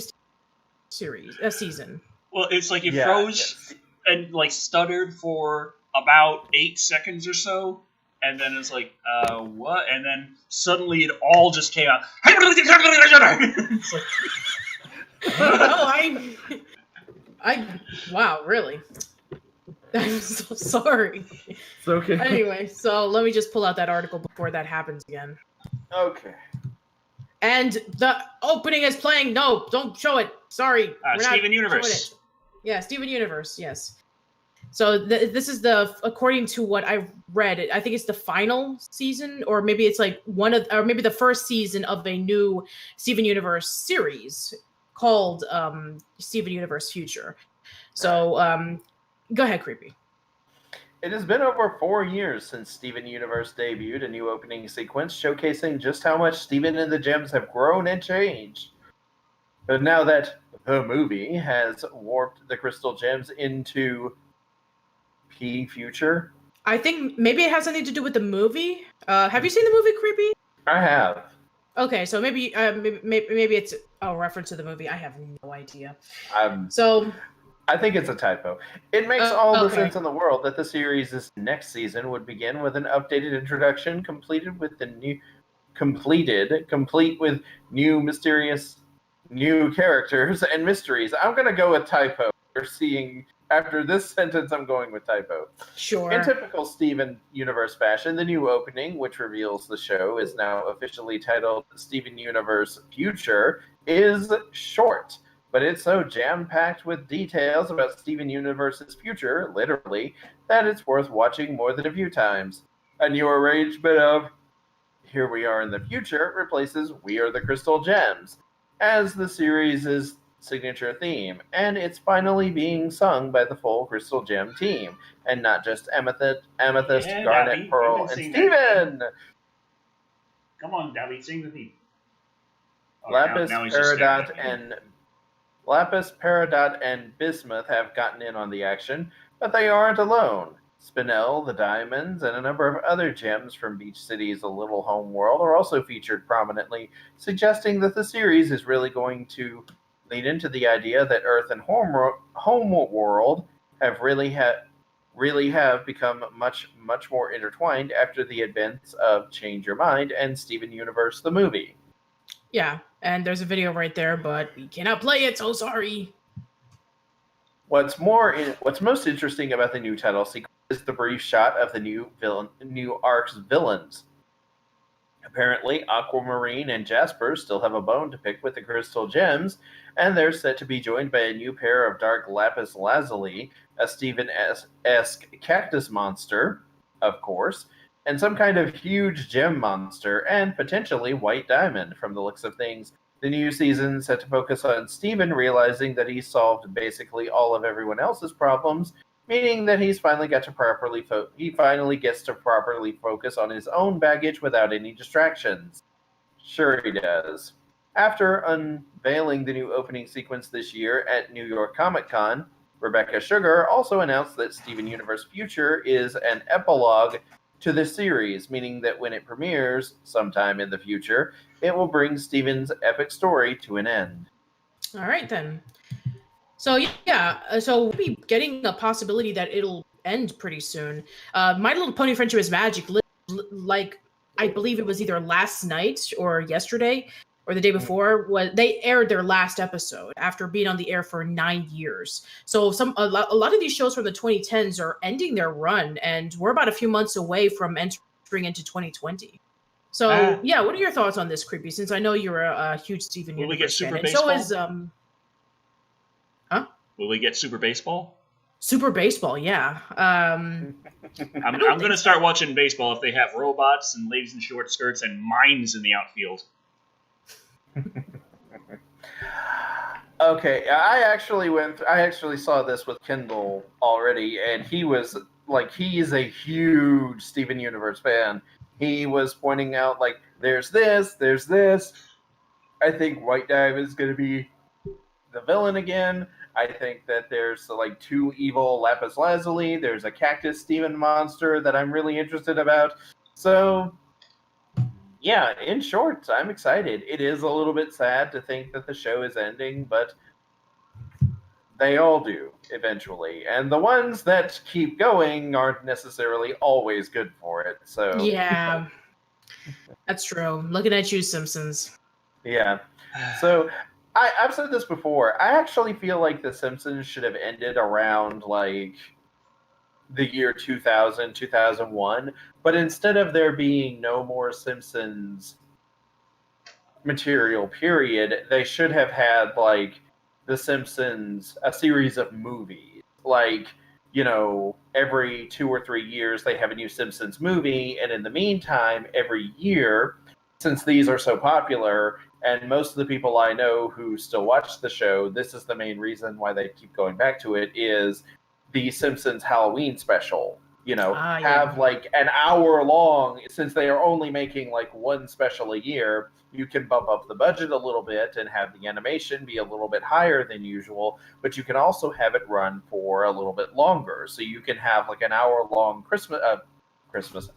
season. Well, it's like it froze and like stuttered for about 8 seconds or so, and then it's like, what? And then suddenly it all just came out. It's like, wow, really? I'm so sorry. It's okay. Anyway, so let me just pull out that article before that happens again. Okay. And the opening is playing. No, don't show it. Sorry. Steven Universe. Yeah, Steven Universe, yes. So this is according to what I read, I think it's the final season, or maybe it's like maybe the first season of a new Steven Universe series called Steven Universe Future. So go ahead, Creepy. It has been over 4 years since Steven Universe debuted a new opening sequence showcasing just how much Steven and the Gems have grown and changed. But now that the movie has warped the Crystal Gems into Future. I think maybe it has something to do with the movie. Have you seen the movie, Creepy? I have. Okay, so maybe it's a reference to the movie. I have no idea. I think it's a typo. It makes all the sense in the world that the series' next season would begin with an updated introduction, complete with new mysterious new characters and mysteries. I'm gonna go with typo. After this sentence, I'm going with typo. Sure. In typical Steven Universe fashion, the new opening, which reveals the show is now officially titled Steven Universe Future, is short. But it's so jam-packed with details about Steven Universe's future, literally, that it's worth watching more than a few times. A new arrangement of Here We Are in the Future replaces We Are the Crystal Gems as the series' signature theme, and it's finally being sung by the full Crystal Gem team, and not just Amethyst, Garnet, Dabby, Pearl, and Steven! Come on, Dabby, sing the theme. Lapis, Peridot, and Bismuth have gotten in on the action, but they aren't alone. Spinel, the Diamonds, and a number of other gems from Beach City's A Little Home World are also featured prominently, suggesting that the series is really going to lead into the idea that Earth and Home World have really have become much more intertwined after the events of Change Your Mind and Steven Universe the movie. Yeah, and there's a video right there, but we cannot play it, so sorry. What's most interesting about the new title sequence is the brief shot of the new arc's villains. Apparently, Aquamarine and Jasper still have a bone to pick with the Crystal Gems, and they're set to be joined by a new pair of Dark Lapis Lazuli, a Steven-esque cactus monster, of course, and some kind of huge gem monster, and potentially White Diamond, from the looks of things. The new season set to focus on Steven realizing that he's solved basically all of everyone else's problems, meaning that he finally gets to properly focus on his own baggage without any distractions. Sure he does. After unveiling the new opening sequence this year at New York Comic Con, Rebecca Sugar also announced that Steven Universe Future is an epilogue to the series, meaning that when it premieres sometime in the future, it will bring Steven's epic story to an end. All right, then. So, yeah, so we'll be getting a possibility that it'll end pretty soon. My Little Pony Friendship is Magic, like, I believe it was either last night or yesterday or the day before, they aired their last episode after being on the air for 9 years. So a lot of these shows from the 2010s are ending their run, and we're about a few months away from entering into 2020. So, yeah, what are your thoughts on this, Creepy? Since I know you're a huge Steven Universe fan. And so is, Will we get Super Baseball? Super Baseball, yeah. I'm going to start watching baseball if they have robots and ladies in short skirts and mines in the outfield. Okay, I actually saw this with Kendall already, and he was like, he's a huge Steven Universe fan. He was pointing out like, there's this, there's this. I think White Dive is going to be the villain again. I think that there's like two evil lapis lazuli. There's a cactus demon monster that I'm really interested about. So yeah, in short, I'm excited. It is a little bit sad to think that the show is ending, but they all do eventually. And the ones that keep going aren't necessarily always good for it. So Yeah, that's true. Looking at you, Simpsons. yeah. So I've said this before. I actually feel like The Simpsons should have ended around like the year 2000, 2001. But instead of there being no more Simpsons material, period, they should have had like The Simpsons, a series of movies. Like, you know, every 2 or 3 years they have a new Simpsons movie. And in the meantime, every year, since these are so popular, and most of the people I know who still watch the show, this is the main reason why they keep going back to it, is the Simpsons Halloween special. You know, have like an hour long, since they are only making like one special a year, you can bump up the budget a little bit and have the animation be a little bit higher than usual, but you can also have it run for a little bit longer. So you can have like an hour long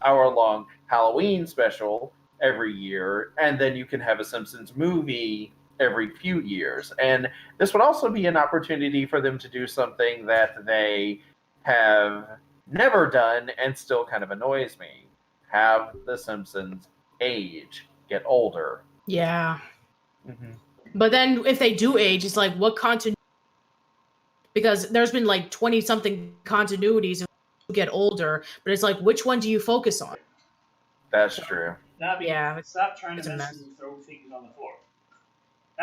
hour long Halloween special every year, and then you can have a Simpsons movie every few years. And this would also be an opportunity for them to do something that they have never done and still kind of annoys me. Have the Simpsons age, get older. Yeah. Mm-hmm. But then if they do age, it's like, what continuity? Because there's been like 20 something continuities and get older, but it's like, which one do you focus on? That's true. Stop trying to mess and throw things on the floor.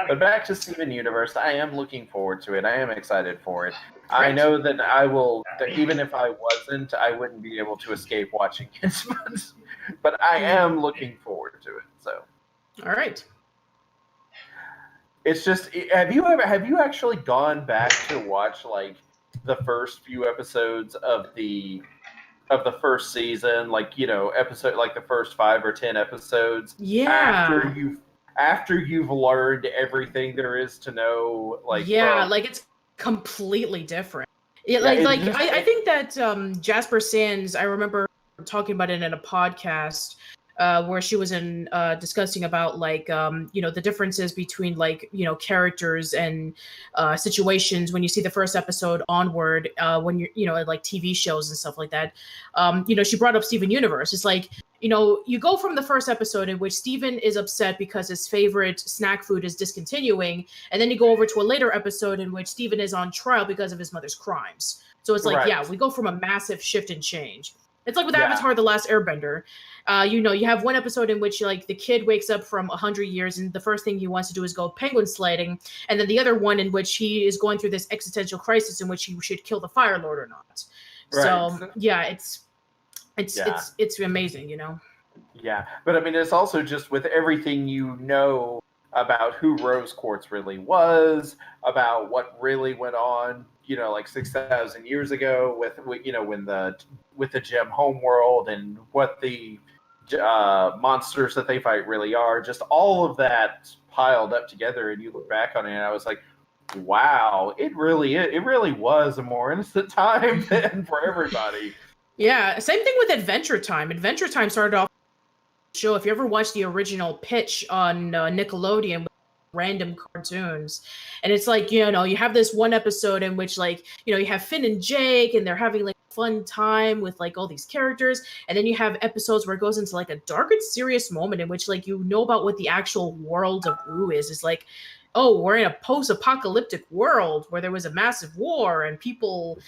But back to Steven Universe, I am looking forward to it. I am excited for it. I know that I will, even if I wasn't, I wouldn't be able to escape watching it. But I am looking forward to it. So, all right. It's just, have you actually gone back to watch like the first few episodes of the first season, like, you know, episode, like the first 5 or 10 episodes? Yeah. After you've learned everything there is to know, like, like it's completely different. I think that Jasper Sands, I remember talking about it in a podcast where she was discussing about like the differences between like characters and situations when you see the first episode onward when you're like TV shows and stuff like that. She brought up Steven Universe. It's like you go from the first episode in which Steven is upset because his favorite snack food is discontinuing, and then you go over to a later episode in which Steven is on trial because of his mother's crimes. So it's like, we go from a massive shift and change. It's like with Avatar: The Last Airbender. You have one episode in which like the kid wakes up from 100 years and the first thing he wants to do is go penguin sledding, and then the other one in which he is going through this existential crisis in which he should kill the Fire Lord or not. Right. So it's amazing, Yeah, but I mean, it's also just with everything about who Rose Quartz really was, about what really went on, like 6,000 years ago with the Gem homeworld, and what the monsters that they fight really are. Just all of that piled up together, and you look back on it, and I was like, wow, it really was a more innocent time then for everybody. Yeah, same thing with Adventure Time. Adventure Time started off show. If you ever watched the original pitch on Nickelodeon with random cartoons, and it's like you have this one episode in which like you have Finn and Jake and they're having like a fun time with like all these characters, and then you have episodes where it goes into like a dark and serious moment in which like about what the actual world of Wu is. It's like, oh, we're in a post-apocalyptic world where there was a massive war and people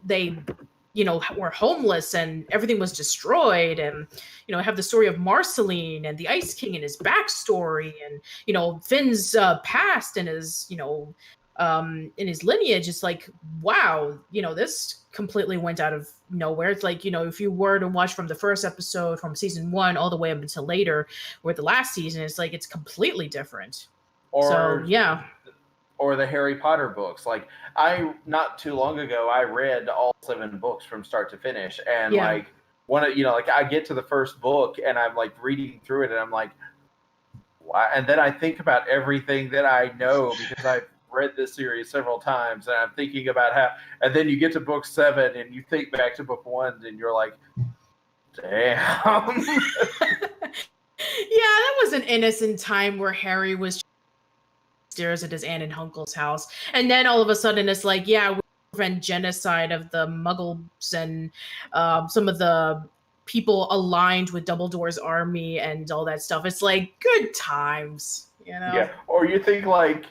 they were homeless and everything was destroyed, and have the story of Marceline and the Ice King and his backstory, and Finn's past and his in his lineage. It's like, wow, this completely went out of nowhere. It's like if you were to watch from the first episode from season 1 all the way up until later, or the last season, it's like it's completely different. or the Harry Potter books. Like not too long ago, I read all 7 books from start to finish, and like like I get to the first book and I'm like reading through it, and I'm like, why? And then I think about everything that I know because I've read this series several times, and I'm thinking about how. And then you get to book 7, and you think back to book 1, and you're like, damn. Yeah, that was an innocent time where Harry was upstairs at his aunt and uncle's house, and then all of a sudden it's like, yeah, we prevent genocide of the Muggles and some of the people aligned with Dumbledore's army and all that stuff. It's like good times, you know? Yeah, or you think like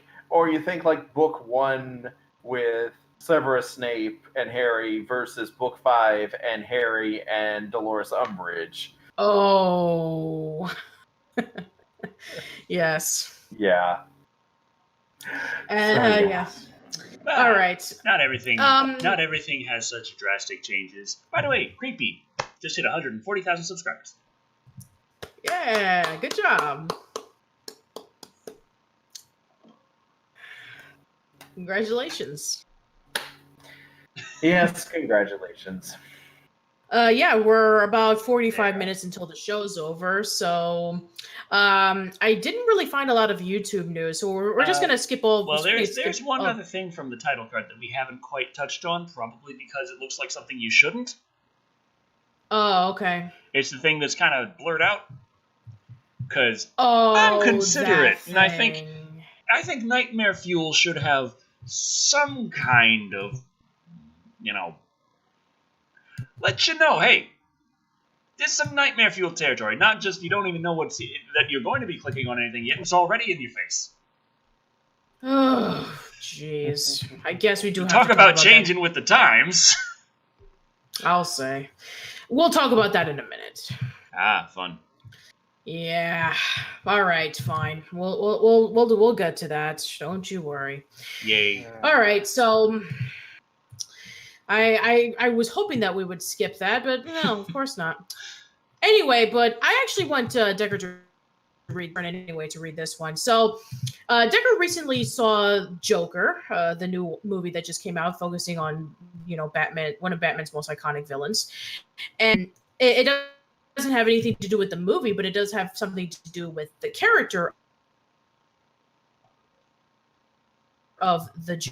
book 1 with Severus Snape and Harry versus book 5 and Harry and Dolores Umbridge. Oh. Yes. Yeah. And yeah. All right. Not everything has such drastic changes. By the way, Creepy just hit 140,000 subscribers. Yeah, good job. Congratulations. Yes, congratulations. Yeah, we're about 45 minutes until the show's over, so I didn't really find a lot of YouTube news, so we're just gonna skip over. Well, there's one other thing from the title card that we haven't quite touched on, probably because it looks like something you shouldn't. Oh, okay. It's the thing that's kind of blurred out, because I'm considerate, and I think Nightmare Fuel should have some kind of, let you know, hey, there's some Nightmare Fuel territory. Not just you don't even know that you're going to be clicking on anything yet. It's already in your face. Oh, jeez. I guess we do have talk to about changing with the times. I'll say. We'll talk about that in a minute. Ah, fun. Yeah. All right. Fine. We'll get to that. Don't you worry. Yay. All right. So. I was hoping that we would skip that, but no, of course not. Anyway, but I actually went to Decker to read this one. So Decker recently saw Joker, the new movie that just came out, focusing on Batman, one of Batman's most iconic villains, and it doesn't have anything to do with the movie, but it does have something to do with the character of the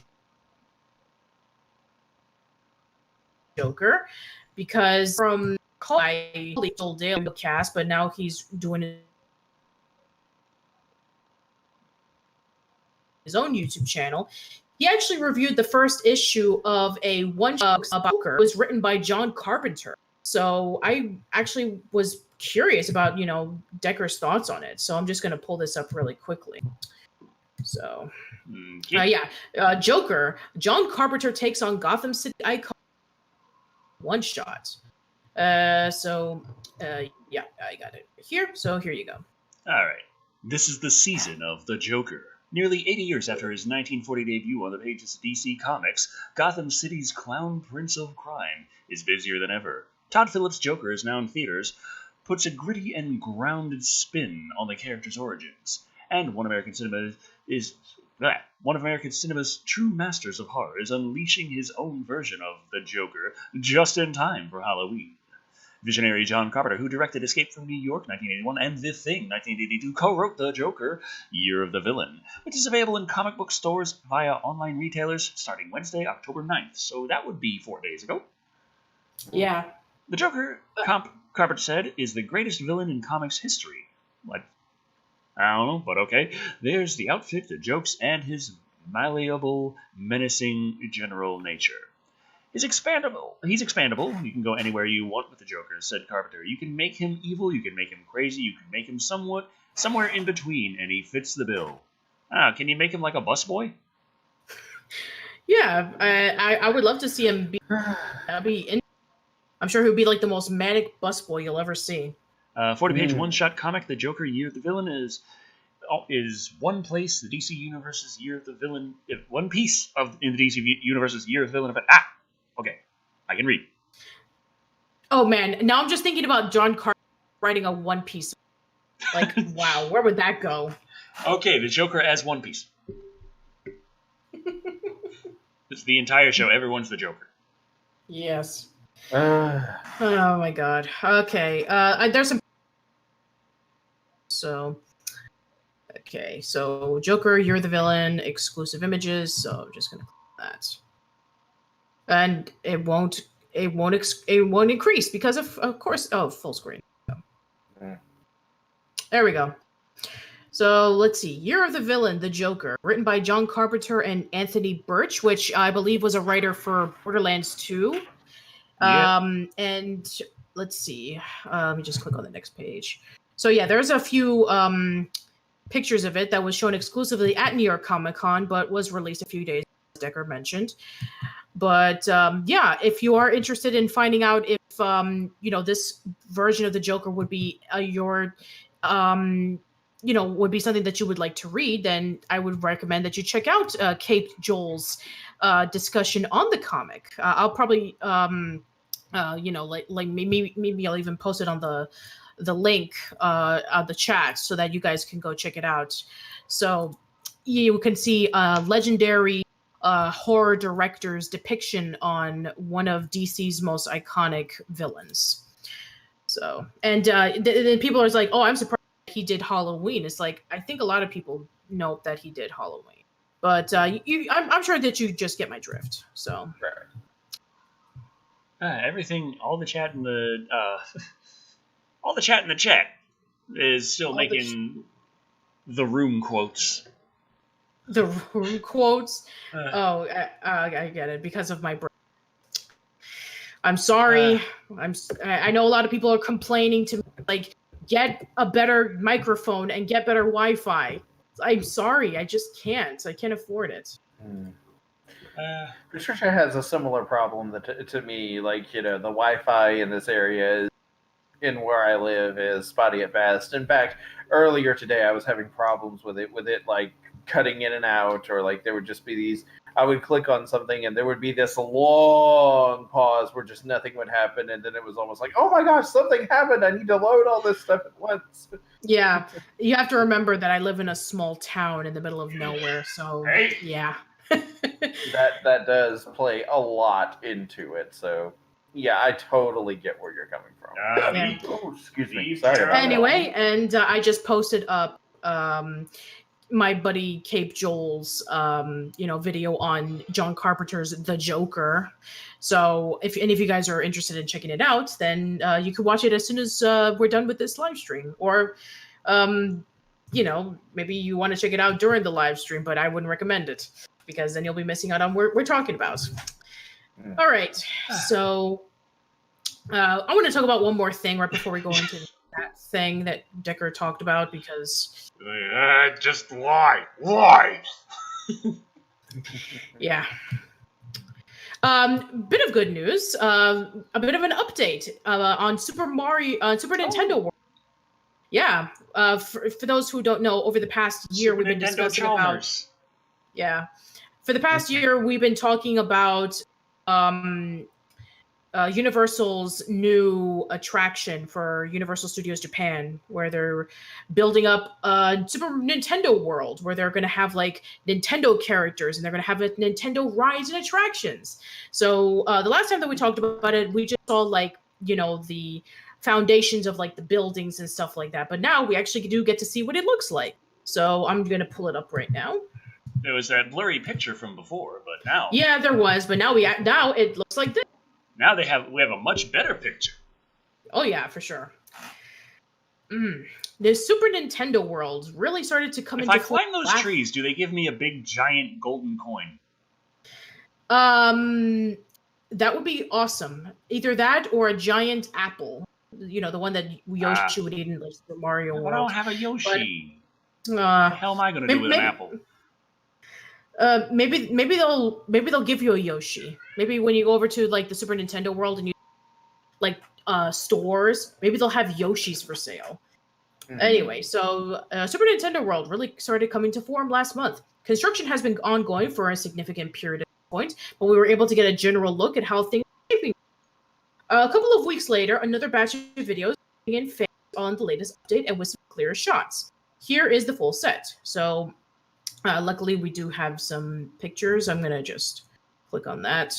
Joker, because from Old Dale cast, but now he's doing his own YouTube channel. He actually reviewed the first issue of a one-shot about Joker. It was written by John Carpenter. So I actually was curious about Decker's thoughts on it. So I'm just going to pull this up really quickly. So Joker. John Carpenter takes on Gotham City icon. One shot. I got it here. So here you go. All right. This is the season of the Joker. Nearly 80 years after his 1940 debut on the pages of DC Comics, Gotham City's clown prince of crime is busier than ever. Todd Phillips' Joker is now in theaters, puts a gritty and grounded spin on the character's origins, and one of American cinema's true masters of horror is unleashing his own version of the Joker just in time for Halloween. Visionary John Carpenter, who directed Escape from New York 1981 and The Thing 1982, co-wrote The Joker, Year of the Villain, which is available in comic book stores via online retailers starting Wednesday, October 9th. So that would be 4 days ago. Yeah. The Joker, Carpenter said, is the greatest villain in comics history. What? I don't know, but okay. There's the outfit, the jokes, and his malleable, menacing general nature. He's expandable. You can go anywhere you want with the Joker, said Carpenter. You can make him evil, you can make him crazy, you can make him somewhere in between, and he fits the bill. Can you make him like a busboy? Yeah, I would love to see him be. I'm sure he'd be like the most manic busboy you'll ever see. 40-page one-shot comic, The Joker, Year of the Villain, is one place the DC Universe's Year of the Villain. One piece in the DC Universe's Year of the Villain event. Okay, I can read. Oh man, now I'm just thinking about John Carpenter writing a One Piece. Like, wow, where would that go? Okay, the Joker as One Piece. It's the entire show. Everyone's the Joker. Yes. Oh my god. Okay. There's some. So. Okay. So Joker, you're the villain. Exclusive images. So I'm just gonna click that. And it won't increase because of course. Oh, full screen. There we go. So let's see. Year of the Villain, The Joker, written by John Carpenter and Anthony Birch, which I believe was a writer for Borderlands 2. Yeah. And let's see. Let me just click on the next page. So yeah, there's a few pictures of it that was shown exclusively at New York Comic Con, but was released a few days, as Decker mentioned. But yeah, if you are interested in finding out if this version of the Joker would be would be something that you would like to read, then I would recommend that you check out Kate Joel's discussion on the comic. I'll probably, maybe I'll even post it on the link on the chat so that you guys can go check it out. So you can see legendary horror director's depiction on one of DC's most iconic villains. So, and then people are like, "Oh, I'm surprised he did Halloween." It's like, I think a lot of people know that he did Halloween, but I'm sure that you just get my drift. So everything, all the chat in the chat is still making the room quotes. The room quotes. I get it because of my brain. I'm sorry. I know a lot of people are complaining to me, like, get a better microphone and get better Wi-Fi. I'm sorry, I just can't. I can't afford it. Patricia has a similar problem to me. Like, the Wi-Fi in this area in where I live is spotty at best. In fact, earlier today I was having problems with it like cutting in and out, or like there would just be these. I would click on something and there would be this long pause where just nothing would happen, and then it was almost like, oh my gosh, something happened. I need to load all this stuff at once. Yeah, you have to remember that I live in a small town in the middle of nowhere, so yeah. that does play a lot into it. So yeah, I totally get where you're coming from. Oh, excuse me. Sorry. Anyway, and I just posted up my buddy Cape Joel's video on John Carpenter's The Joker. So if any of you guys are interested in checking it out, then you can watch it as soon as we're done with this live stream. Or maybe you want to check it out during the live stream, but I wouldn't recommend it because then you'll be missing out on what we're talking about. All right. So I want to talk about one more thing right before we go into that thing that Decker talked about, because just why yeah. Bit of good news, a bit of an update on Super Nintendo World. Yeah, for those who don't know, over the past year we've been discussing about. Yeah, for the past year we've been talking about Universal's new attraction for Universal Studios Japan, where they're building up Super Nintendo World, where they're going to have like Nintendo characters and they're going to have Nintendo rides and attractions. So the last time that we talked about it, we just saw like, the foundations of like the buildings and stuff like that. But now we actually do get to see what it looks like. So I'm going to pull it up right now. There was that blurry picture from before, but now. Yeah, there was, but now it looks like this. Now we have a much better picture. Oh yeah, for sure. The Super Nintendo World really started to come into. If I climb those trees, do they give me a big giant golden coin? That would be awesome. Either that or a giant apple. The one that Yoshi would eat in the Super Mario World. I don't have a Yoshi. What the hell am I going to do with an apple? Maybe they'll give you a Yoshi. Maybe when you go over to like the Super Nintendo World and you like stores, maybe they'll have Yoshis for sale. Mm-hmm. Anyway, so Super Nintendo World really started coming to form last month. Construction has been ongoing for a significant period of point, but we were able to get a general look at how things are shaping. A couple of weeks later, another batch of videos in on the latest update and with some clearer shots. Here is the full set. So Luckily, we do have some pictures. I'm gonna just click on that.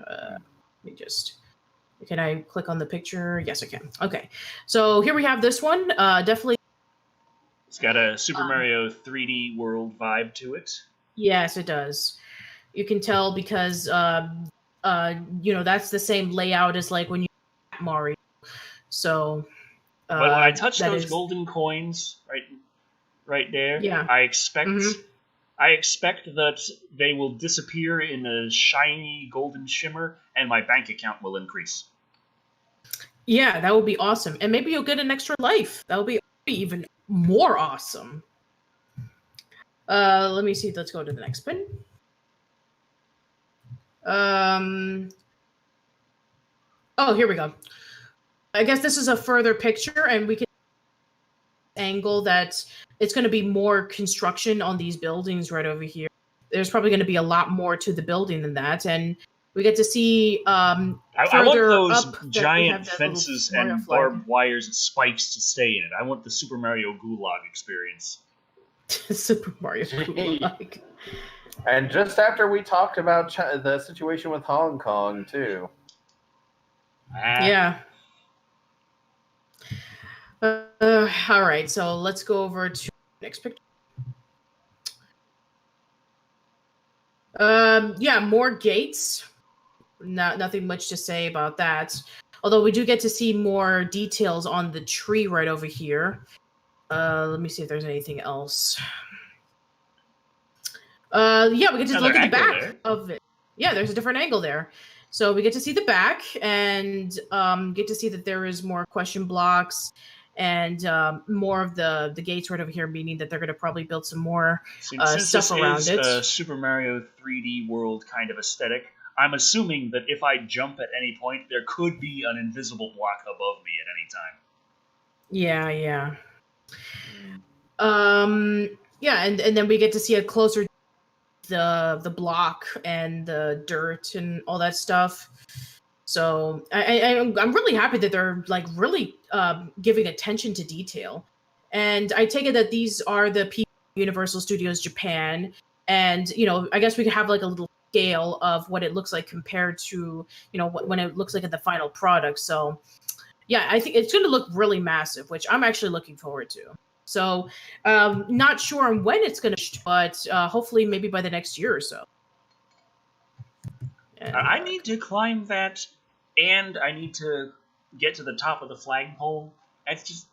Let me just. Can I click on the picture? Yes, I can. Okay, so here we have this one. Definitely. It's got a Super Mario 3D World vibe to it. Yes, it does. You can tell because that's the same layout as like when you Mario. So. But when I touch those golden coins right there, yeah. I expect that they will disappear in a shiny golden shimmer, and my bank account will increase. Yeah, that would be awesome, and maybe you'll get an extra life. That would be even more awesome. Let me see. Let's go to the next pin. Oh, here we go. I guess this is a further picture, and we can angle that it's going to be more construction on these buildings right over here. There's probably going to be a lot more to the building than that, and we get to see I want those giant fences and barbed wires and spikes to stay in it. I want the Super Mario Gulag experience. Super Mario Gulag. And just after we talked about the situation with Hong Kong, too. Yeah. All right, so let's go over to the next picture. Yeah, more gates. Nothing much to say about that. Although we do get to see more details on the tree right over here. Let me see if there's anything else. Yeah, we get to look at the back of it. Yeah, there's a different angle there. So we get to see the back and get to see that there is more question blocks and more of the gates right over here, meaning that they're going to probably build some more stuff around it. Since this is a Super Mario 3D World kind of aesthetic, I'm assuming that if I jump at any point, there could be an invisible block above me at any time. Yeah. Yeah, and then we get to see a closer the block and the dirt and all that stuff. So I'm really happy that they're like really giving attention to detail. And I take it that these are the people Universal Studios Japan, and I guess we could have like a little scale of what it looks like compared to when it looks like at the final product. So yeah, I think it's going to look really massive, which I'm actually looking forward to. So not sure on when it's going to, but hopefully maybe by the next year or so. And, I need to climb that, and I need to get to the top of the flagpole. That's just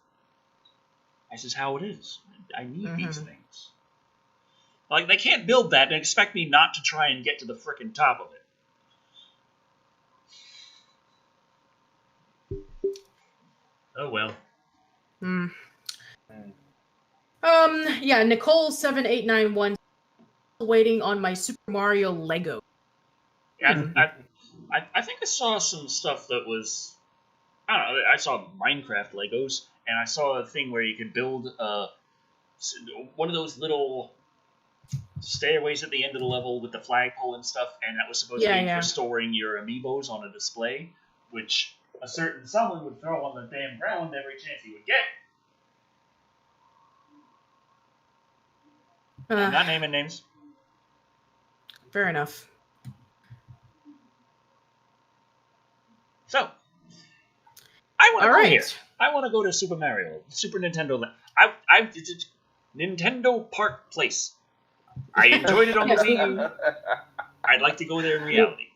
how it is. I need these things. Like, they can't build that and expect me not to try and get to the frickin' top of it. Oh well. Yeah, Nicole7891 waiting on my Super Mario Lego. Yeah, I think I saw some stuff that was, I don't know, I saw Minecraft Legos, and I saw a thing where you could build one of those little stairways at the end of the level with the flagpole and stuff, and that was supposed to be for storing your amiibos on a display, which a certain someone would throw on the damn ground every chance he would get. I'm not naming names. Fair enough. So, I want to go here. I want to go to Super Mario, Super Nintendo Land. Nintendo Park Place. I enjoyed it on the Wii U. I'd like to go there in reality.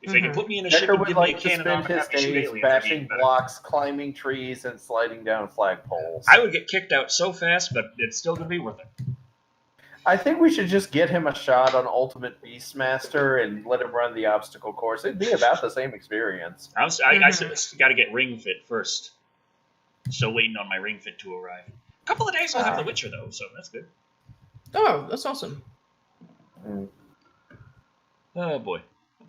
If they can put me in a ship and give me a cannon, I'm happy to shoot aliens. Bashing blocks, climbing trees, and sliding down flagpoles. I would get kicked out so fast, but it's still going to be worth it. I think we should just get him a shot on Ultimate Beastmaster and let him run the obstacle course. It'd be about the same experience. I got to get Ring Fit first. Still waiting on my Ring Fit to arrive. A couple of days I'll have The Witcher, though, so that's good. Oh, that's awesome. Oh, boy.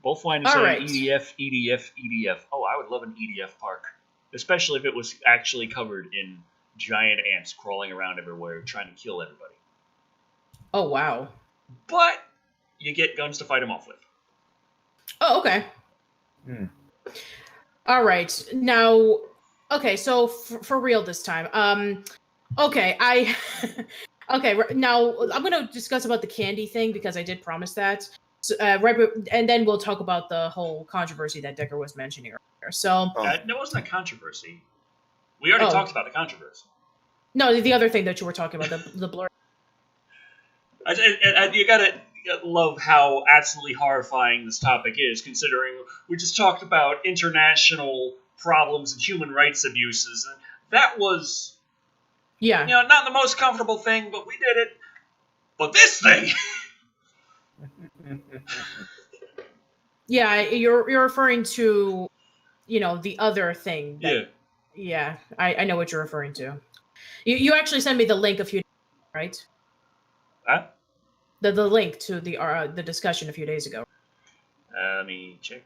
Both lines say EDF. Oh, I would love an EDF park. Especially if it was actually covered in giant ants crawling around everywhere trying to kill everybody. Oh, wow. But you get guns to fight them off with. Oh, okay. All right. Now, okay, so for real this time. Okay, I Okay, now I'm going to discuss about the candy thing because I did promise that. So, and then we'll talk about the whole controversy that Decker was mentioning earlier. So, no, it wasn't a controversy. We already talked about the controversy. No, the other thing that you were talking about, the blur. You gotta love how absolutely horrifying this topic is, considering we just talked about international problems and human rights abuses, and that was, not the most comfortable thing, but we did it. But this thing. Yeah, you're referring to, the other thing. Yeah, I know what you're referring to. You actually sent me the link a few days ago, right? Huh? The link to the discussion a few days ago. Let me check.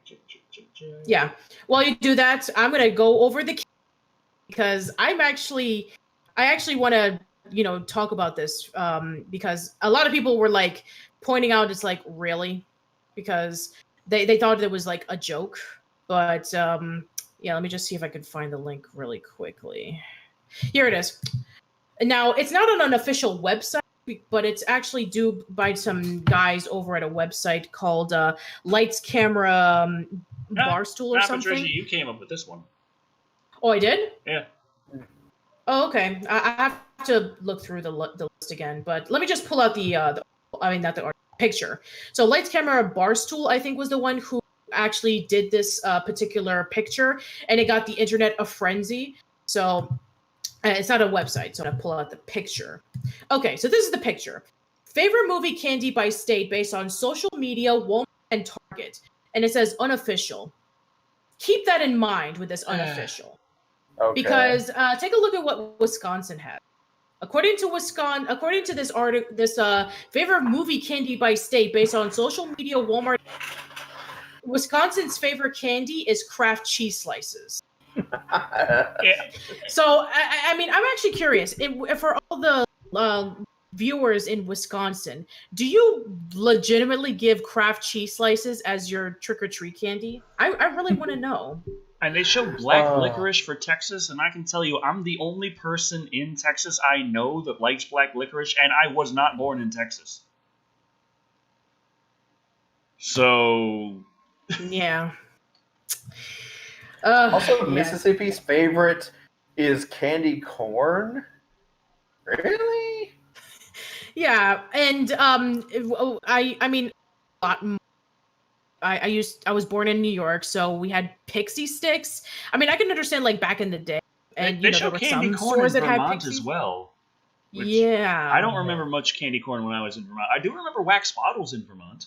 Yeah. While you do that, I'm gonna go over because I actually want to talk about this because a lot of people were like pointing out it's like really because they thought it was like a joke, but let me just see if I can find the link really quickly. Here it is. Now it's not on an official website, but it's actually due by some guys over at a website called Lights Camera Barstool or something. Patricia, you came up with this one. Oh, I did? Yeah. Oh, okay. I have to look through the list again, but let me just pull out the picture. So Lights Camera Barstool, I think, was the one who actually did this particular picture, and it got the internet a frenzy. So it's not a website, so I'm gonna pull out the picture. Okay, so this is the picture. Favorite movie candy by state based on social media, Walmart, and Target. And it says unofficial. Keep that in mind with this unofficial. Okay. Because take a look at what Wisconsin has. According to this article, this favorite movie candy by state based on social media, Walmart. Wisconsin's favorite candy is Kraft cheese slices. Yeah. So I mean, I'm actually curious for all the viewers in Wisconsin, do you legitimately give Kraft cheese slices as your trick-or-treat candy? I really want to know. And they show black licorice for Texas, and I can tell you I'm the only person in Texas I know that likes black licorice, and I was not born in Texas. So... yeah. Also, Mississippi's favorite is candy corn. Really? Yeah, and I mean, I was born in New York, so we had Pixie Sticks. I mean, I can understand like back in the day, and they show there were candy some corn stores in that had Vermont Pixie as well. Yeah, I don't remember much candy corn when I was in Vermont. I do remember wax bottles in Vermont.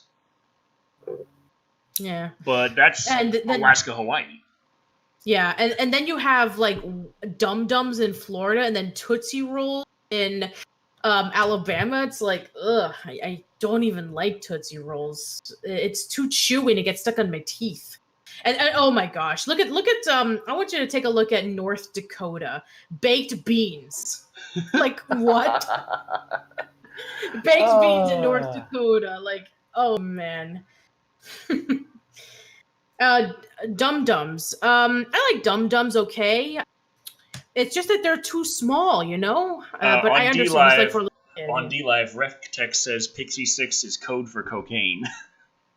Yeah, but that's Alaska, Hawaii. Yeah, and then you have like Dum Dums in Florida, and then Tootsie Rolls in Alabama. It's like, ugh, I don't even like Tootsie Rolls. It's too chewy and it gets stuck on my teeth. And oh my gosh, look at I want you to take a look at North Dakota baked beans. Like what? Baked beans in North Dakota. Like, oh man. Dum Dums. I like Dum Dums. Okay, it's just that they're too small, but I understand. D-Live, it's like for on D-Live, Rectex says Pixie 6 is code for cocaine.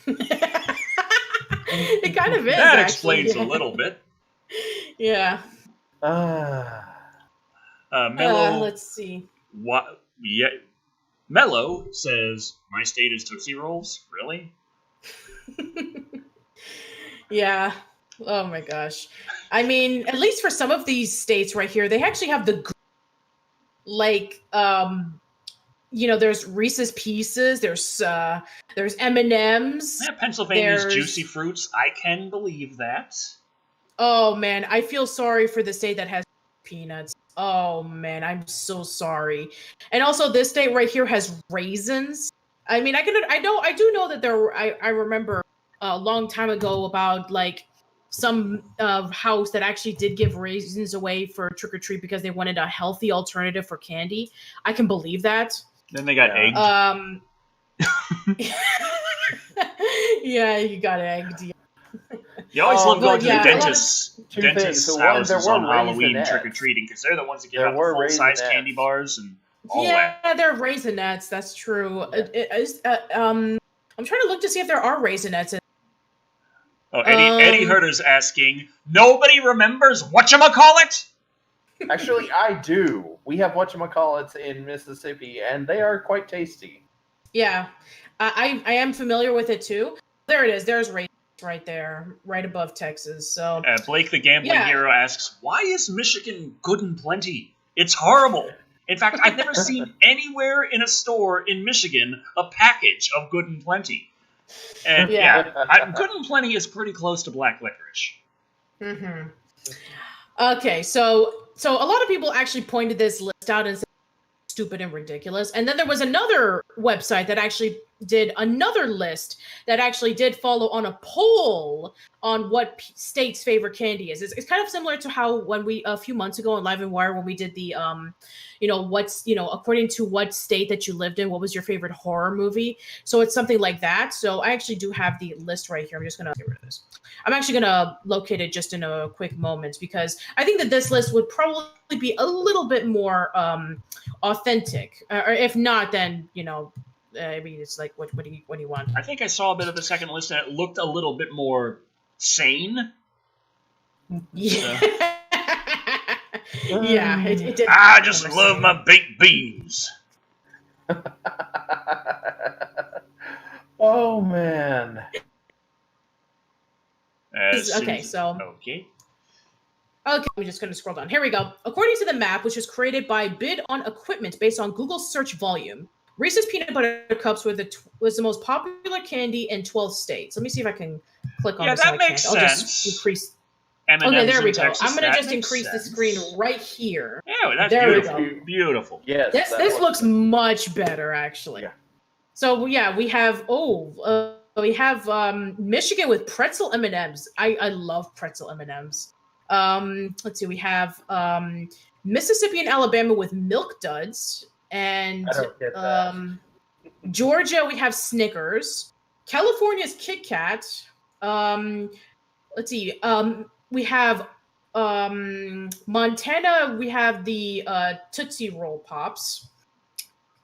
It kind of is. That explains a little bit. Yeah. Mellow. Let's see. What? Yeah. Mellow says my state is Tootsie Rolls. Really? Yeah. Oh my gosh. I mean, at least for some of these states right here, they actually have there's Reese's Pieces, there's M&Ms. Yeah, Pennsylvania's Juicy Fruits. I can believe that. Oh man, I feel sorry for the state that has peanuts. Oh man, I'm so sorry. And also this state right here has raisins. I mean, I do know that I remember a long time ago about like some house that actually did give raisins away for trick-or-treat because they wanted a healthy alternative for candy. I can believe that. Then they got egged. Yeah, you got egged. You always love going to the dentist's houses on Halloween trick-or-treating because they're the ones that give out full-size candy bars. And all yeah, that. they're Raisinets. That's true. Yeah. I'm trying to look to see if there are Raisinets. Oh, Eddie Herder's asking, nobody remembers whatchamacallit? Actually, I do. We have whatchamacallits in Mississippi, and they are quite tasty. Yeah, I am familiar with it too. There it is. There's Raisinets right there, right above Texas. So Blake the Gambling Hero asks, why is Michigan good and plenty? It's horrible. In fact, I've never seen anywhere in a store in Michigan a package of Good and Plenty. And Good and Plenty is pretty close to black licorice. Mm-hmm. Okay, so a lot of people actually pointed this list out and said stupid and ridiculous. And then there was another website that actually did another list that actually did follow on a poll on what state's favorite candy is. It's kind of similar to how when we a few months ago on Live and Wire when we did the according to what state that you lived in, what was your favorite horror movie? So it's something like that. So I actually do have the list right here. I'm just gonna get rid of this. I'm actually gonna locate it just in a quick moment because I think that this list would probably be a little bit more authentic, or if not, then I mean, it's like, what do you want? I think I saw a bit of the second list and it looked a little bit more sane. Yeah. Yeah, it did. I just love my baked beans. Oh, man. Okay, we're just going to scroll down. Here we go. According to the map, which was created by Bid on Equipment based on Google search volume, Reese's Peanut Butter Cups was the most popular candy in 12 states. Let me see if I can click on this. Yeah, that makes sense. I'll just increase. M&Ms okay, there we go. Texas, I'm going to just increase the screen right here. Yeah, that's there beautiful. We go. Beautiful. Yes, this looks much better, actually. Yeah. So, yeah, we have Michigan with pretzel M&Ms. I love pretzel M&Ms. Let's see. We have Mississippi and Alabama with Milk Duds. And I don't get that. Georgia, we have Snickers. California's Kit Kat. Let's see. We have Montana. We have the Tootsie Roll Pops.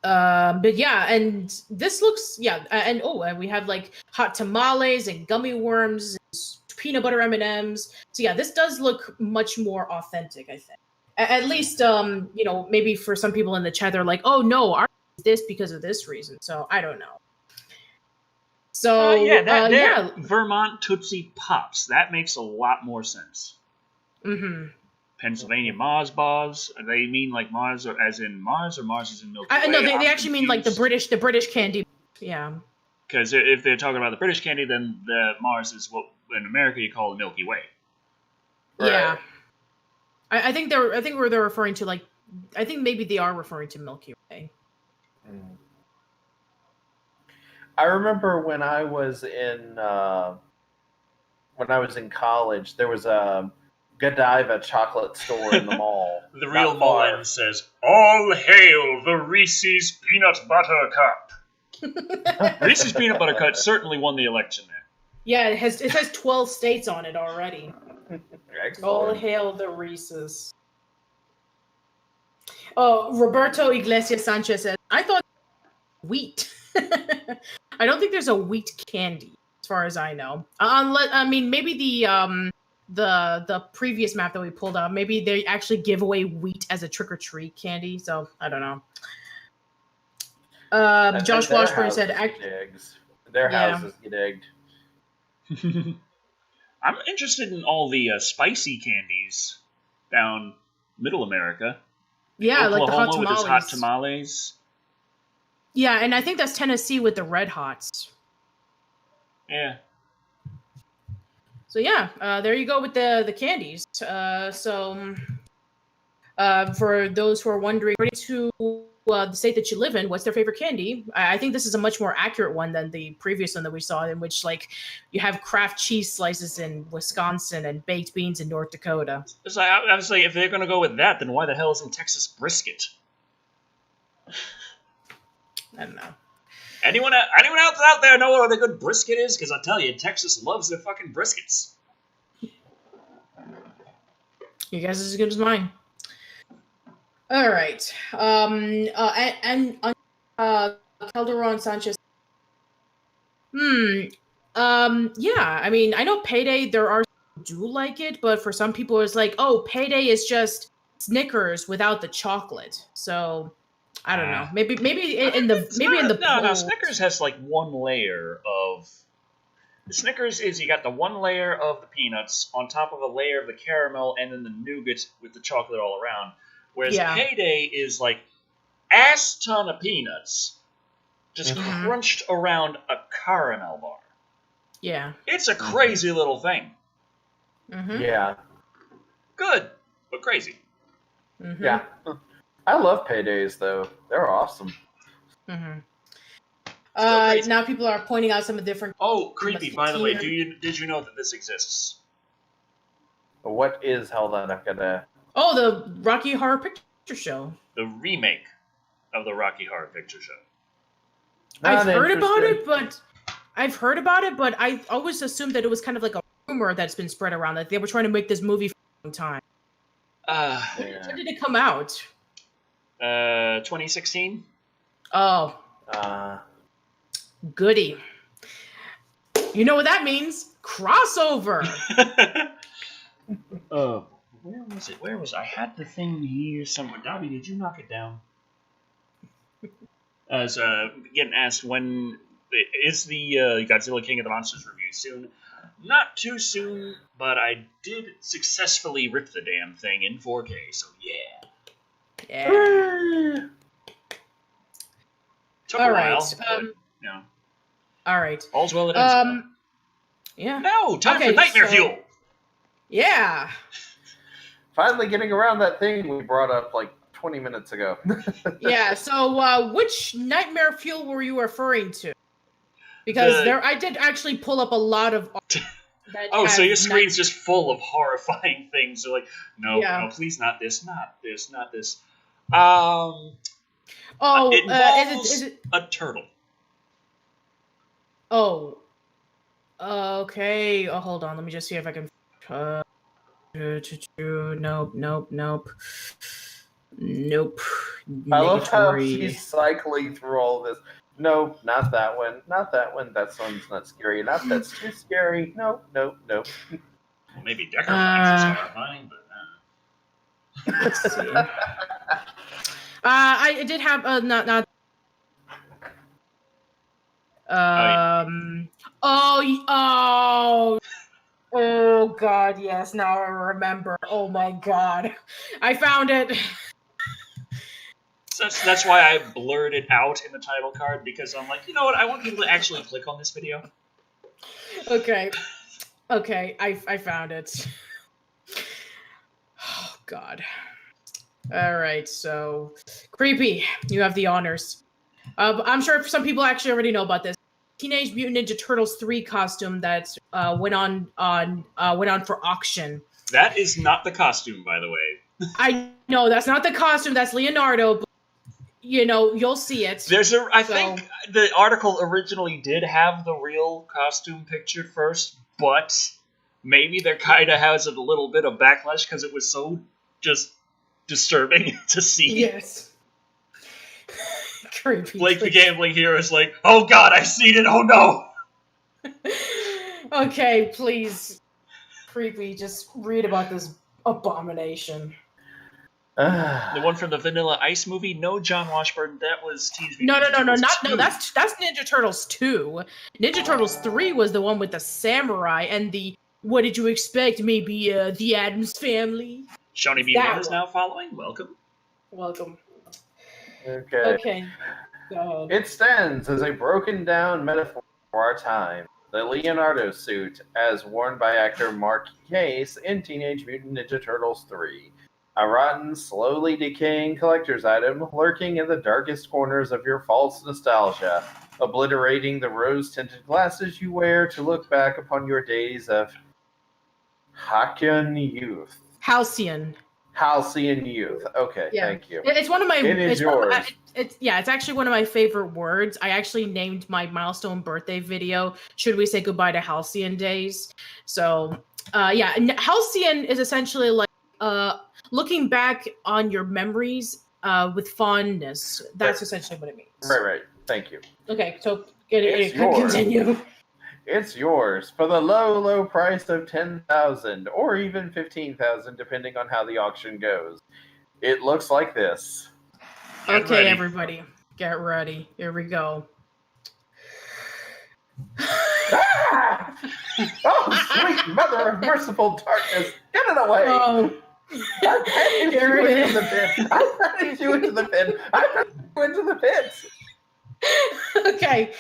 But yeah, and this looks and we have like hot tamales and gummy worms, and peanut butter M&Ms. So yeah, this does look much more authentic, I think. At least, maybe for some people in the chat, they're like, "Oh no, ours is this because of this reason." So I don't know. So Vermont Tootsie Pops. That makes a lot more sense. Mm-hmm. Pennsylvania Mars bars. They mean like Mars, or as in Mars, or Mars as in Milky Way? No, they actually mean like the British candy. Yeah. Because if they're talking about the British candy, then the Mars is what in America you call the Milky Way. Right. Yeah. I think they're referring to I think maybe they are referring to Milky Way. I remember when I was in college, there was a Godiva chocolate store in the mall. The real Mullen says, "All hail the Reese's Peanut Butter Cup." Reese's Peanut Butter Cup certainly won the election there. Yeah, it has 12 states on it already. Excellent. All hail the Reese's. Oh, Roberto Iglesias Sanchez says, I thought wheat. I don't think there's a wheat candy, as far as I know. Maybe the previous map that we pulled up, maybe they actually give away wheat as a trick-or-treat candy, so I don't know. Josh Washburn said... Their houses get egged. I'm interested in all the spicy candies down Middle America. Yeah, Oklahoma like the hot tamales. With its hot tamales. Yeah, and I think that's Tennessee with the Red Hots. Yeah. So yeah, there you go with the candies. For those who are wondering, according to the state that you live in, what's their favorite candy? I think this is a much more accurate one than the previous one that we saw, in which you have Kraft cheese slices in Wisconsin and baked beans in North Dakota. So I was like, if they're going to go with that, then why the hell isn't Texas brisket? I don't know. Anyone else out there know what a good brisket is? Because I tell you, Texas loves their fucking briskets. You guys are as good as mine. All right. Calderon Sanchez. Yeah. I mean, I know Payday. There are who do like it, but for some people, it's like, oh, Payday is just Snickers without the chocolate. So I don't know. Maybe in the no. poll. Snickers has like one layer of. Snickers is you got the one layer of the peanuts on top of a layer of the caramel, and then the nougat with the chocolate all around. Whereas Payday is like ass ton of peanuts, just crunched around a caramel bar. Yeah, it's a crazy little thing. Yeah, good but crazy. Yeah, I love Paydays though; they're awesome. Now people are pointing out some of the different. Oh, creepy! By the way, did you know that this exists? What is? Hold on, I've got to. Oh, the Rocky Horror Picture Show. The remake of the Rocky Horror Picture Show. I've heard about it, but I always assumed that it was kind of like a rumor that's been spread around that they were trying to make this movie for a long time. When did it come out? 2016. Oh. Goody. You know what that means? Crossover. Where was I? had the thing here somewhere. Dobby, did you knock it down? As getting asked when is the Godzilla King of the Monsters review soon? Not too soon, but I did successfully rip the damn thing in 4K, so yeah. Yeah. Took a while, but, you know. All right. All's well that ends well. Yeah. No, time for Nightmare Fuel. Yeah. Finally getting around that thing we brought up like 20 minutes ago. Yeah, so which Nightmare Fuel were you referring to? Because I did actually pull up a lot of... so your screen's just full of horrifying things. So like, no, please not this, not this, not this. It involves is it... a turtle. Oh. Okay. Oh, hold on. Let me just see if I can... Nope. I love how she's cycling through all this. Nope, not that one. Not that one. That one's not scary enough. That's too scary. Nope. Well, maybe Decker finds this horrifying, but let's see. I did have not. Oh God, yes. Now I remember. Oh my God, I found it. That's why I blurred it out in the title card, because I'm like, you know what? I want people to actually click on this video. Okay, I found it. Oh God. All right, so creepy. You have the honors. I'm sure some people actually already know about this. Teenage Mutant Ninja Turtles 3 costume that went on for auction. That is not the costume, by the way. I know that's not the costume. That's Leonardo. But, you'll see it. I think the article originally did have the real costume pictured first, but maybe there kind of has a little bit of backlash because it was so just disturbing to see. Yes. Creepy. Blake the Gambling Hero is like, oh God, I've seen it. Oh no. Okay, please. Creepy. Just read about this abomination. The one from the Vanilla Ice movie? No, John Washburn. That was Teenage Mutant Ninja Turtles 2. That's Ninja Turtles 2. Ninja Turtles 3 was the one with the samurai and the what did you expect? Maybe the Addams Family. Shawnee B. One is now following. Welcome. Okay. Go ahead. It stands as a broken down metaphor for our time. The Leonardo suit, as worn by actor Mark Case in Teenage Mutant Ninja Turtles 3. A rotten, slowly decaying collector's item lurking in the darkest corners of your false nostalgia, obliterating the rose-tinted glasses you wear to look back upon your days of Halcyon youth. Halcyon youth. Okay, yeah. Thank you. It's one of my... It is yours. It's actually one of my favorite words. I actually named my milestone birthday video, Should We Say Goodbye to Halcyon Days? So, Halcyon is essentially like looking back on your memories with fondness. That's essentially what it means. Right. Thank you. Okay, so It's yours. continue. It's yours for the low price of 10,000 or even 15,000, depending on how the auction goes. It looks like this. Okay, everybody, get ready. Here we go. Ah! Oh, sweet mother of merciful darkness, get it away! Oh, I'm heading you into the pit. I'm heading you into the pit. I'm heading you into the pit. Okay,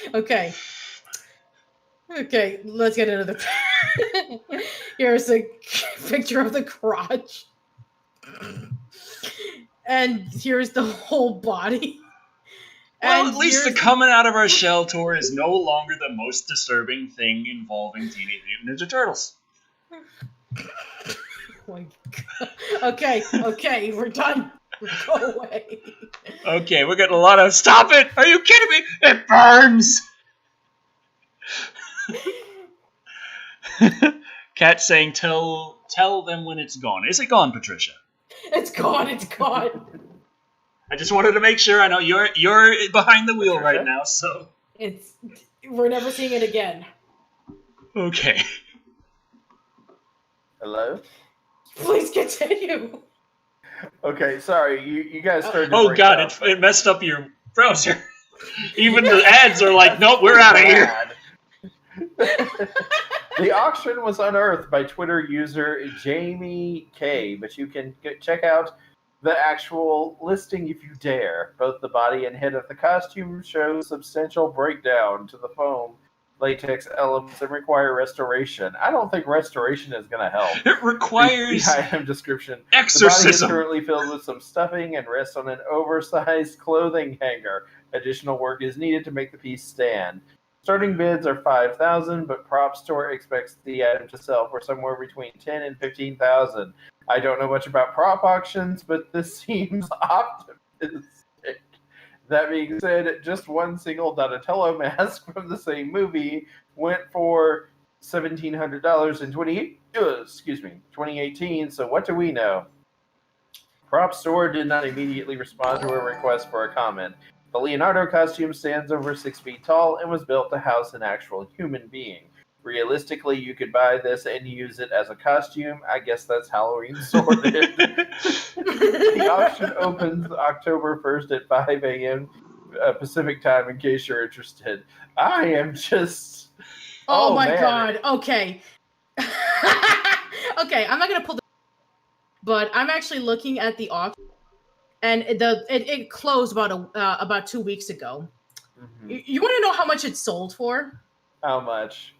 let's get into the Here's a picture of the crotch. And here's the whole body. Well, at least the coming out of our shell tour is no longer the most disturbing thing involving Teenage Mutant Ninja Turtles. Oh my God. Okay, we're done. Go away. Okay, we're getting a lot of... Stop it! Are you kidding me? It burns! Cat saying, tell them when it's gone. Is it gone, Patricia? It's gone. I just wanted to make sure. I know you're behind the wheel right now, so... We're never seeing it again. Okay. Hello? Please continue. Okay, sorry, you guys started to Oh break God, up. it messed up your browser. Even the ads are like, nope, we're out of here. The auction was unearthed by Twitter user Jamie K, but you can check out the actual listing if you dare. Both the body and head of the costume show substantial breakdown to the foam latex elements and require restoration. I don't think restoration is going to help. It requires the item description. exorcism. The body is currently filled with some stuffing and rests on an oversized clothing hanger. Additional work is needed to make the piece stand. Starting bids are $5,000, but Prop Store expects the item to sell for somewhere between $10,000 and $15,000. I don't know much about prop auctions, but this seems optimistic. That being said, just one single Donatello mask from the same movie went for $1,700 in 2018. So what do we know? Prop Store did not immediately respond to a request for a comment. The Leonardo costume stands over 6 feet tall and was built to house an actual human being. Realistically, you could buy this and use it as a costume. I guess that's Halloween sorted. The auction opens October 1st at 5 a.m. Pacific time, in case you're interested. I am just... Oh my man. God. Okay. Okay, I'm not going to pull the... But I'm actually looking at the auction. And it closed about 2 weeks ago. Mm-hmm. You want to know how much it sold for? How much?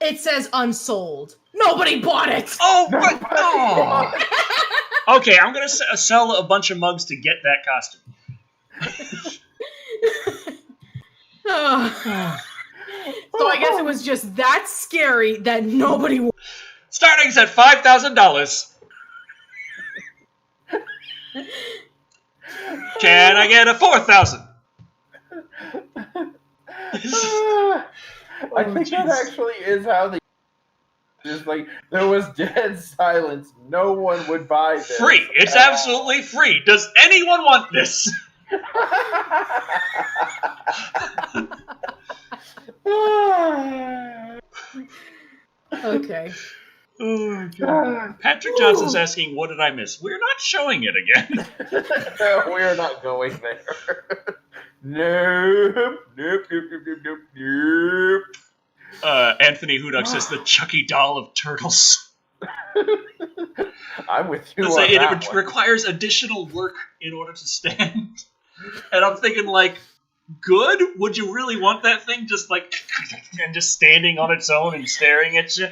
It says unsold. Nobody bought it. Oh, what? Oh. Okay, I'm gonna sell a bunch of mugs to get that costume. So I guess it was just that scary that nobody. Starting's at $5,000. Can I get a 4,000? I think that actually is how they. Just like there was dead silence. No one would buy this. Free. It's absolutely free. Does anyone want this? Okay. Oh my God. Patrick Johnson's asking, what did I miss? We're not showing it again. No, we're not going there. Nope. Anthony Hudak says the Chucky doll of turtles. I'm with you on that it requires additional work in order to stand. And I'm thinking, like, good? Would you really want that thing just like and just standing on its own and staring at you?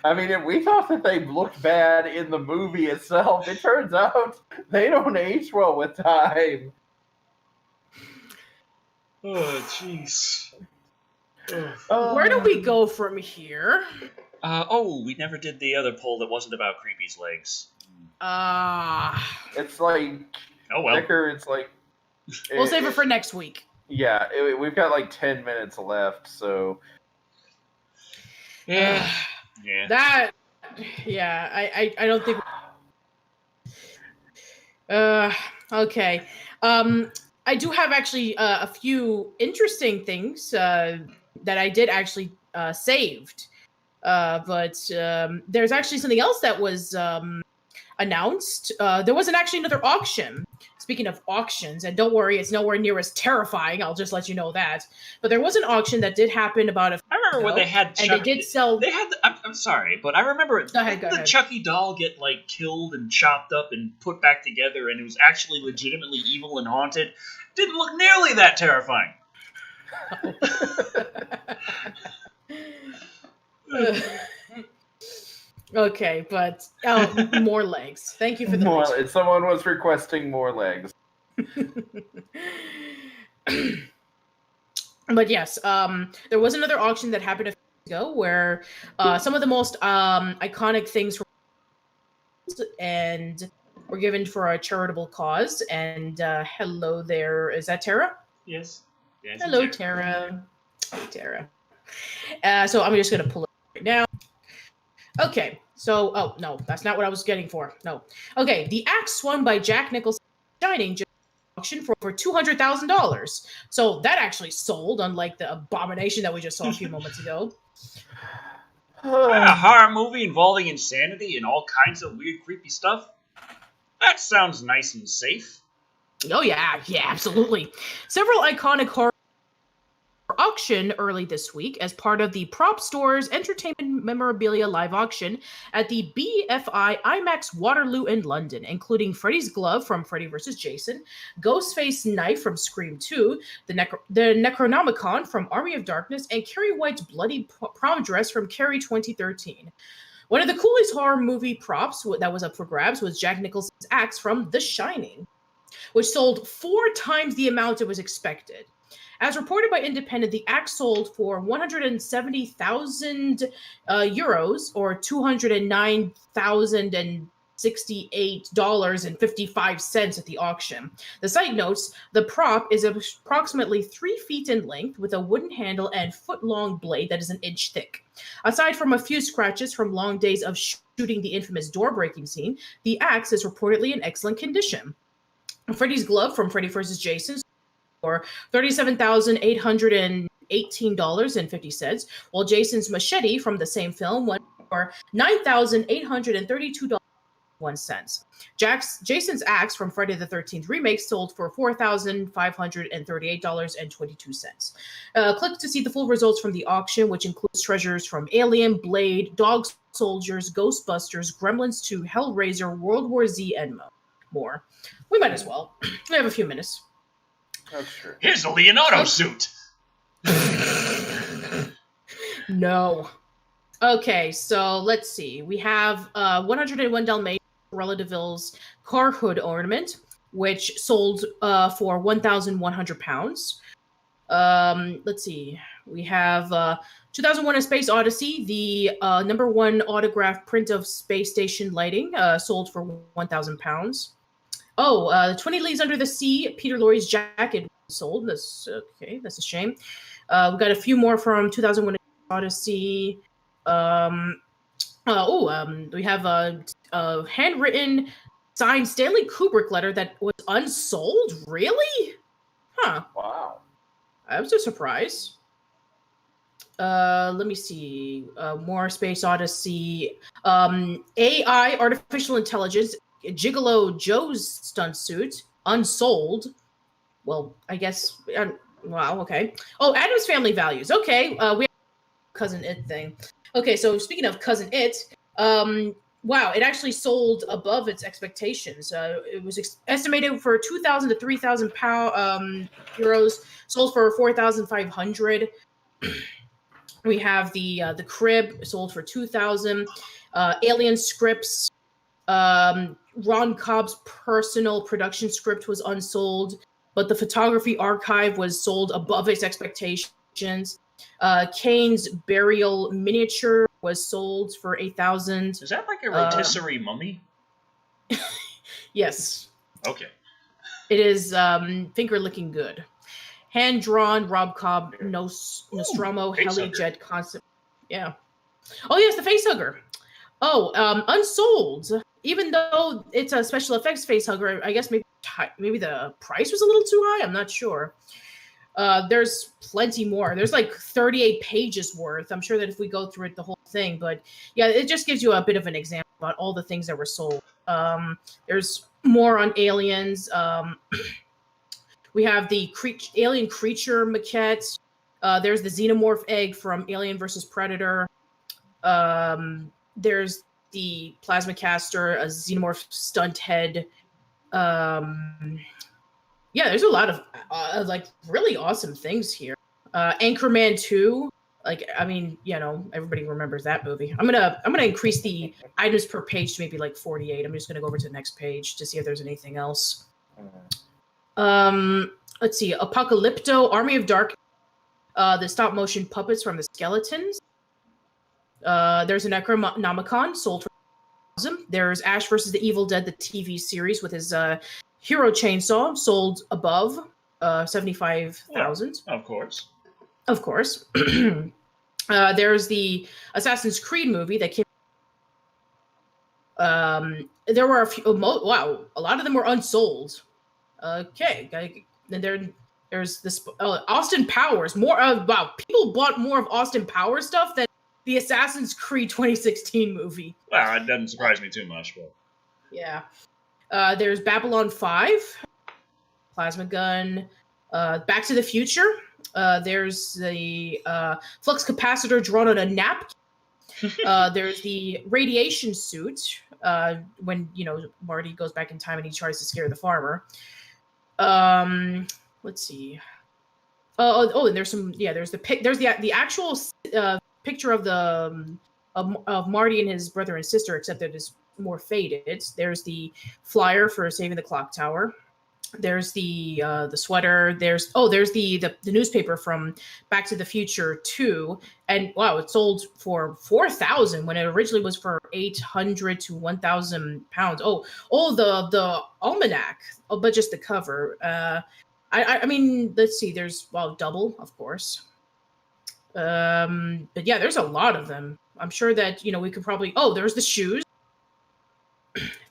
I mean, if we thought that they looked bad in the movie itself, it turns out they don't age well with time. Oh, jeez. Where do we go from here? We never did the other poll that wasn't about Creepy's legs. It's like... Oh, well. Thicker, it's like... We'll save it for next week. Yeah, we've got like 10 minutes left, so Yeah. That. Yeah. I don't think. Okay. I do have actually a few interesting things that I did actually saved. But there's actually something else that was announced. There wasn't actually another auction. Speaking of auctions, and don't worry, it's nowhere near as terrifying. I'll just let you know that. But there was an auction that did happen about a. I remember when they had and they did sell. They had. I'm sorry, but I remember Go ahead. the Chucky doll get like killed and chopped up and put back together, and it was actually legitimately evil and haunted. Didn't look nearly that terrifying. Okay, but more legs. Thank you for the more. legs. Someone was requesting more legs. But yes, there was another auction that happened a few years ago where some of the most iconic things and were given for a charitable cause. And hello there, is that Tara? Yes. Hello, Tara. Hey, Tara. So I'm just gonna pull it right now. Okay, so oh no, that's not what I was getting for. No. Okay, the axe swung by Jack Nicholson Shining just auction for over $200,000. So that actually sold, unlike the abomination that we just saw a few moments ago. A horror movie involving insanity and all kinds of weird, creepy stuff? That sounds nice and safe. Oh yeah, absolutely. Several iconic horror auction early this week as part of the Prop Store's Entertainment Memorabilia live auction at the BFI IMAX Waterloo in London, including Freddy's glove from Freddy vs. Jason, Ghostface knife from Scream 2, the Necronomicon from Army of Darkness, and Carrie White's bloody prom dress from Carrie 2013. One of the coolest horror movie props that was up for grabs was Jack Nicholson's axe from The Shining, which sold 4 times the amount it was expected. As reported by Independent, the axe sold for 170,000 euros, or $209,068.55 at the auction. The site notes the prop is approximately 3 feet in length with a wooden handle and foot-long blade that is an inch thick. Aside from a few scratches from long days of shooting the infamous door-breaking scene, the axe is reportedly in excellent condition. Freddy's glove from Freddy vs. Jason for $37,818.50, while Jason's machete from the same film went for $9,832.01. Jason's axe from Friday the 13th remake sold for $4,538.22. Click to see the full results from the auction, which includes treasures from Alien, Blade, Dog Soldiers, Ghostbusters, Gremlins 2, Hellraiser, World War Z, and more. We might as well. We have a few minutes. That's true. Here's a Leonardo suit. No. Okay, so let's see. We have 101 Dalmatians Cruella de Vil's car hood ornament, which sold for 1,100 pounds. Let's see. We have 2001: A Space Odyssey, the #1 autograph print of space station lighting, sold for 1,000 pounds. 20 Leagues Under the Sea, Peter Lorre's jacket sold. That's okay. That's a shame. We've got a few more from 2001: Odyssey. We have a handwritten, signed Stanley Kubrick letter that was unsold. Really? Huh. Wow. That was a surprise. Let me see. More Space Odyssey. AI, artificial intelligence. Gigolo Joe's stunt suit, unsold. Well, I guess. Wow, okay. Oh, Addams Family Values. Okay, we have Cousin It thing. Okay, so speaking of Cousin It, wow, it actually sold above its expectations. It was estimated for 2,000 to 3,000 euros, sold for 4,500. We have the crib sold for 2,000. Alien scripts. Ron Cobb's personal production script was unsold, but the photography archive was sold above its expectations. Kane's burial miniature was sold for 8,000. Is that like a rotisserie mummy? Yes. Okay. It is finger licking good. Hand drawn Rob Cobb Nostromo Helijet concept. Yeah. Oh yes, the facehugger. Oh, unsold. Even though it's a special effects facehugger, I guess maybe the price was a little too high. I'm not sure. There's plenty more. There's like 38 pages worth. I'm sure that if we go through it, the whole thing, but yeah, it just gives you a bit of an example about all the things that were sold. There's more on aliens. We have the alien creature maquette. There's the xenomorph egg from Alien versus Predator. There's the plasma caster, a xenomorph stunt head. Yeah, there's a lot of like really awesome things here. Anchorman 2, like I mean, everybody remembers that movie. I'm gonna increase the items per page to maybe like 48. I'm just gonna go over to the next page to see if there's anything else. Let's see, Apocalypto, Army of Dark, the stop motion puppets from the Skeletons. There's an Necronomicon sold for $1,000. There's Ash versus the Evil Dead, the TV series with his Hero Chainsaw, sold above 75,000. Of course. Of course. There's the Assassin's Creed movie that came. There were a few. Wow, a lot of them were unsold. Okay, and there's this Austin Powers. More wow, people bought more of Austin Powers stuff than the Assassin's Creed 2016 movie. Well, it doesn't surprise me too much, but yeah. There's Babylon 5, Plasma Gun, Back to the Future. There's the flux capacitor drawn on a napkin. There's the radiation suit when Marty goes back in time and he tries to scare the farmer. Let's see. And there's some. Yeah, there's the actual picture of the of Marty and his brother and sister, except that it's more faded. There's the flyer for Saving the Clock Tower. There's the sweater. There's the newspaper from Back to the Future 2, and wow, it sold for 4,000 when it originally was for 800 to 1,000 pounds. The almanac, but just the cover. I mean, let's see. There's double, of course. But yeah, there's a lot of them. I'm sure that we could probably. Oh, there's the shoes.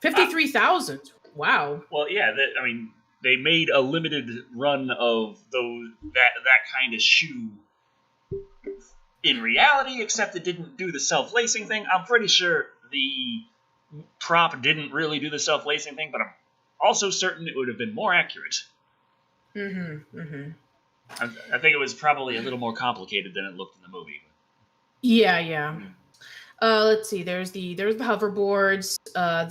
53,000. Wow. Well, yeah. I mean, they made a limited run of that kind of shoe. In reality, except it didn't do the self-lacing thing. I'm pretty sure the prop didn't really do the self-lacing thing, but I'm also certain it would have been more accurate. I think it was probably a little more complicated than it looked in the movie. Yeah. Let's see. There's the hoverboards.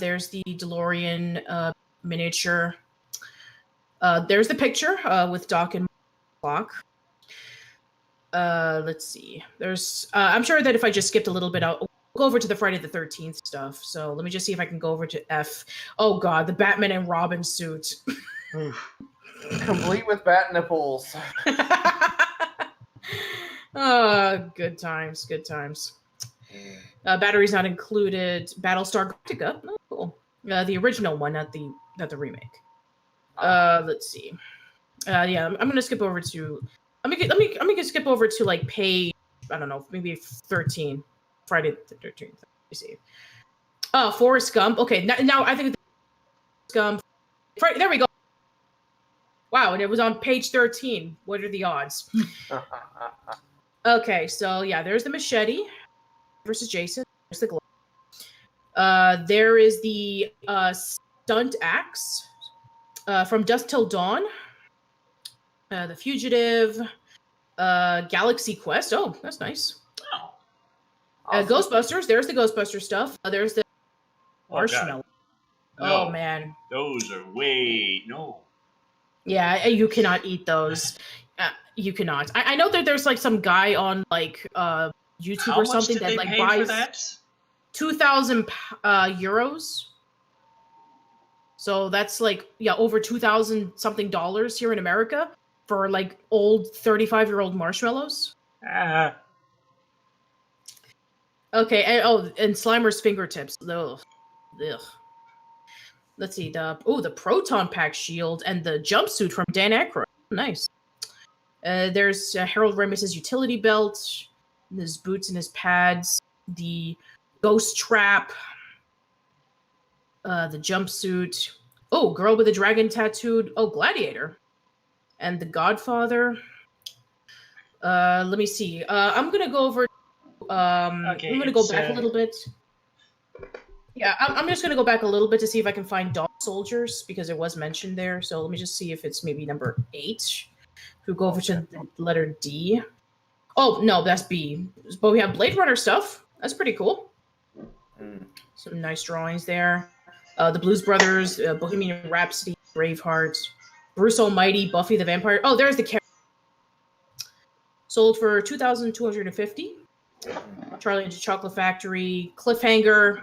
There's the DeLorean miniature. There's the picture with Doc and Clock. Let's see. There's. I'm sure that if I just skipped a little bit, I'll go over to the Friday the 13th stuff. So let me just see if I can go over to F. Oh God, the Batman and Robin suit. Complete with bat nipples. Good times. Batteries not included. Battlestar Galactica. Oh, cool. The original one, not the remake. Let's see. Yeah, I'm gonna skip over to. Let me skip over to like page. I don't know, maybe 13. Friday the 13th. Let me see. Forrest Gump. Okay, now I think Gump. There we go. Wow, and it was on page 13. What are the odds? Okay, so yeah, there's the machete versus Jason. There's the glove. There is the stunt axe from Dusk Till Dawn. The Fugitive. Galaxy Quest. Oh, that's nice. Oh. Awesome. Ghostbusters. There's the Ghostbuster stuff. There's the marshmallow. No. Oh, man. Those are no. Yeah, you cannot eat those. You cannot. I know that there's like some guy on like YouTube or something that like buys 2,000 euros. So that's like over 2,000 something dollars here in America for like old 35-year-old marshmallows. Okay, and Slimer's fingertips. Ugh. Let's see, the Proton Pack shield and the jumpsuit from Dan Aykroyd. Nice. There's Harold Ramis's utility belt, his boots and his pads. the ghost trap, the jumpsuit. Oh, girl with a dragon tattooed. Oh, Gladiator, and the Godfather. Let me see. I'm gonna go over. Okay, I'm gonna go back a little bit. Yeah, I'm just gonna go back a little bit to see if I can find Dog Soldiers because it was mentioned there. So let me just see if it's maybe number 8. Who go over to the letter D. Oh no, that's B. But we have Blade Runner stuff. That's pretty cool. Some nice drawings there. The Blues Brothers, Bohemian Rhapsody, Braveheart, Bruce Almighty, Buffy the Vampire. Oh, there's the character. Sold for $2,250. Charlie and the Chocolate Factory, Cliffhanger,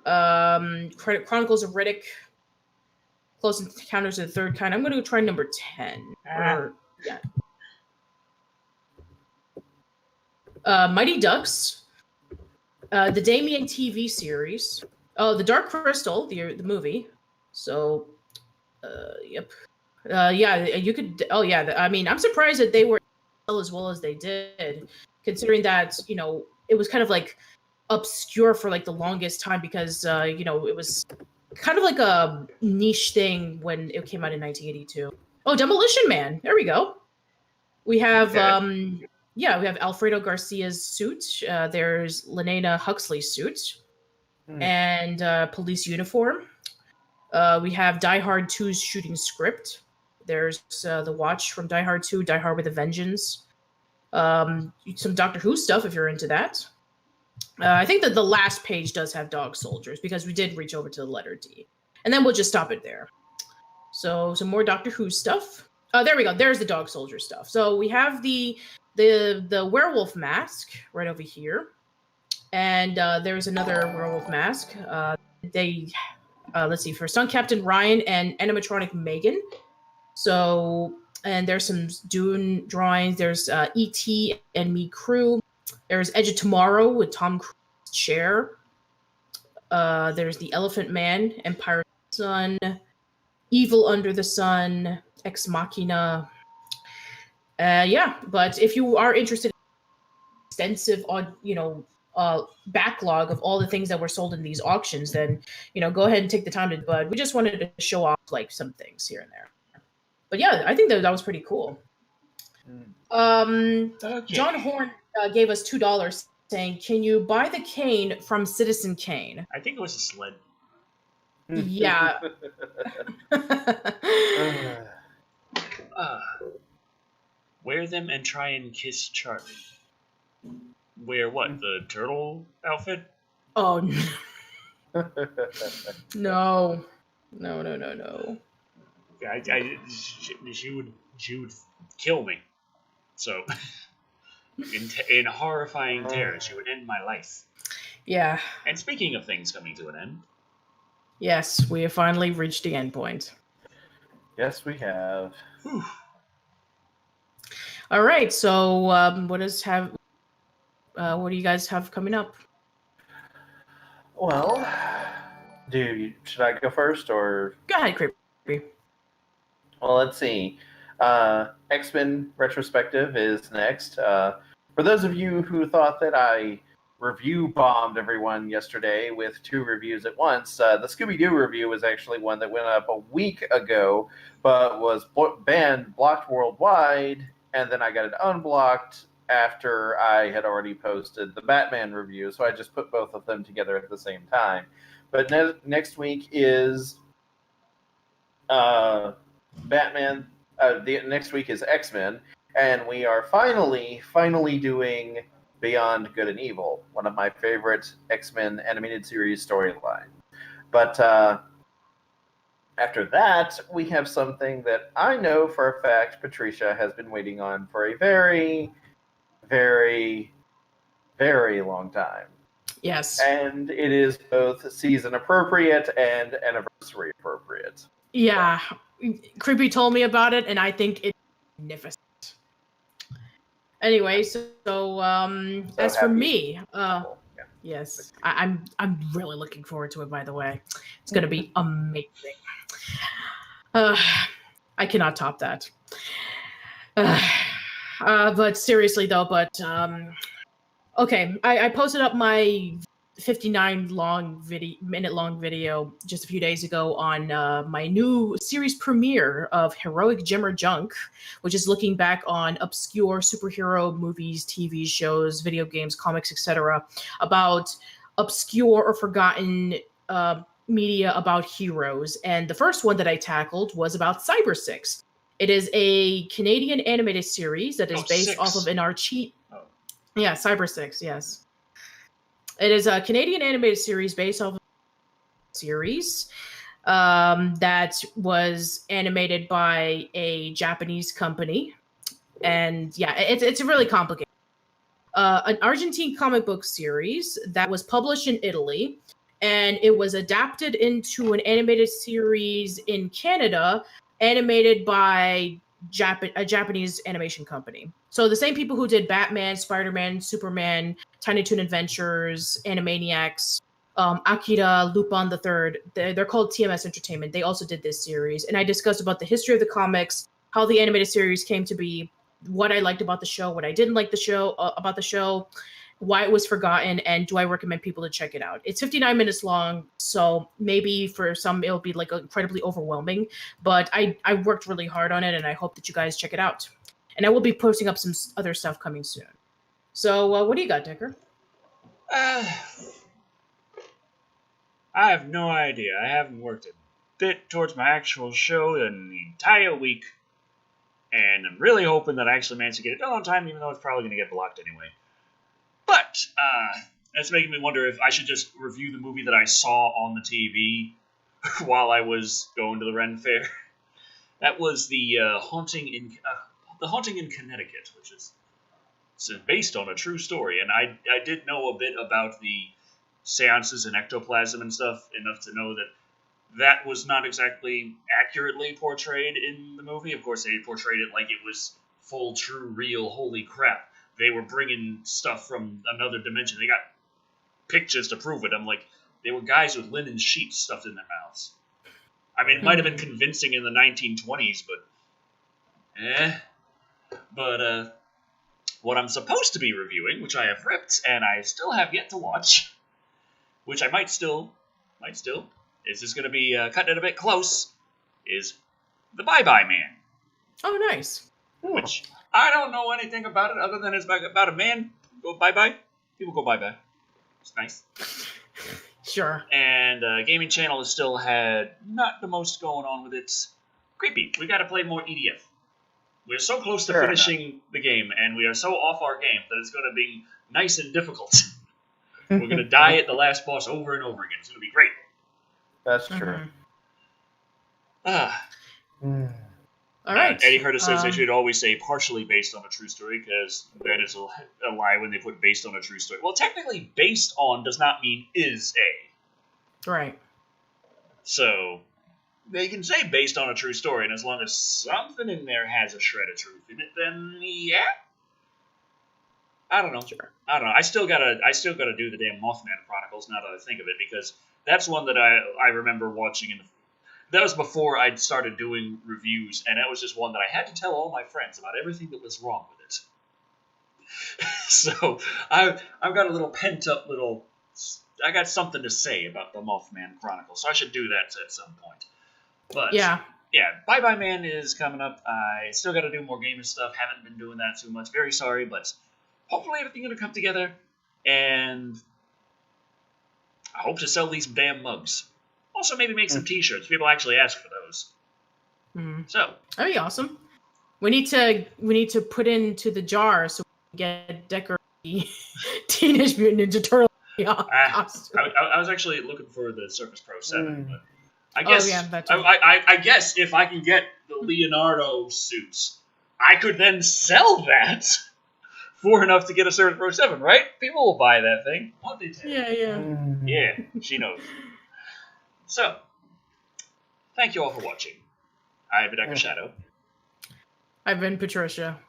Chronicles of Riddick, Close Encounters of the Third Kind. I'm going to try number 10. Mighty Ducks, the Damien TV series, the Dark Crystal, the movie. So, yep. You could. Oh, yeah. I mean, I'm surprised that they were as well as they did, considering that it was kind of like obscure for like the longest time because it was kind of like a niche thing when it came out in 1982. Oh, Demolition Man. There we go. We have we have Alfredo Garcia's suit. There's Lena Huxley's suit and police uniform. We have Die Hard 2's shooting script. There's the Watch from Die Hard 2, Die Hard with a Vengeance. Some Doctor Who stuff if you're into that. I think that the last page does have Dog Soldiers because we did reach over to the letter D. And then we'll just stop it there. So some more Doctor Who stuff. There we go. There's the Dog Soldier stuff. So we have the werewolf mask right over here. And there's another werewolf mask. Let's see, for Stunt Captain Ryan and animatronic Megan. So, and there's some Dune drawings. There's E.T. and Me Crew. There's Edge of Tomorrow with Tom Cruise's chair. There's The Elephant Man, Empire of the Sun, Evil Under the Sun, Ex Machina. But if you are interested in extensive, backlog of all the things that were sold in these auctions, then go ahead and take the time to. But we just wanted to show off like some things here and there. But yeah, I think that was pretty cool. Okay. John Horn gave us $2 saying, "Can you buy the cane from Citizen Kane?" I think it was a sled. Yeah. Wear them and try and kiss Charlie. Wear what? The turtle outfit? Oh no. No. She would kill me. So, in horrifying terror, she would end my life. Yeah. And speaking of things coming to an end. Yes, we have finally reached the end point. Yes, we have. Whew. All right, so what do you guys have coming up? Well, should I go first or? Go ahead, Creepy. Well, let's see. X-Men retrospective is next. For those of you who thought that I review bombed everyone yesterday with 2 reviews at once, the Scooby-Doo review was actually one that went up a week ago, but was blocked worldwide, and then I got it unblocked after I had already posted the Batman review, so I just put both of them together at the same time. But next week is Batman. Next week is X-Men, and we are finally doing Beyond Good and Evil, one of my favorite X-Men animated series storyline. But after that, we have something that I know for a fact Patricia has been waiting on for a very, very, very long time. Yes. And it is both season appropriate and anniversary appropriate. Yeah. Creepy told me about it, and I think it's magnificent. Anyway, so as for me, yes, I'm really looking forward to it. By the way, it's going to be amazing. I cannot top that. But seriously though, Okay, I posted up my 59-minute long video just a few days ago on my new series premiere of Heroic Gem or Junk, which is looking back on obscure superhero movies, TV shows, video games, comics, etc., about obscure or forgotten media about heroes. And the first one that I tackled was about Cyber Six. It is a Canadian animated series that is based off of an Archie. Yeah, Cyber Six, yes. It is a Canadian animated series based off of a series that was animated by a Japanese company. And yeah, it's really complicated. An Argentine comic book series that was published in Italy, and it was adapted into an animated series in Canada, animated by a Japanese animation company. So the same people who did Batman, Spider-Man, Superman, Tiny Toon Adventures, Animaniacs, Akira, Lupin the Third, they're called TMS Entertainment. They also did this series, and I discussed about the history of the comics, how the animated series came to be, what I liked about the show, what I didn't like about the show, why it was forgotten, and do I recommend people to check it out. It's 59 minutes long, so maybe for some it'll be like incredibly overwhelming, but I worked really hard on it, and I hope that you guys check it out. And I will be posting up some other stuff coming soon. So what do you got, Decker? I have no idea. I haven't worked a bit towards my actual show in the entire week, and I'm really hoping that I actually manage to get it done on time, even though it's probably going to get blocked anyway. But that's making me wonder if I should just review the movie that I saw on the TV while I was going to the Ren Fair. That was the Haunting in Connecticut, which is based on a true story. And I did know a bit about the seances and ectoplasm and stuff, enough to know that was not exactly accurately portrayed in the movie. Of course, they portrayed it like it was full, true, real, holy crap. They were bringing stuff from another dimension. They got pictures to prove it. I'm like, they were guys with linen sheets stuffed in their mouths. I mean, it might have been convincing in the 1920s, but But what I'm supposed to be reviewing, which I have ripped and I still have yet to watch, which I might still, is just going to be cutting it a bit close, is The Bye-Bye Man. Oh, nice. Which I don't know anything about it other than it's about a man go bye-bye. People go bye-bye. It's nice. Sure. And Gaming Channel has still had not the most going on with it. Creepy. We got to play more EDF. We're so close to finishing the game, and we are so off our game that it's going to be nice and difficult. We're going to die at the last boss over and over again. It's going to be great. That's true. All right. Eddie Curtis says they should always say partially based on a true story, because then it's a lie when they put based on a true story. Well, technically, based on does not mean is a. Right. So they can say based on a true story, and as long as something in there has a shred of truth in it, then yeah. I don't know. Sure. I don't know. I still gotta do the damn Mothman Chronicles now that I think of it, because that's one that I remember watching that was before I'd started doing reviews, and that was just one that I had to tell all my friends about everything that was wrong with it. So I've got a little pent up I got something to say about the Mothman Chronicles, so I should do that at some point. But yeah, Bye Bye Man is coming up. I still got to do more gaming stuff. Haven't been doing that too much. Very sorry, but hopefully everything's gonna come together, and I hope to sell these damn mugs. Also, maybe make some T-shirts. People actually ask for those. So that'd be awesome. We need to put into the jar so we can get Decker Teenage Mutant Ninja Turtle costume. I was actually looking for the Surface Pro 7, but I guess that's I guess if I can get the Leonardo suits, I could then sell that for enough to get a Surface Pro 7, right? People will buy that thing. Won't they? Yeah, she knows. So, thank you all for watching. I've been Dr. Shado. I've been Patricia.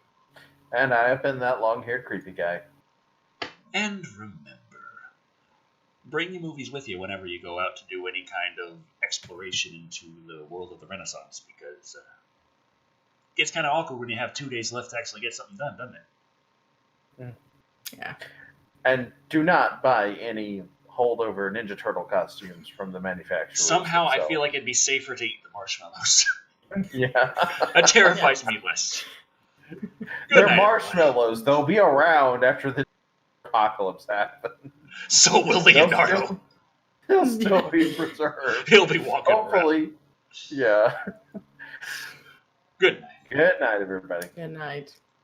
And I have been that long-haired creepy guy. And remember, bring your movies with you whenever you go out to do any kind of exploration into the world of the Renaissance, because it gets kind of awkward when you have 2 days left to actually get something done, doesn't it? Yeah. And do not buy any holdover Ninja Turtle costumes from the manufacturers. Somehow I feel like it'd be safer to eat the marshmallows. Yeah. That terrifies me less. They're marshmallows. They'll be around after the apocalypse happens. So will Leonardo. He'll still be preserved. He'll be walking Hopefully. around. Yeah. Good night. Good night, everybody. Good night.